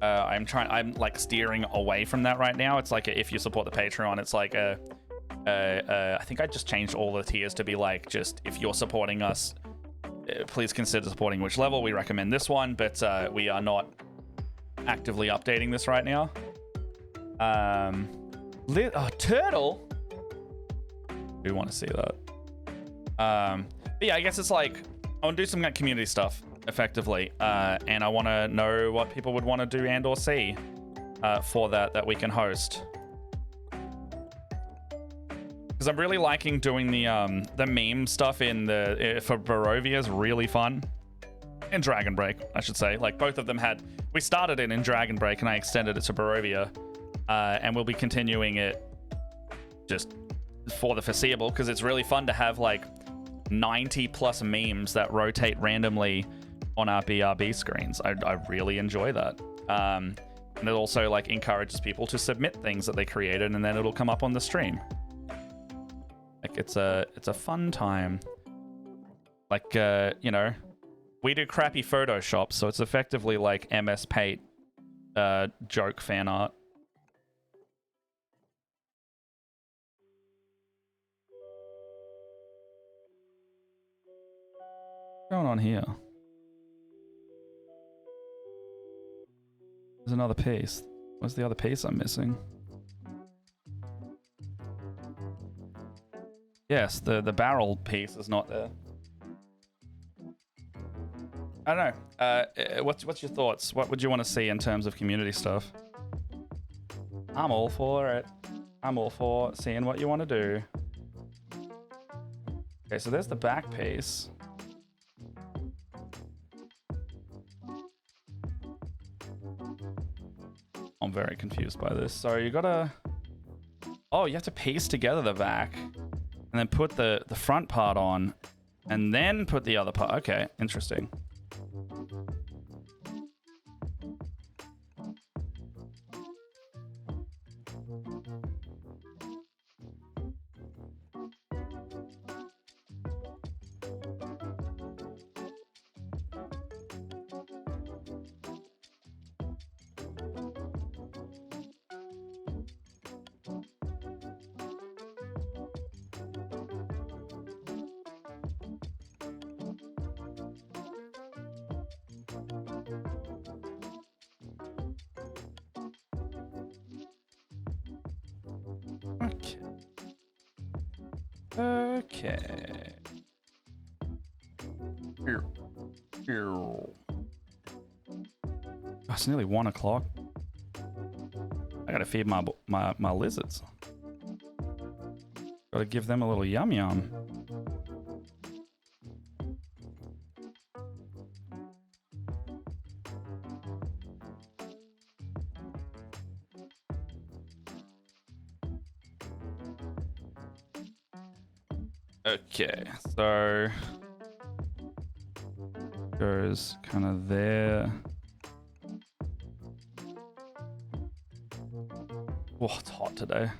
I'm like steering away from that right now. It's like if you support the Patreon, it's like I think I just changed all the tiers to be like, just if you're supporting us, please consider supporting which level. We recommend this one, but we are not actively updating this right now. Turtle. Do want to see that. But yeah, I guess it's like I want to do some community stuff effectively, and I want to know what people would want to do and or see for that we can host. Because I'm really liking doing the meme stuff in for Barovia is really fun. In Dragon Break, I should say. Like both of them we started it in Dragon Break and I extended it to Barovia, and we'll be continuing it just for the foreseeable because it's really fun to have like 90 plus memes that rotate randomly on our BRB screens. I really enjoy that. And it also like encourages people to submit things that they created and then it'll come up on the stream. Like it's a fun time. Like you know, we do crappy Photoshop, so it's effectively like MS Paint joke fan art. What's going on here? There's another piece. What's the other piece I'm missing? Yes, the barrel piece is not there. I don't know. What's your thoughts? What would you want to see in terms of community stuff? I'm all for it. I'm all for seeing what you want to do. Okay, so there's the back piece. I'm very confused by this. So you gotta... Oh, you have to piece together the back and then put the front part on and then put the other part. Okay, interesting. Okay. Here. Oh, it's nearly 1 o'clock. I gotta feed my lizards. Gotta give them a little yum yum. Okay, so goes kind of there. Oh, it's hot today.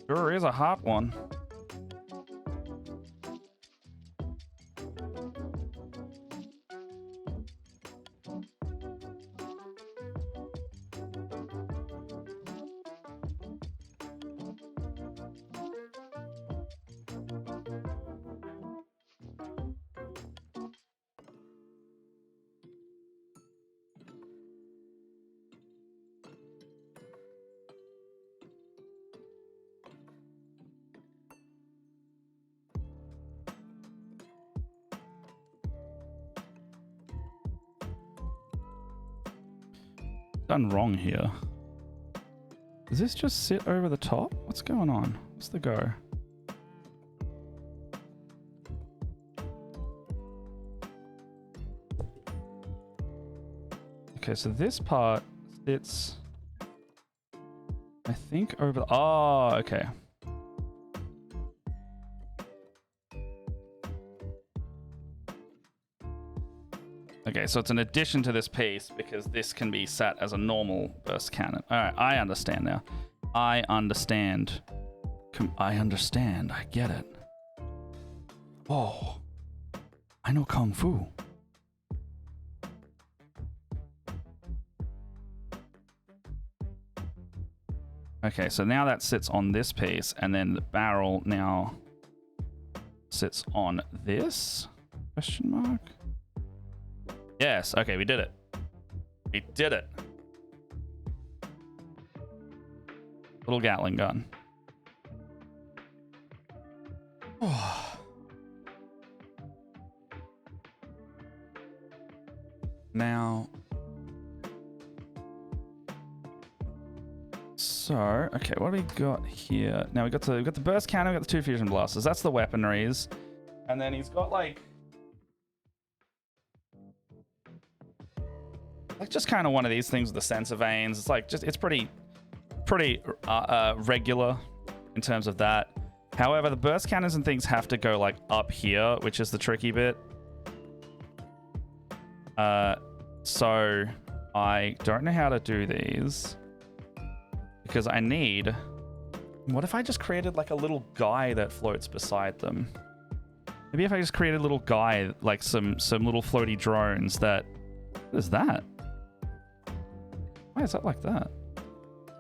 Sure is a hot one. Done wrong here. Does this just sit over the top? What's going on? What's the go? Okay, so this part sits, I think, over. Oh, okay. Okay, so it's an addition to this piece because this can be sat as a normal burst cannon. All right, I understand now. I understand. I understand. I get it. Oh, I know Kung Fu. Okay, so now that sits on this piece, and then the barrel now sits on this. Question mark? Yes. Okay, we did it. We did it. Little Gatling gun. Now, so okay, what do we got here? Now we got the burst cannon, we got the 2 fusion blasters. That's the weaponries, and then he's got like just kind of one of these things with the sensor vanes. It's like it's pretty regular in terms of that. However, the burst cannons and things have to go like up here, which is the tricky bit. So I don't know how to do these because I need... What if I just created like a little guy that floats beside them? Maybe if I just created a little guy, like some little floaty drones that... What is that? Why is that like that?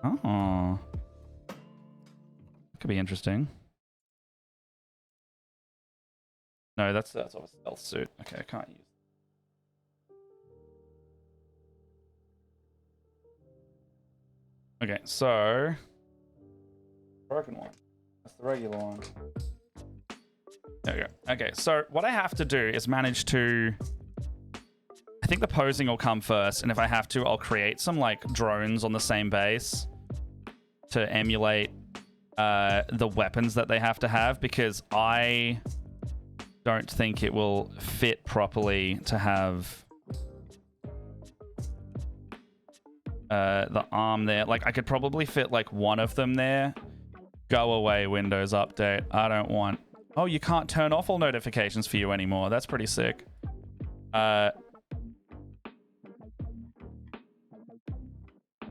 Oh. That could be interesting. No, that's a stealth suit. Okay, I can't use. Okay, so broken one. That's the regular one. There we go. Okay, so what I have to do is manage to... I think the posing will come first, and if I have to, I'll create some like drones on the same base to emulate the weapons that they have to have, because I don't think it will fit properly to have the arm there. Like, I could probably fit like one of them there. Go away, Windows Update. I don't want... Oh, you can't turn off all notifications for you anymore. That's pretty sick.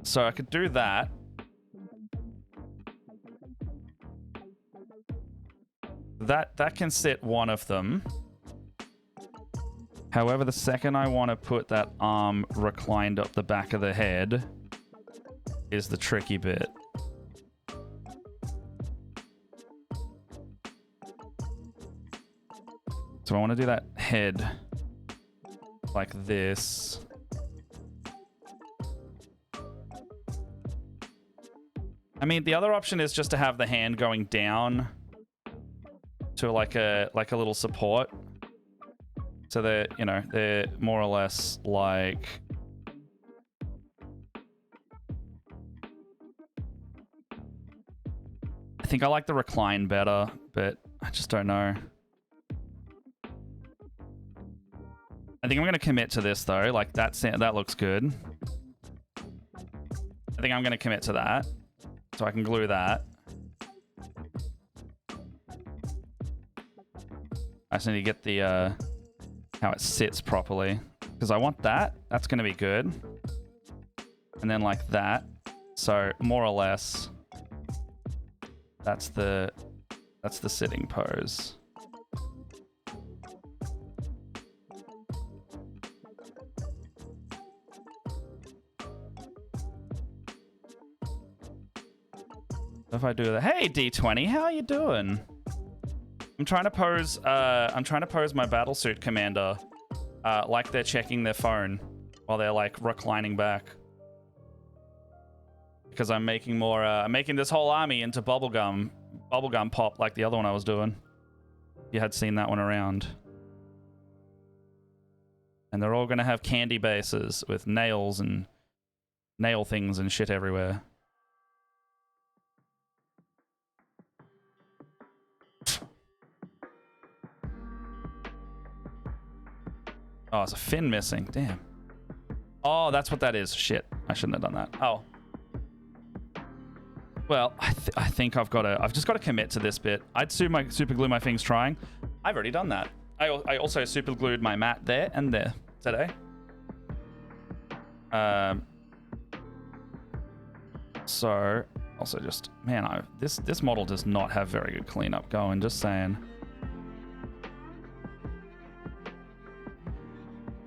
So I could do that. That can sit one of them. However, the second I want to put that arm reclined up the back of the head is the tricky bit. So I want to do that head like this. I mean, the other option is just to have the hand going down to like a little support. So they're, you know, they're more or less like... I think I like the recline better, but I just don't know. I think I'm going to commit to this though. Like that looks good. I think I'm going to commit to that. So I can glue that. I just need to get the how it sits properly, because I want that. That's going to be good. And then like that. So more or less, that's the sitting pose. If I do that, hey D20, how are you doing? I'm trying to pose my battlesuit commander like they're checking their phone while they're like reclining back. Because I'm making more I'm making this whole army into bubblegum pop like the other one I was doing. You had seen that one around. And they're all gonna have candy bases with nails and nail things and shit everywhere. Oh, it's a fin missing. Damn. Oh, that's what that is. Shit. I shouldn't have done that. Oh. Well, I think I've just got to commit to this bit. I'd super glue my things trying. I've already done that. I also super glued my mat there and there today. So, also just, man, this model does not have very good cleanup going, just saying.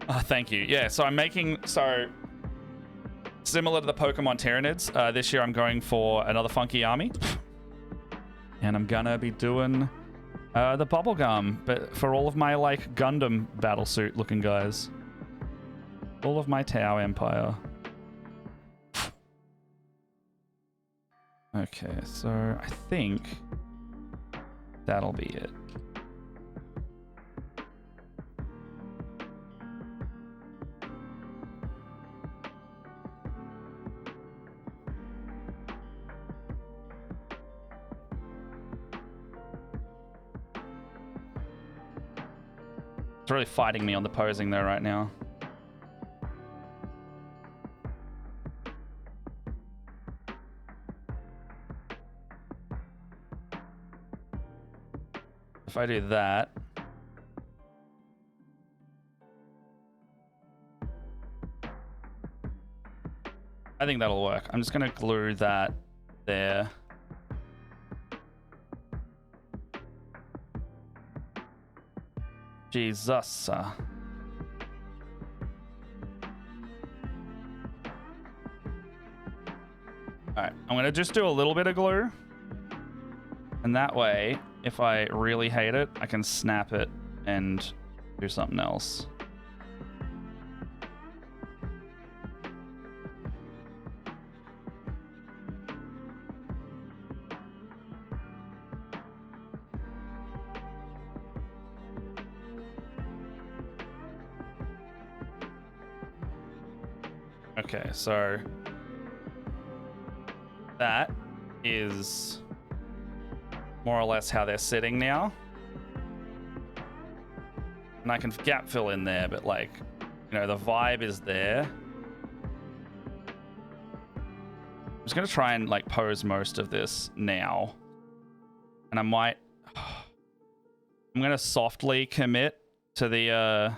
Oh, thank you. Yeah, so I'm making... So, similar to the Pokemon Tyranids, this year I'm going for another funky army. And I'm gonna be doing The bubblegum, but for all of my, like, Gundam battlesuit looking guys. All of my Tau Empire. Okay, so I think that'll be it. It's really fighting me on the posing though right now. If I do that, I think that'll work. I'm just gonna glue that there. Jesus. All right, I'm gonna just do a little bit of glue. And that way, if I really hate it, I can snap it and do something else. Okay, so that is more or less how they're sitting now. And I can gap fill in there, but like, you know, the vibe is there. I'm just gonna try and like pose most of this now. And I might, I'm gonna softly commit to the,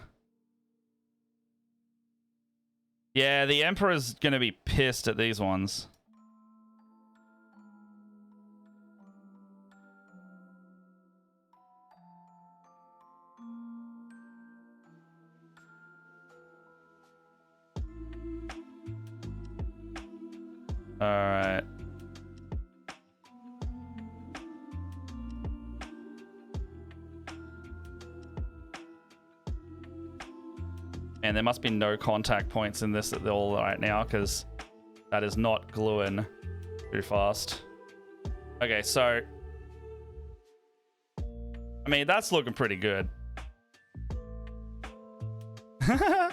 yeah, the Emperor's gonna be pissed at these ones. All right. And there must be no contact points in this at all right now, because that is not gluing too fast. Okay, so I mean, that's looking pretty good. I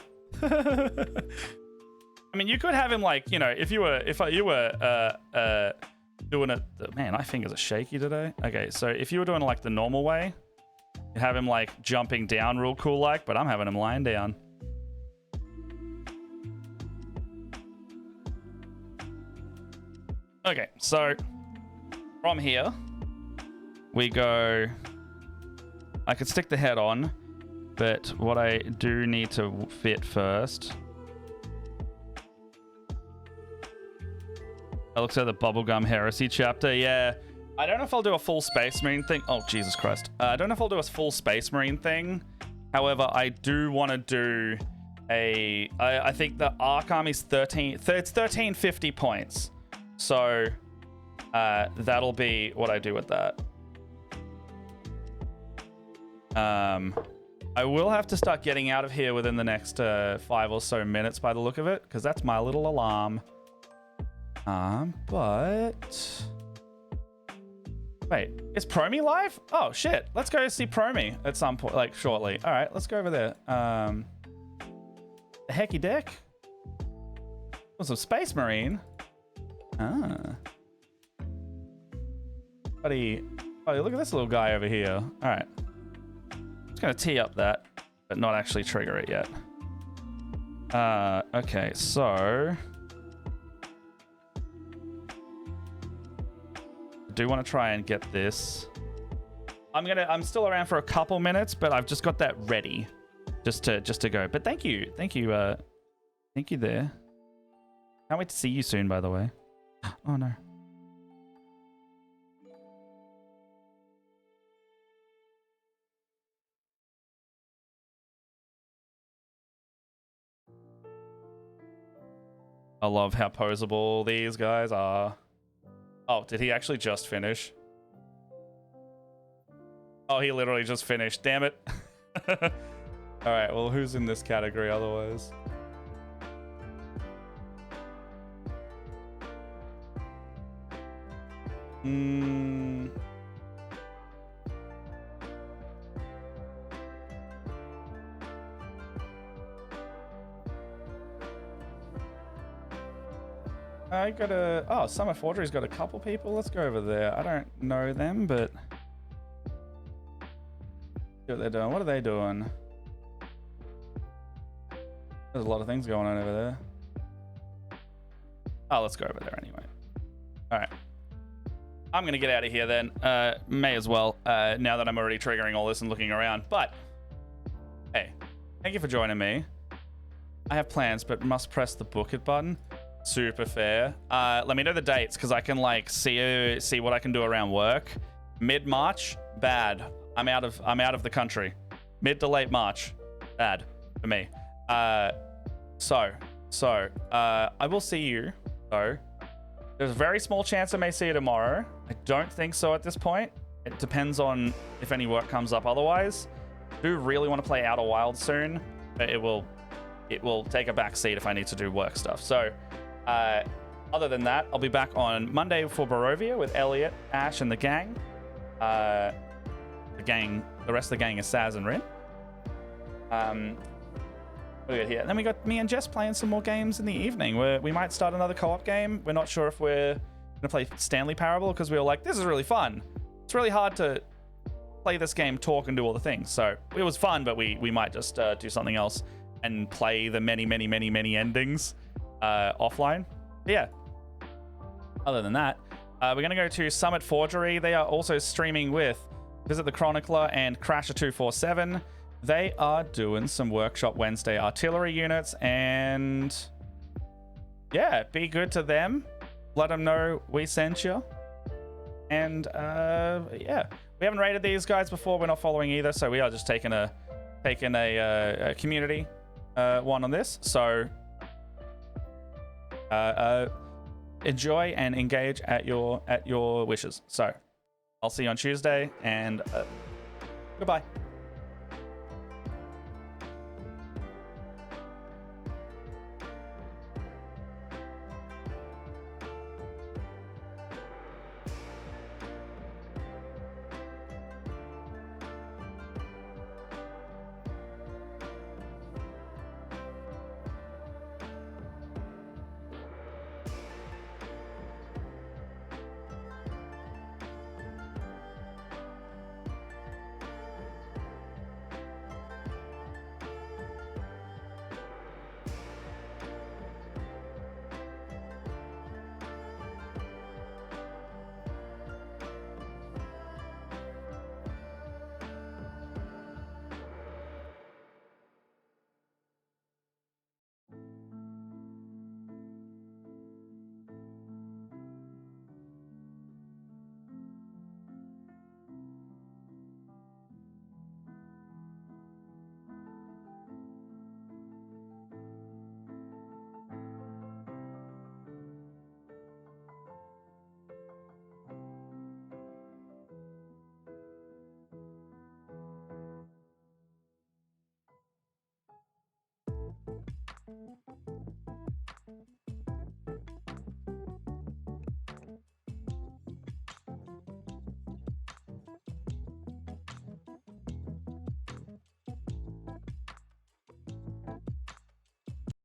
mean, you could have him like, you know, if you were doing it, man, my fingers are shaky today. Okay, so if you were doing it like the normal way, you have him like jumping down real cool like, but I'm having him lying down. Okay, so from here we go, I could stick the head on, but what I do need to fit first, it looks like the Bubblegum Heresy chapter. Yeah, I don't know if I'll do a full Space Marine thing. Oh, Jesus Christ. I don't know if I'll do a full Space Marine thing. However, I do want to do a, I think the Arc Army's 1350 points. So that'll be what I do with that. I will have to start getting out of here within the next 5 or so minutes by the look of it, because that's my little alarm. But wait, is Promi live? Oh shit, let's go see Promi at some point, like shortly. All right, let's go over there. The hecky deck. Was a Space Marine. Ah. Buddy, look at this little guy over here. All right. Just gonna tee up that, but not actually trigger it yet. Okay, so I do want to try and get this. I'm still around for a couple minutes, but I've just got that ready just to go. But thank you there. Can't wait to see you soon, by the way. Oh no. I love how poseable these guys are. Oh, did he actually just finish? Oh, he literally just finished. Damn it. All right, well, who's in this category otherwise? I got a... Oh, Summer Forgery's got a couple people. Let's go over there. I don't know them, but... See what they're doing. What are they doing? There's a lot of things going on over there. Oh, let's go over there anyway. All right. I'm going to get out of here then. May as well, now that I'm already triggering all this and looking around. But, hey, thank you for joining me. I have plans, but must press the book it button. Super fair. Let me know the dates, because I can, like, see what I can do around work. Mid-March, bad. I'm out of the country. Mid to late March, bad for me. I will see you, though. There's a very small chance I may see you tomorrow. I don't think so at this point. It depends on if any work comes up otherwise. I do really want to play Outer Wilds soon, but it will take a back seat if I need to do work stuff. So, other than that, I'll be back on Monday for Barovia with Elliot, Ash, and the gang. The rest of the gang is Saz and Rin. What do we got here? Then we got me and Jess playing some more games in the evening. We might start another co-op game. We're not sure if we're gonna play Stanley Parable, because we were like, this is really fun. It's really hard to play this game, talk, and do all the things. So it was fun, but we might just do something else and play the many endings offline. But yeah. Other than that, we're gonna go to Summit Forgery. They are also streaming with Visit the Chronicler and Crasher247. They are doing some Workshop Wednesday artillery units, and yeah, be good to them. Let them know we sent you. And yeah, we haven't rated these guys before. We're not following either, so we are just taking a community one on this. So enjoy and engage at your wishes. So I'll see you on Tuesday, and goodbye.